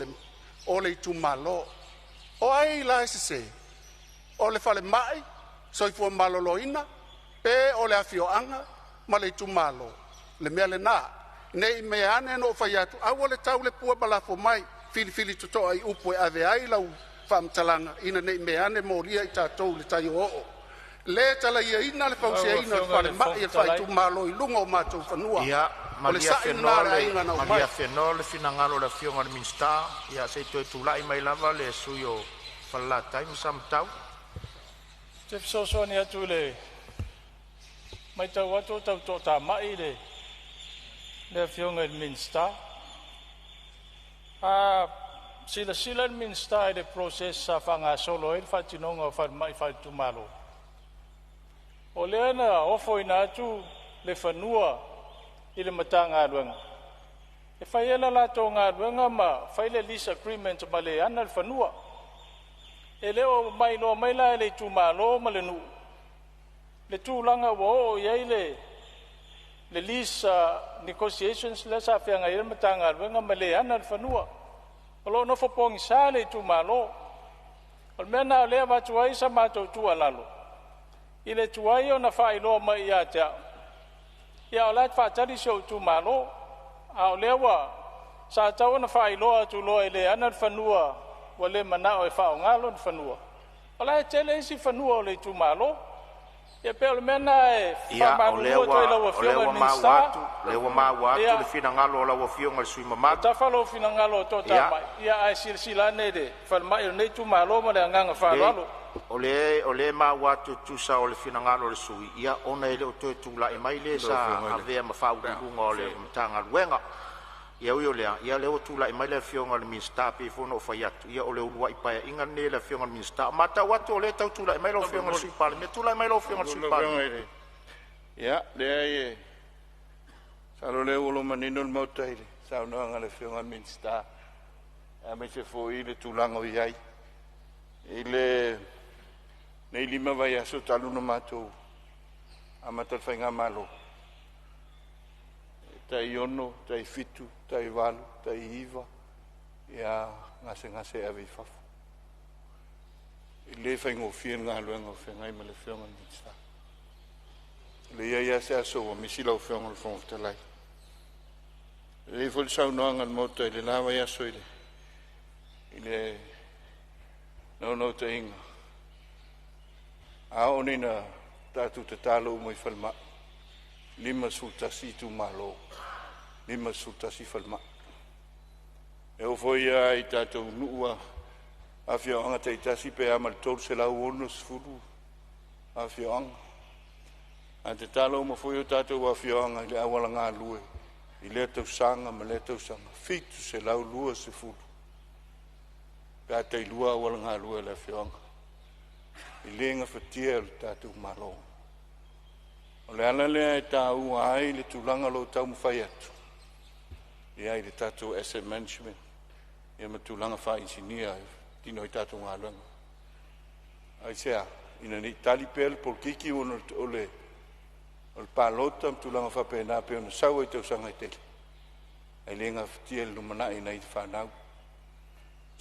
o le tumalo. O ai la se o le fale mai soifua maloloina pe o le afioanga ma le tumalo le mea le nā nei mea ane no whai atu au le tau le pua balafo mai fili tuto ai upo e ave ai lau whamtalanga ina nei mea ane moria i tātou le tai o le tala ia ina le pausia ina le whale mai e whai tumalo i lunga o mātou whanua Malia whenua le fina ngalo le fionga le minsta ia se toi tūlai mai lava le suyo whala taimi samtau Te fisosoni atu le mai tau atu tau tō tā mai le fionga il minsta. Sila il minsta i le proses sa whanga solo il whatinonga o whaimai whaitumalo. O le ana ofo ina atu le whanua i le mata ngā ruenga. E whaiela la tō ngā ruenga ma whaile lease agreement ma le ana le whanua. E leo mai loa mai la le tūmalo ma le nu. Le tūlanga wo iei le lease negotiations le sa whianga i le matanga ruenga ma le ana le whanua. O lo no whapongi sa le tūmalo. O mea na lea watuai sa mātou tua lalo. I le tuai o na whaeloa mai ia te au. Ia o lait whaatari se o tu malo. A o lea wa sa tau na whaeloa tu loa i le ana whanua wa le mana o e whao ngalo na whanua. O lai tele isi whanua o le tu malo. Ia pe o le mea na e whamarua toi laua fionga minsta. Lewa mawatu le fina ngalo o laua fionga le sui mamatu. Ta whalo fina ngalo o tō tamai. Ia ai sila ne de whalmai o nei tu malo ma le anganga whalalo. O le mawatu tusa o le fina ngalo le sui. Ia ona ele o toi tula e mai le sa avea ma whaurunga o le mtanga luenga. Ia ui o lea, ia leo tula e mai le fionga le minsta pe fono o whaiatu. Ia o le urua i paia inga ne le fionga le minsta. Mata watu o le tau tula e mai lo fionga le sui pale. Me tula e mai lo fionga le sui pale. Ia, lea ie. Salo leo ulo manino le mautaile. Sao noanga le fionga le minsta. A me se fo i le tulanga o iai. I le nei lima vai aso talu no matou. A matal whainga malo. Tai ono, tai fitu, tai walu, tai iwa. Ia ngase awe fafu. I le whainga o fia ngā luenga o whaingai ma le whionga minsta. Le ia se aso o misila o whionga le whongatalai. Le fol sau noanga le mota i le lawa ia so i le no te inga. A o nina tātu te tālo mo i whalma. Lima sultasi tu malo. Lima sultasi whalma. E o foi ai tātou nua. A whioanga te itasi pe amal tolu se lau ono sfuru. A whioanga. A te tālo mo foi o tātou a whioanga i le awala ngā lue. I le tau sanga ma le tau sanga. Fitu se lau lua se furu. Pea tei lua awala ngā lue le whioanga. I lenga whatia le tātou malo. O le ala lea e tā ua ai le tūlanga lo tau mwhai atu. I ai le tātou asset management. Ia ma tūlanga wha insinia tino i tātou ngā luanga. Ai sea, ina ni tali pēle por kiki o le pālota ma tūlanga wha pēnā pēo na sau i tau sanga i tele. Ai lenga whatia le numana i nei whanau.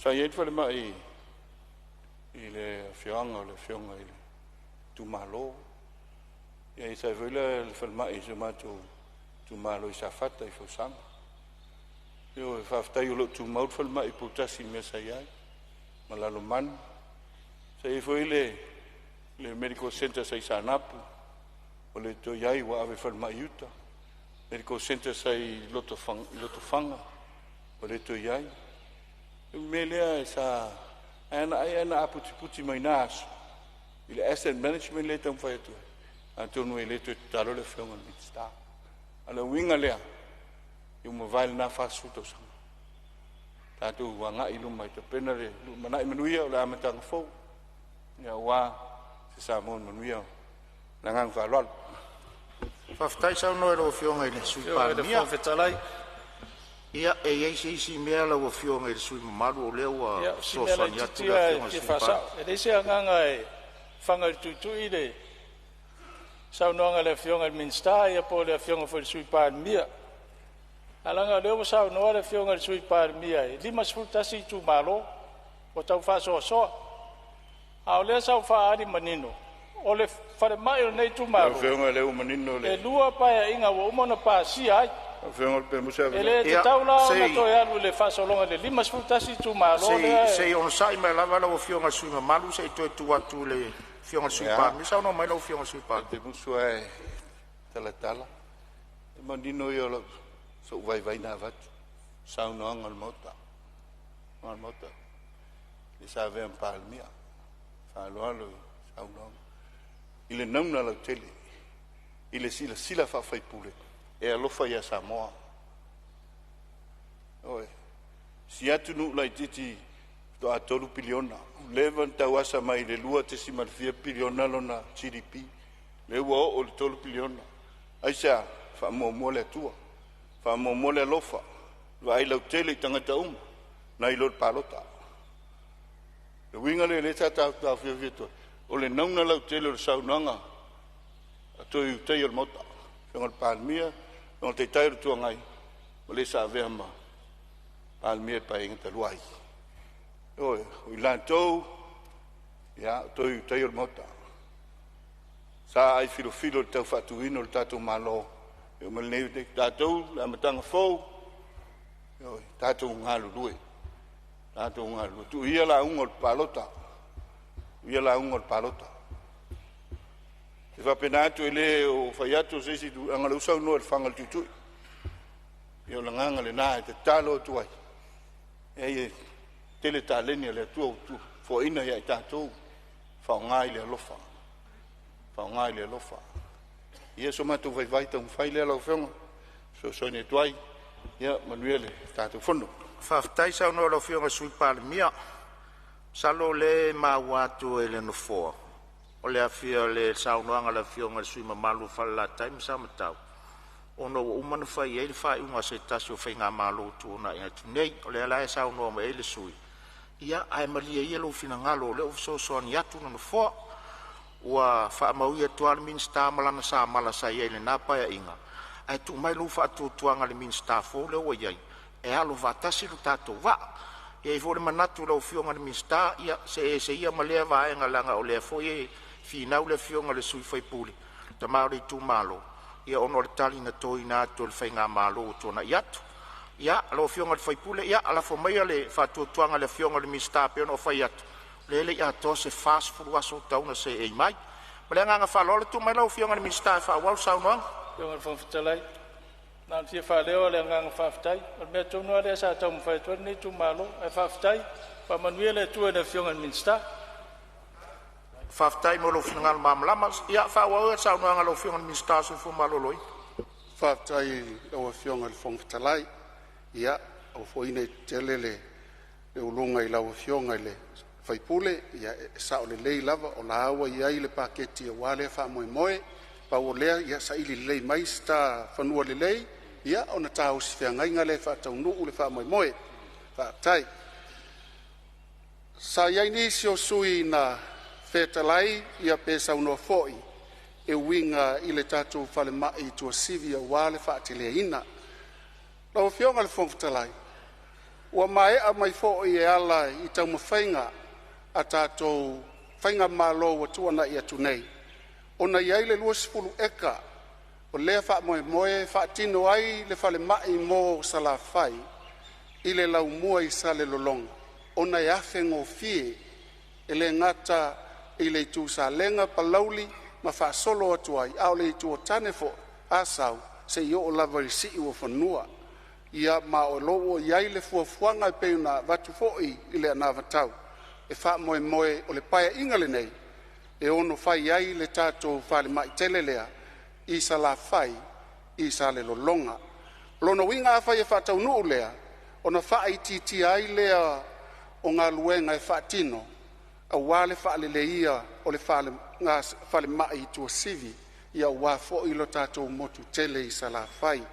Sa iei whale mai i le whioanga o le whionga i le tūmalo. Ia i sai whaila le whalmai i se mātou tūmalo i sa whata i whausanga. Io e whaftai o lo tūmaut whalmai i pūtasi mea sai ai. Ma lalo manu. Sai e whaile le medical center sai sa napu. O le to iai wa ave whalmai uta. Medical center sai loto whanga. O le to iai. Me lea e sa ana aputi mai nāsu. I le asset management le tau whai atu. Antonu e le to talo le whionga minsta. Ala winga lea. Iu ma vai na fasu tau sanga. Tātou wanga i luma i te pena le mana i manuia o le amatanga fau. Ia wā se Samoa manuia na ngang whalwal. Whaftai sau noe ro whionga i le sui pānia. Ia e isi mea lau a whionga i le sui mamaru o leo a sosa ni atu le whionga sui pānia. E reise a nganga e whanga i tutui le sau noanga le whionga i minsta ia po le whionga fo le sui pānia. Alanga leo sau noa le whionga le sui pānia e lima sfultasi tu malo o tau whasoa soa. A o lea sau whaari manino. O le whare mai o nei tu malo. Whionga leo manino le. E lua paia inga wa umona pāsi ai. Whionga le pemusa. E le te taula o na toi alu le whasolonga le lima sfultasi tu malo. Sei on sai mai lava lau whionga sui mamaru sei toi tu atu le whionga sui pānia. Sau no mai lau whionga sui pānia. Te musu e tala. E manino i o lau. So vai na vatu. Sau no angal mota. Angal mota. Le sa ve en palmia. Fa lo alo sau no. Ile namna la tele. Ile sila fa fai pule. E alofa ia Samoa. Oe. Si atu nu lai titi to atolu piliona. Levan tawasa mai le lua te si malfia piliona lona GDP. Le ua o le tolu piliona. Aisa fa mo le tua. Fa mo le lofa. Vai lau tele tangata na i lor palota. Le winga le tata fia vieto. O le nauna lau tele o saunanga. Ato i utei o mota. Whionga le palmia. Whionga te tairu tua ngai. O le sa vea ma. Palmia pa inga taluai. Oe, i lantou. Ia, toi o le mota. Sa ai filo le tau whatuino le tātou malo. E o malenei te tātou, la matanga fau. Tātou ngā lurue. Tātou ngā lurue. Tu ia la unga le palota. Ia la unga le palota. E whapena atu ele o whaiato se si tu angala usau noa le whangal tutui. Ia o la nganga le nā e te talo tuai. E tele tā lenia le atua utu. Fo ina ia i tātou. Whao ngai le alofa. Whao ngai le alofa. Ia so matu vai tau whai le alo whionga. So ne tuai. Ia manuele tātou whono. Whaftai sau no alo whionga sui Palemene. Salo le mawatu e le no foa. O le afia le sau noanga le whionga sui mamalu whala taim sa matau. Ono umana whai e le whai unga se tasi o whainga malo tu ona inga tu nei. O le alae sau noa ma e le sui. Ia ai malia ia lo fina ngalo le o so ni atu no foa. Ua wha mauia tuan minsta malana sa mala sa ia le napa ya inga. Ai tu mai lu fa tu tuanga le minsta fo le o iai. E alo va tasi lu tato va. Ia i fo le manatu le o fionga le minsta ia se ia malea va enga langa o le fo ie finau le fionga le sui fai puli. Ta maori tu malo. Ia ono le tali na toi na to le whainga malo tona iatu. Ia lo fionga le fai puli ia ala fo mai le fa tu tuanga le fionga le minsta pe ono fai atu. Lele ia to se fast food waso tauna se e mai. Pale nga fa lo tu mai lo fionga le minsta fa wal sau no. Fionga fo ftalai. Na ti fa leo le nga fa ftai. O me tu no le sa tau fa tu ni tu malo e fa ftai. Pa manuele tu e fionga le minsta. Fa ftai mo lo fionga mamlama ia fa wa sau no nga lo fionga le minsta so fo malo loi. Fa ftai o fionga le fo ftalai. Ia o fo ine telele le ulunga I lau fionga le fai pule ia sa o le lei lava o la awa ia I le paketi o wale fa moe moe pa o lea ia sa ili lei mai sta fanua le lei ia o na tau si fea ngainga le fa tau nuu le fa moe moe fa tai sa ia inisi o sui na fetalai ia pesa unoa foi e winga I le tatu fale mai tua sivi o wale fa atile ina lau fionga le fongtalai ua mai a mai foi e ala I tau mawhainga a tātou whainga malo wa tuana I atu nei. O na iai le lua sifulu eka, o lea wha moe moe, wha tino ai le whale mai mō sala whai, I le lau mua I sale lolonga. O na iafe ngō fie, e le ngata I le tu sa lenga palauli, ma wha solo atu ai, au le tu o tane fo, asau, se I o lava I si ua whanua. Ia ma o loo iai le fuafuanga I peuna vatu foi I le anavatau. E wha moe moe o le paia inga le nei, e ono whai ai le tātou whale mai telelea, I sa la whai, I sa le lolonga. Lona winga a whai e whatau nuu lea, ona whai titi ai lea o ngā luenga e whatino, a wale whale le ia o le whale mai tua sivi, ia wā fo I lo tātou motu tele I sa la whai.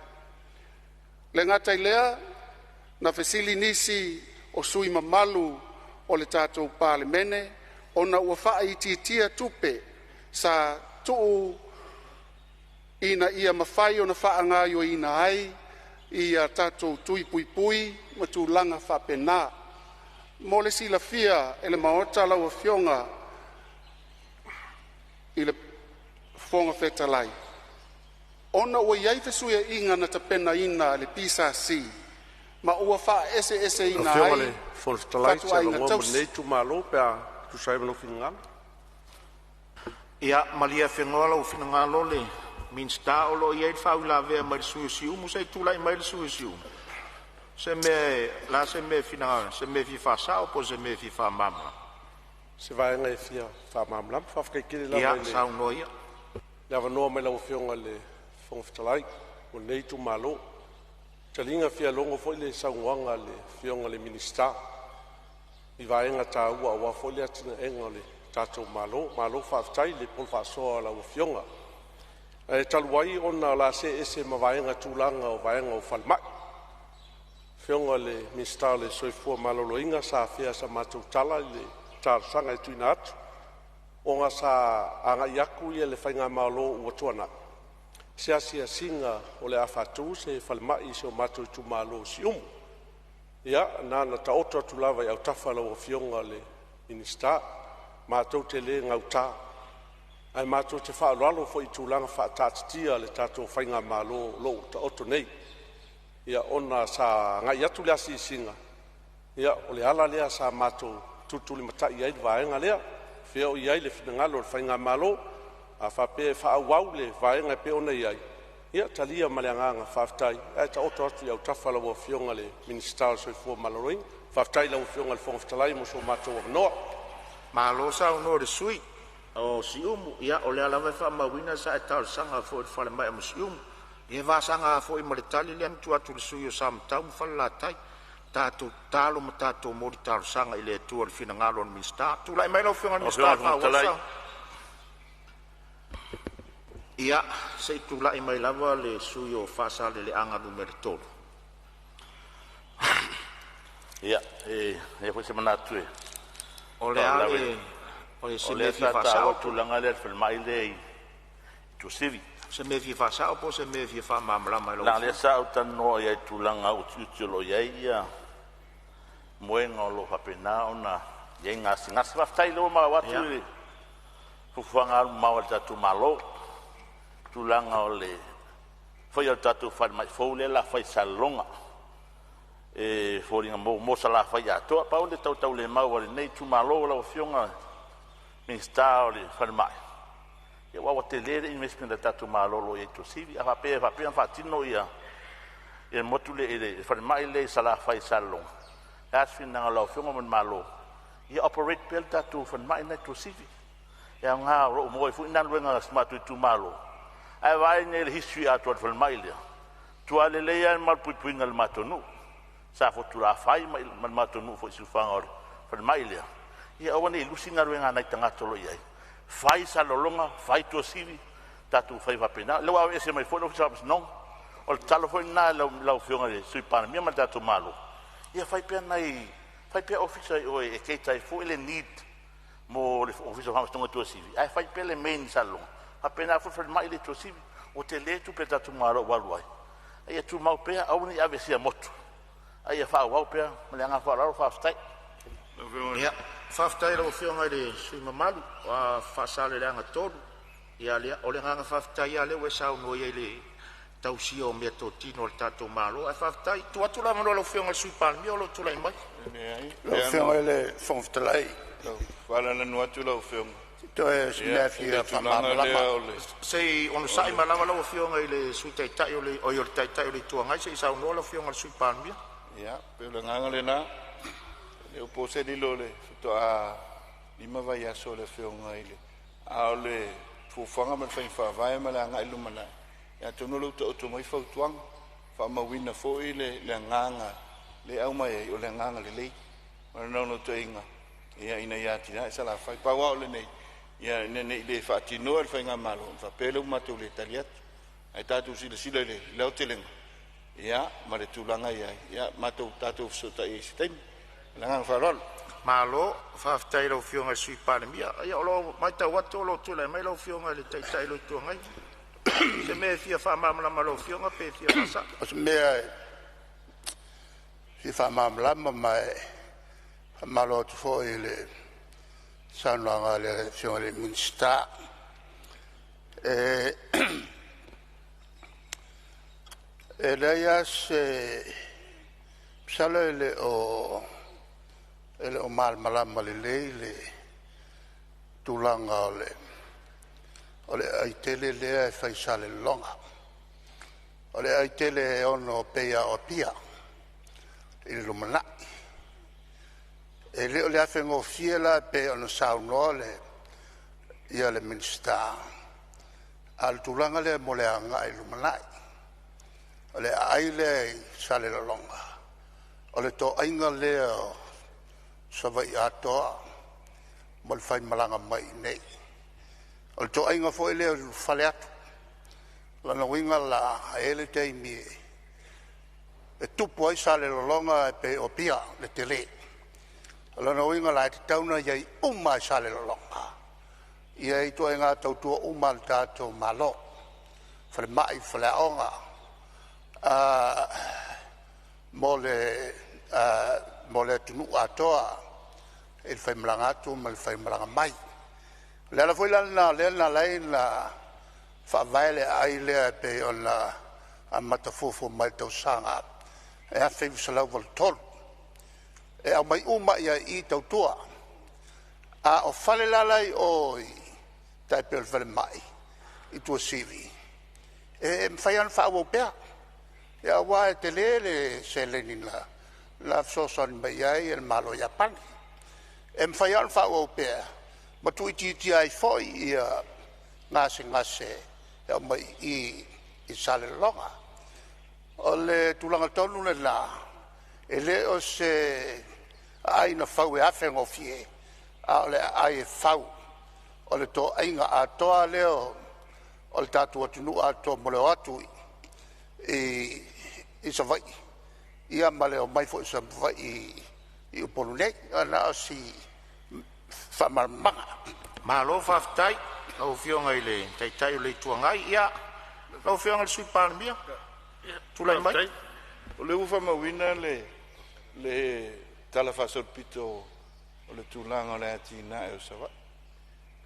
Le ngata I lea, na fesili nisi o sui mamalu, o le tātou Palemene, ona ua whai titia tupe sa tuu ina ia mawhai o na whaangaio ina ai, ia tātou tui pui pui, ma tū langa whapena. Mo le sila fia e le maota lau fionga I le fonga whetalai. Ona ua iai fesuia inga na tapena ina le pisa si, ma ua wha ese ina ai, Fonotaga se lo ngom nei tu malo pe tu sai no fingal. Ia malia fengola o finangalo le minsta o lo ia fa ula ve mal suisiu mo sai tu lai mal suisiu. Se me finanga, se me fi fa sa o po se me fi fa mama. Se vai ngai fia fa mamlam fa fke kile la ia sa no ia. La va no me la fionga le Fonotaga o nei tu malo. Talinga fia longo foi le sauanga le fionga le minista. I vaenga tā ua ua foi le atina enga le tātou malo whaftai le pol whasoa la ua fionga. E taluai ona la se ese ma vaenga tūlanga o vaenga o whalmai. Fionga le minista le soifua malolo inga sa fia sa matou tala le tārsanga e tuina atu. O ngā sa anga iaku ia le whainga malo ua tuana. Se asia singa o le afatu se falmai se o matou tu malo si Ia, nana ta oto tu lava I au tafala o fionga le minista. mātou te le ngautā. Ai mātou te whaalalo fo I tūlanga whaatatitia le tātou whainga mālo lo ta oto nei. Ia ona sa ngai atu lea singa. Ia o le ala lea sa mātou tutuli matai ai le vaenga lea. Feo I ai le finangalo le whainga mālo. A whape whaawau le vaenga pe ona I ai. Ia talia maleanganga whaftai. Ai ta oto atu iau tawhala wa fionga le minister soifua maloroing. Whaftai lau fionga le whongaftalai mo so mātou wa noa. Malo sa uno le sui. O si umu, ia o le alawe wha mawina sa e tau sanga fo i whale mai mo si umu. Ia wa sanga fo I maritali le amitu atu le sui o sa mtau mwhale la tai. Tātou talo ma tātou mori tau sanga I le atua le fina ngalo on minsta. Tu lai mai lau fionga minsta wha wasa. Ia, se tu lai mai lava le sui o whasa le anga numero tolu. Ia, e po se manatu e. O le ale, o le se me fi whasao tu langa le filmai le tu sivi. Se me fi whasao po se me fi wha mamlama ilo. La le sa o tano ia tu langa o tutulo ia moenga o lo hapena ona ia ngasi waftai lo ma watu i fufuanga mawa tatu malo tu langa o le foi o tatu fai mai foule la fai salonga e foringa mo sala fai ato pa onde tau le mau le nei tu malo la fionga minsta o le fai mai e wa te le investment da tatu malo lo e tu sivi a pe fatino ia e motule e fai mai le sala fai salonga as finanga la fionga mon malo ia operate pel tatu fai mai na tu sivi e nga ro mo fu nan wenga smart tu malo ai vai nel history ato fai mai le tu ale le ia mal puinga le matonu sa fotura fai mal matonu fo silfanga fai mai le ia o ne lusinga wenga na tanga tolo ia fai sa lolonga fai tu sivi tatu fai va pena le wa ese mai fo no sabs non o talo fo na la fionga le sui pana mi ma tatu malo ia fai pena fai pe officer o e ke tai fo ele need mo le officer ha stonga tu sivi ai fai pele main salon apena fo fai mai le tu sivi o te le tu pe tatu malo waluai ai tu mau pe au ni ave sia moto ai fa wa pe me nga fa ra fa stai ia whaftai lau whionga le sui mamalu a whasale le anga tolu ia lea o le nganga whaftai a leo e sao no ia le tausia o mea tō tino le tātou malo a whaftai tu atu la mano lau whionga sui palmi o lau tulai mai lau whionga le whongftalai wala na nuatu lau whionga to e smea fia whamamalama sei ono sai malama lau whionga i le sui taitai o le taitai o le tuangai sei sao no lau whionga le sui palmi ia pe le nganga le na le o pose di lo le to a lima vai aso le feonga ile a le fufanga me fai fa vai ma la nga ilumana ya tono lo to mai fa tuang fa ma wina fo ile le nganga le au mai o le nganga le lei ma no to inga ia ina ya tina sa la fai pa wa le nei ia ne le fa tino le fa nga malo fa pelo ma to le taliat ai tatu sile le le teleng ia ma le tulanga ia ma to tatu so ta i stem langang farol malo whaftai lau whionga sui panemia ia o lo mai tau watu o lo tula mai lau whionga le taitai lo tuangai se mea fia whamamlama lau whionga pe fia wasa o se mea fia whamamlama mai malo tu fo i le sanuanga le whionga le minsta e leia se psalo le o ele o mal malama le tulanga ole ai tele le fai sale longa ole ai tele ono peia o pia il lumana ele ole afengo fiela pe ono sauno le ia le minsta al tulanga le moleanga il lumana ole ai le sale longa ole to ainga le sa vai atoa mal fai malanga mai nei o to ainga foi le fale atu la no winga la ele te mi e tupu ai sale longa pe o pia le tele la no winga la te tauna ia uma sale longa ia i to ainga tau tu uma tato malo fale mai fale onga mole tunu atoa il fai mlanga tu mal fai mlanga mai le la foi la lai la fa vale ai le pe ona a matafufu mai tau sanga e a fei sala vol tol e a mai uma ia I tau tua a o fale la lai oi tai pe fale mai I tua sivi e fai an fa wo pe e a wa te le se le ni la so son mai ai el malo ya pan e fai an fa wo pe ma tu ti ai foi ia ngase e mai I sale longa o le tulanga tonu le la e le o se ai na fau e afe ngofie a le ai e fau o le to ainga a toa leo o le tatu atunu a to mo le atu I sa vai ia ma le o mai fo sa vai I upolu nei ana si fa marmanga ma lo fa ftai o fionga ile tai le tuangai ia lo fionga le sui Palemene tulai mai o le ufa mawina le talafasol pito o le tulanga le atina e o sawa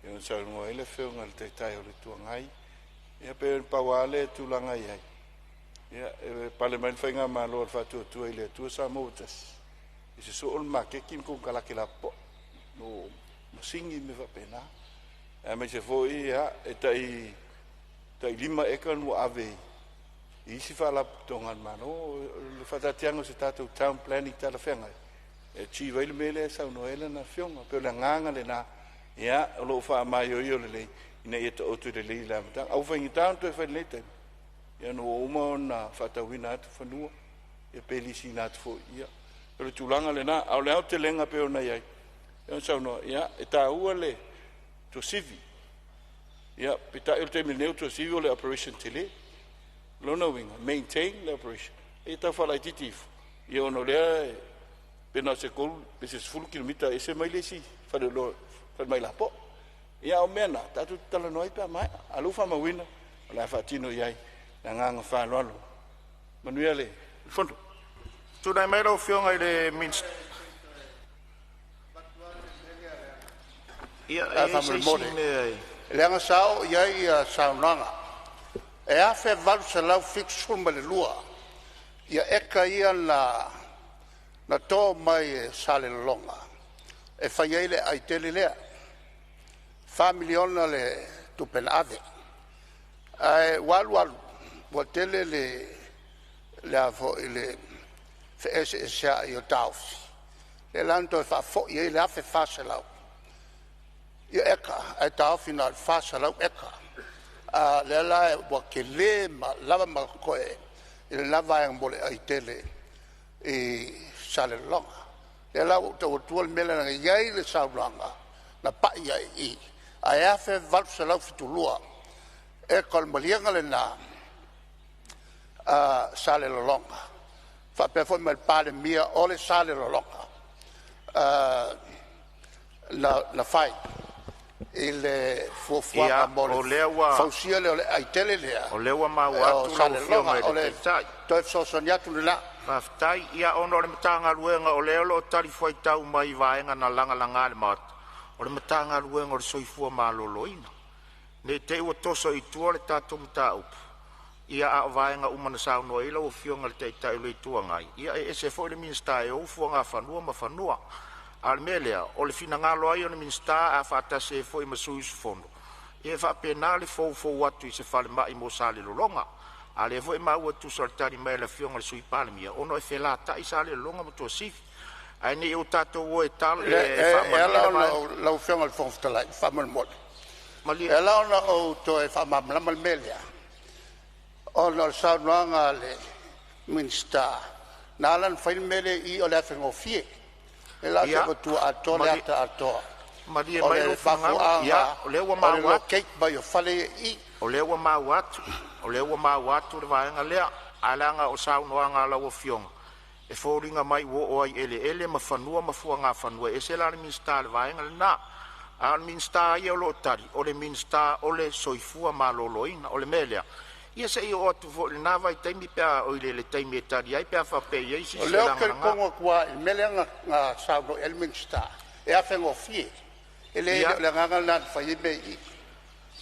e o sa ngo ele fionga le tai o le tuangai ia pe pawale tulanga ia ia Palemene fainga malo fa tu ile tu Samoa I se so ol ma ke kim ko kala ke la po no singi me va pena e me se foi ia e tai lima e kan wa ave I si fa la tongan mano le fa tatiango se tatu town planning tala fenga e chi vai le mele sa no ele na fionga pe la nganga le na ia lo fa mai yo le ina e to tu le la mata au fa ngitan to fa le te ia no uma na fa ta wina tu fa no e pelisi na tu ia pero tulanga le na au le au te lenga pe ona ia ia sa no ia e ta ua le to sivi ia pita il te milneu to sivi le operation tele lona winga maintain the operation e ta fa la titif ia no le pena se kol pese full kilomita e se mai le si fa de lo fa mai la po ia o mena ta tu tala noi pa mai alu fa ma wina la fa tino ia na nganga fa lo manuele fondo tu dai mai lo fionga le mins ia fa le anga sao ia saunanga e a fe valu se lau fixul ma le lua ia eka ia na to mai sale longa e fai ele ai tele lea fa miliona le tupen ave ai walu wa tele le avo ile fe ese sia io tausi le lanto fa fo ia le afe fa se lau ia eka ai tausi na fa se lau eka le la wa ke le ma lava ma ko e lava ang bole ai tele e sale longa le la to tuol mele na yai le sa longa na pa yai ai afe val se la fitulua e kol malianga le na sale longa fa pe fo mal Palemene o le sale longa la fai il fuafua mole fausia le ai tele le o le wa ma wa tu lo fionga le tai to so sonia tu la faftai ia ono le matanga luenga o le lo tali foi tau mai vaenga na langa le mat o le matanga luenga o le soifua maloloina ne te o toso I tua le tatu mta up ia a vaenga umana sao no ila o fionga le tai le tua ngai ia e se foi le minsta e o fuanga fanua ma fanua Almelea o le fina ngalo ai o le minsta a fata se foi masui su fondo e fa penale fo watu I se fale mai mo sale longa ale foi ma o tu sortari mai la fionga le sui Palemene ono e fela ta I sale longa mo to sif ai ne o tato o e tal e fa la fionga le fonta la fa mal mod mali e la ona o to e fa mam la melea ono sa longa le minsta nalan fa mele I o le fengo fie e la se tu ato le ato ma dia mai lo fanga ia o le wa ma wa cake by o fale I o le wa ma wa le vaenga le alanga o sau no anga la o fiong e foringa mai wo ai ele ma fanua ma fuanga fanua e se la minsta le vaenga na al minsta ia lo tari o le minsta o le soifua maloloina o le melea ia se I o tu vo na vai taimi pa o le taimi tari ai pa fa pe ia si o le o ke kongo kwa melea nga sa no el minsta e a fengo fie ele le nganga na fai be i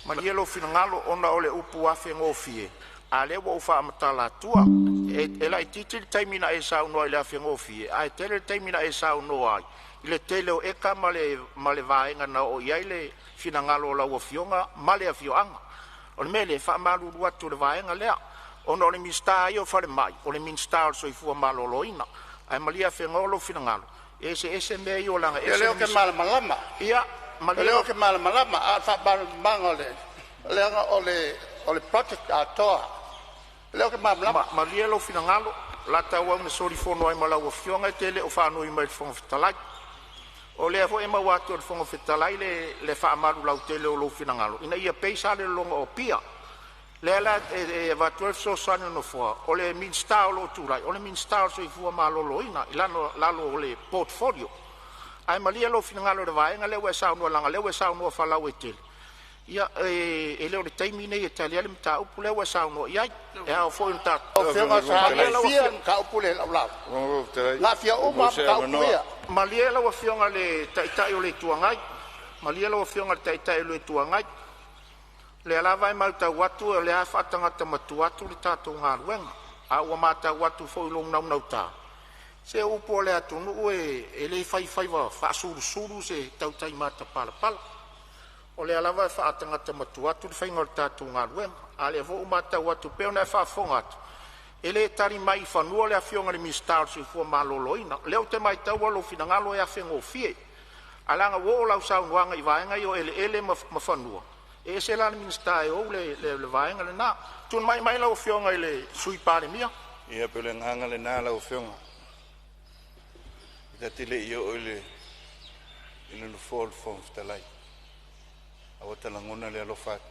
Malia lo finangalo ona ole upu afe ngofie. Ale wo ufa matala tua. E la titil taimina e sa no ile afe ngofie. Ai tele taimina e sa no ai. Ile tele o eka male vaenga na o yaile finangalo la wo fionga male afioanga. O mele fa malu watu le vaenga lea. Ona ole mista io fare mai. Ole minsta so i fu maloloina. Ai malia afe ngolo finangalo. Ese me io langa. Ele o ke malama. Ia Leo ke malama a fa bangole. Leo ole project atoa. Leo ke malama. Malia lo finangalo la tawa me sori fono ai mala wo fionga tele o fa no i mai fon fitalai. O le fo e ma watu o fon fitalai le fa amaru la tele o lo finangalo. Ina ia peisa le longa o pia. Le la e va 12 so sano no fo. O le min star lo turai. O le min star so i fu malo loina. Ilano la lo le portfolio. Ai malia lo finangalo de vaenga le we sa no langa le we sa no fa la wetel ia e le o taimine italia le mta upu le we sa no ia e o fo nta o fenga sa le fia ka upu le la la fia o ma ka upu ia malia lo fionga le tai o le tuangai malia lo fionga le tai le tuangai le la vai mal ta watu le a fatanga ta matu atu le tatu ngaruenga a o mata watu fo lo na ta se upo le atunu e le fai va fa suru se tau tai mata pala o le alava fa atanga te matua tu fai ngor tatu ngaruenga ale vo mata watu pe ona fa fonga ele tari mai fa no le afionga le mistar se fu maloloina le o te mai tau lo finangalo e afengo fie alanga wo la sa wanga i vaenga yo ele ma fa no e se la ministai o le vaenga le na tu mai la o fionga ele sui pare mia ia pele nganga le na la o fionga tile io ile no fall from the light awata langona le alofat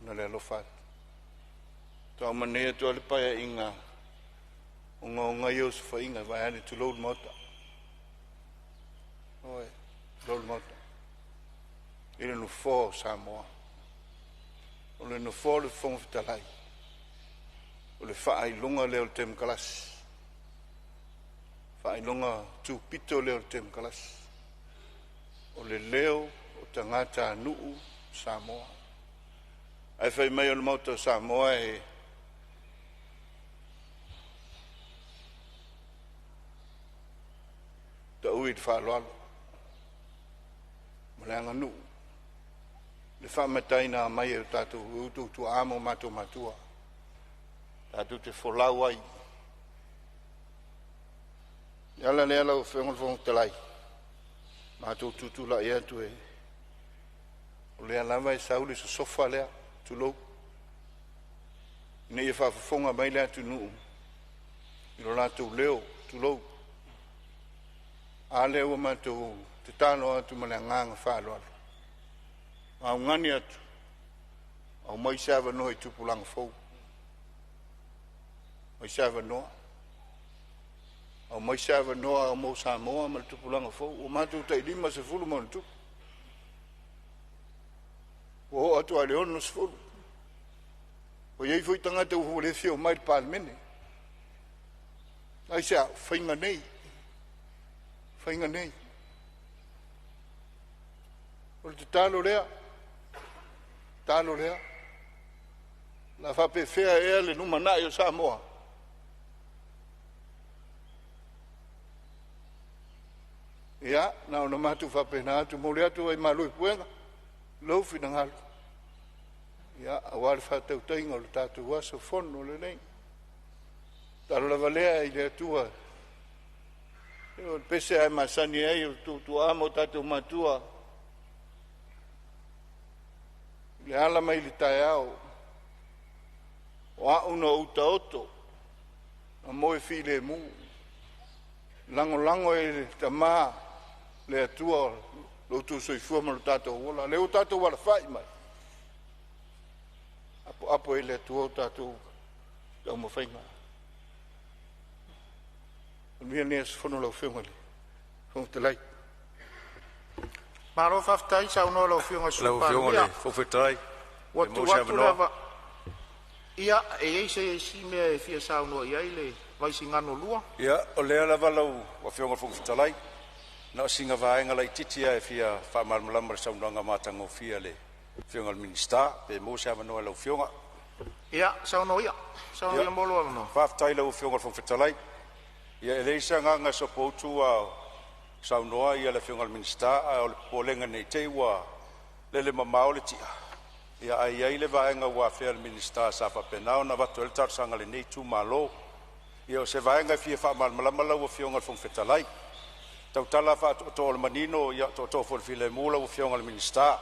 na le alofat to mane to le pa inga unga yo so inga vai ani to load mota oi load mota ile no fall Samoa ole no fall from the light ole fa ai longa le tem class fa ilonga tu pito leo tem kalas o le leo o tangata nuu Samoa ai fai mai o le moto Samoa e ta uid fa loalo malanga nuu le fa mataina mai o tatu tu amo matua tatu te folawai Yala le ala o fengol telai. Ma tu la ia tu e. O le ala vai sauli so sofa le tu lo. Nei fa fonga mai le tu nu. Ilo la tu leo tu lo. Ale o ma tu te tano tu malanga fa lo. Ma ngani atu. O mai sava no tu pulang fo. Mai sava no. O mai sava noa o mo Samoa ma tu pulanga fo o matu tai lima se fulu mo tu o atu ale on nos fulu o ye foi tanga te o le fio mai Palemene ai sa fainga nei o te talo lea la fa pe fea e le numa na yo Samoa ia na ona matu fa pena tu mo le atu ai malu puenga lo finangalo ia awal fa te utinga o tatu wa so fono le nei talo la valea i le tua o pese ai masani ai tu amo tatu matua le ala mai li taiao wa uno uta a moi file mu lango e tama le tua lo tu soi fumo lo tato wala le tato wala fai mai apo ele tua tato o mo fainga mi nes fono lo fengole fon te lai maro faftai sa uno lo fionga su lo fengole fo fetai watu lava ia e se si me fia sa uno ia ile vai singano lua ia o le lava lo o fionga fo fetai na singa vaenga lai titia e fia whamalmalama saunanga mātango fia le fionga minista pe mo sa manoa lau fionga ia sauno ia molo no whaftai lau fionga whawhetalai ia e leisa nganga so poutu a saunoa ia le fionga minista a o le polenga nei te ua lele mamao le tia ia ai ai le vaenga ua fea le minista sa whapenao na watu ele tarsanga le nei tu malo ia o se vaenga fia whamalmalama lau fionga whawhetalai tau tala fa to le manino ia to for file mula o fionga le minista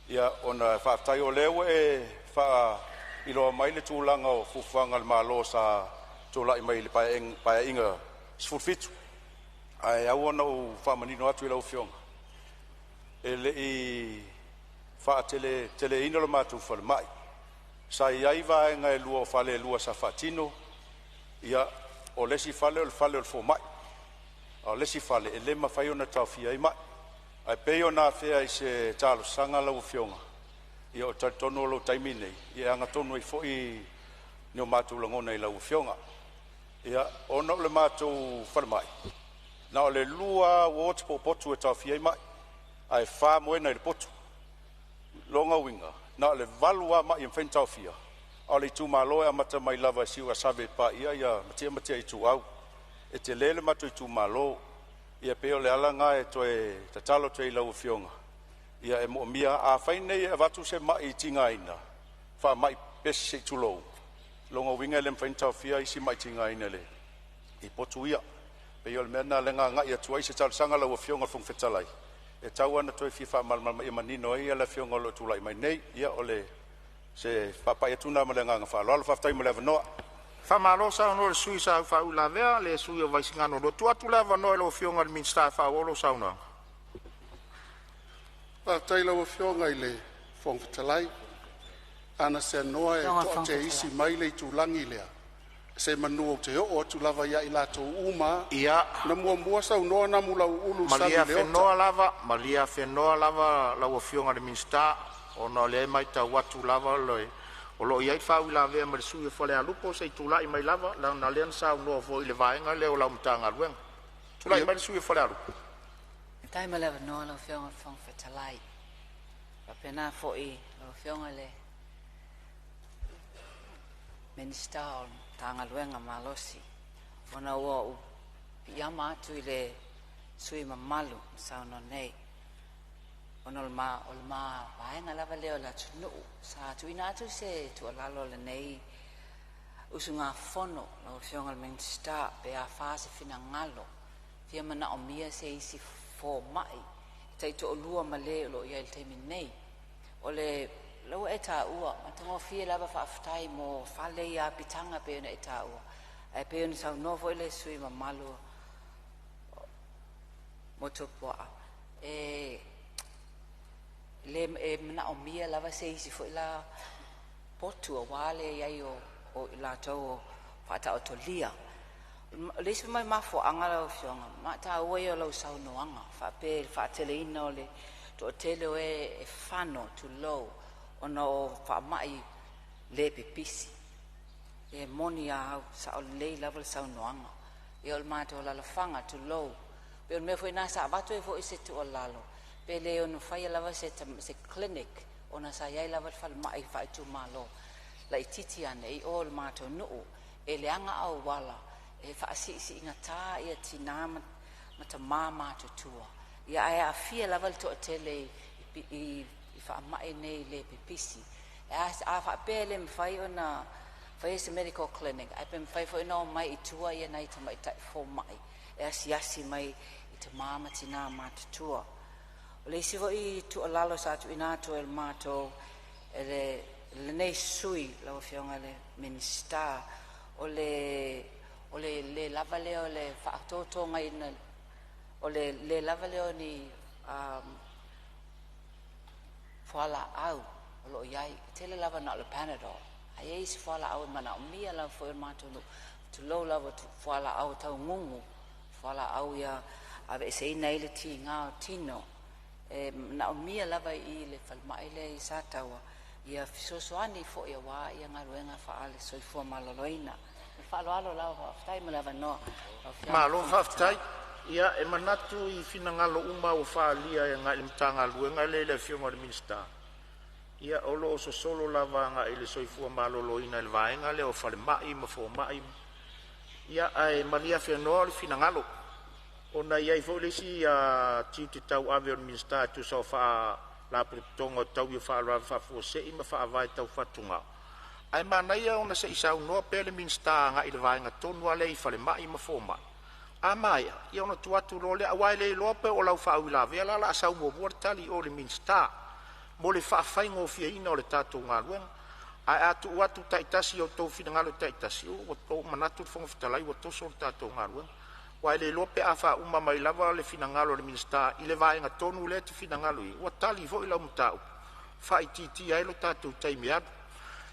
ia ona fa tai o lewe e fa ilo mai le tulanga o fufanga le malo sa to la mai le pa inga sfurfitu ai au ona o fa manino atu le o fionga ele i fa tele ino le matu fa mai sa ia va nga e luo fa le lua sa fatino ia o lesi fale o fo mai o lesi fale e le mawhai ona tawhia i mai. Ai peo nā whea i se tālo sanga lau fionga. I o tono lo taimine. I anga tono i fwoi ni o mātou langona i lau fionga. Ia ona o le mātou wharamai. Na o le lua o te potu e tawhia i mai. Ai wha moena i le potu. Longa winga. Na o le valua mai i mwhen tawhia. O le tu māloe a mata mai lava siu a save pa ia matia i tu au. E te lele matu i tu malo, ia peo le alanga e toe tatalo te ilau fionga. Ia e mo mia a whainei e watu se mai tinga ina, wha mai pesi se tulou. Longa winga le mwhaintau fia isi mai tinga ina le. I potu ia, peo le mena lenga nga ia tuai se tal sanga lau fionga fung fetalai. E tau ana toe fifa malmalma i manino ia le fionga lo tulai mai nei, ia ole se papai atuna ma lenga nga wha. Lo alo whaftai ma lewa noa. Famalo sa no sui sa fa ula vea le sui o vaisingano do tua tu leva no lo fionga le minsta fa o lo sauna. Pa taila o fionga ile fong fetalai ana se noa e to te isi mai le tu langi lea. Se manu o te o tu lava ia ila to uma ia na mua sa no na mula ulu sa Malia fenoa lava la o fionga le minsta o no le mai ta watu lava loe. O lo iai whau la vea ma sui e whale a lupo se tūlai mai lava, la na lean sa unua fo i le vaenga leo lau mtanga luenga. Tūlai mai sui e whale a lupo. Tai ma lewa noa lau whionga whong whetalai. Pa pena fo i lau whionga le minista o tanga luenga malosi. Ona ua u piama atu i le sui mamalu sauno nei. Ono le ma vaenga lava leo la tunu sa tuina atu se tu alalo le nei usunga fono la fionga le minsta pe a fase fina ngalo fia mana o mia se isi fo mai tai to lua male lo ia il temi nei o le lo eta ua matango fia lava fa aftai mo fale ia pitanga pe na eta ua e pe na sa novo le sui mamalo motopoa le mena o mia lava se isi fo la potu o wale ia o la tau fata o tolia le se mai mafo angala o fionga ma ta o yo lo sau no anga fa tele ino le to tele o e fano to low ono fa mai le pipisi e monia sa o le level sau no anga e o ma to la fanga to low pe me foi na sa bato e fo ise to lalo pele ono fai lava se clinic ona sa ia lava fal mai fa tu malo la ititi ane e all mato no e le anga au wala e fa si ingata ia tina mata mama to tua ia ai fia lava to tele i fa mai nei le pipisi a fa pele me fai ona fai se medical clinic ai pem fai fo no mai tua ia nai ta mai ta fo mai e asi mai i te mama tina mata tua le sivo i tu alalo sa tu inato el mato le nei sui la fionga le minsta o le lavale o le fa toto ngai o le lavale o ni fala au lo yai tele lava na le panadol ai is fala au mana o mia la fo mato tu lo lava tu fala au tau ngungu fala au ya ave sei nei le tinga tino na o mia lava i le falmai le i satawa ia fisosoani fo ia wa ia ngaruenga fa ale soifua maloloina fa alo lava fai ma lava no malo faftai ia e manatu I finangalo uma o whaalia e ngā ilimtanga luenga le fionga le minsta. Ia olo o so solo lava ngā ele soifua malolo ina le vaenga le o whale mai ma fo mai. Ia ai maria whenua le finangalo. O na iai fo lesi a titi tau ave o le minsta tu sa o wha la tonga tau I wha alwa wha fo se ima wha avai tau whatunga. Ai mana ia o na se isau noa pele minsta ngā ele vaenga tonua le I whale mai ma fo mai. A mai, ia ona tuatu lo le awai le lope o lau wha awila vea la asau mo tali o le minsta. Mo le wha whaingo fia ina o le tātou ngā luenga. Ai atu watu taitasi o tau finangalo taitasi o tau manatu fonga fitalai o toso o le tātou ngā luenga. Wai le lope a wha uma mai lava le finangalo le minsta I le vaenga tonu le te finangalo I. Ua tali fo I lau mtau. Wha I titi ai lo tātou taimi adu.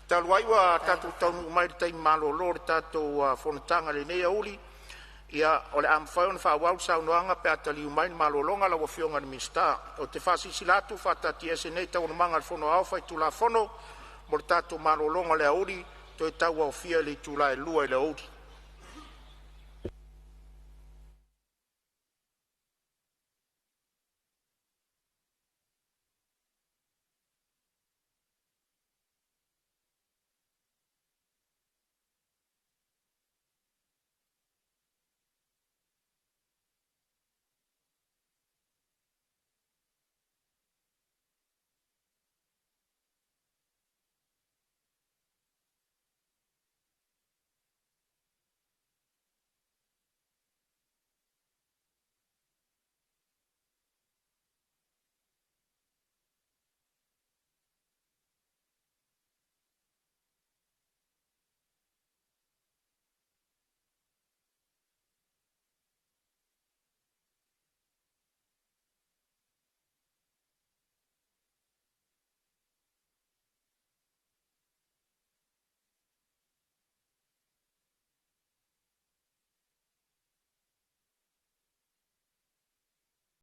Taluai wa tātou taunu umai le taimi malo lo le tātou Fonotaga le nea uli. Ia ole am fai on fa wau sa noanga pe atali umai malolonga la wafionga ni minsta o te fasi silatu fa tati eseneta o manga fono au fai tula fono mo tato malolonga le auri to e tau au fia le tula e lua le auri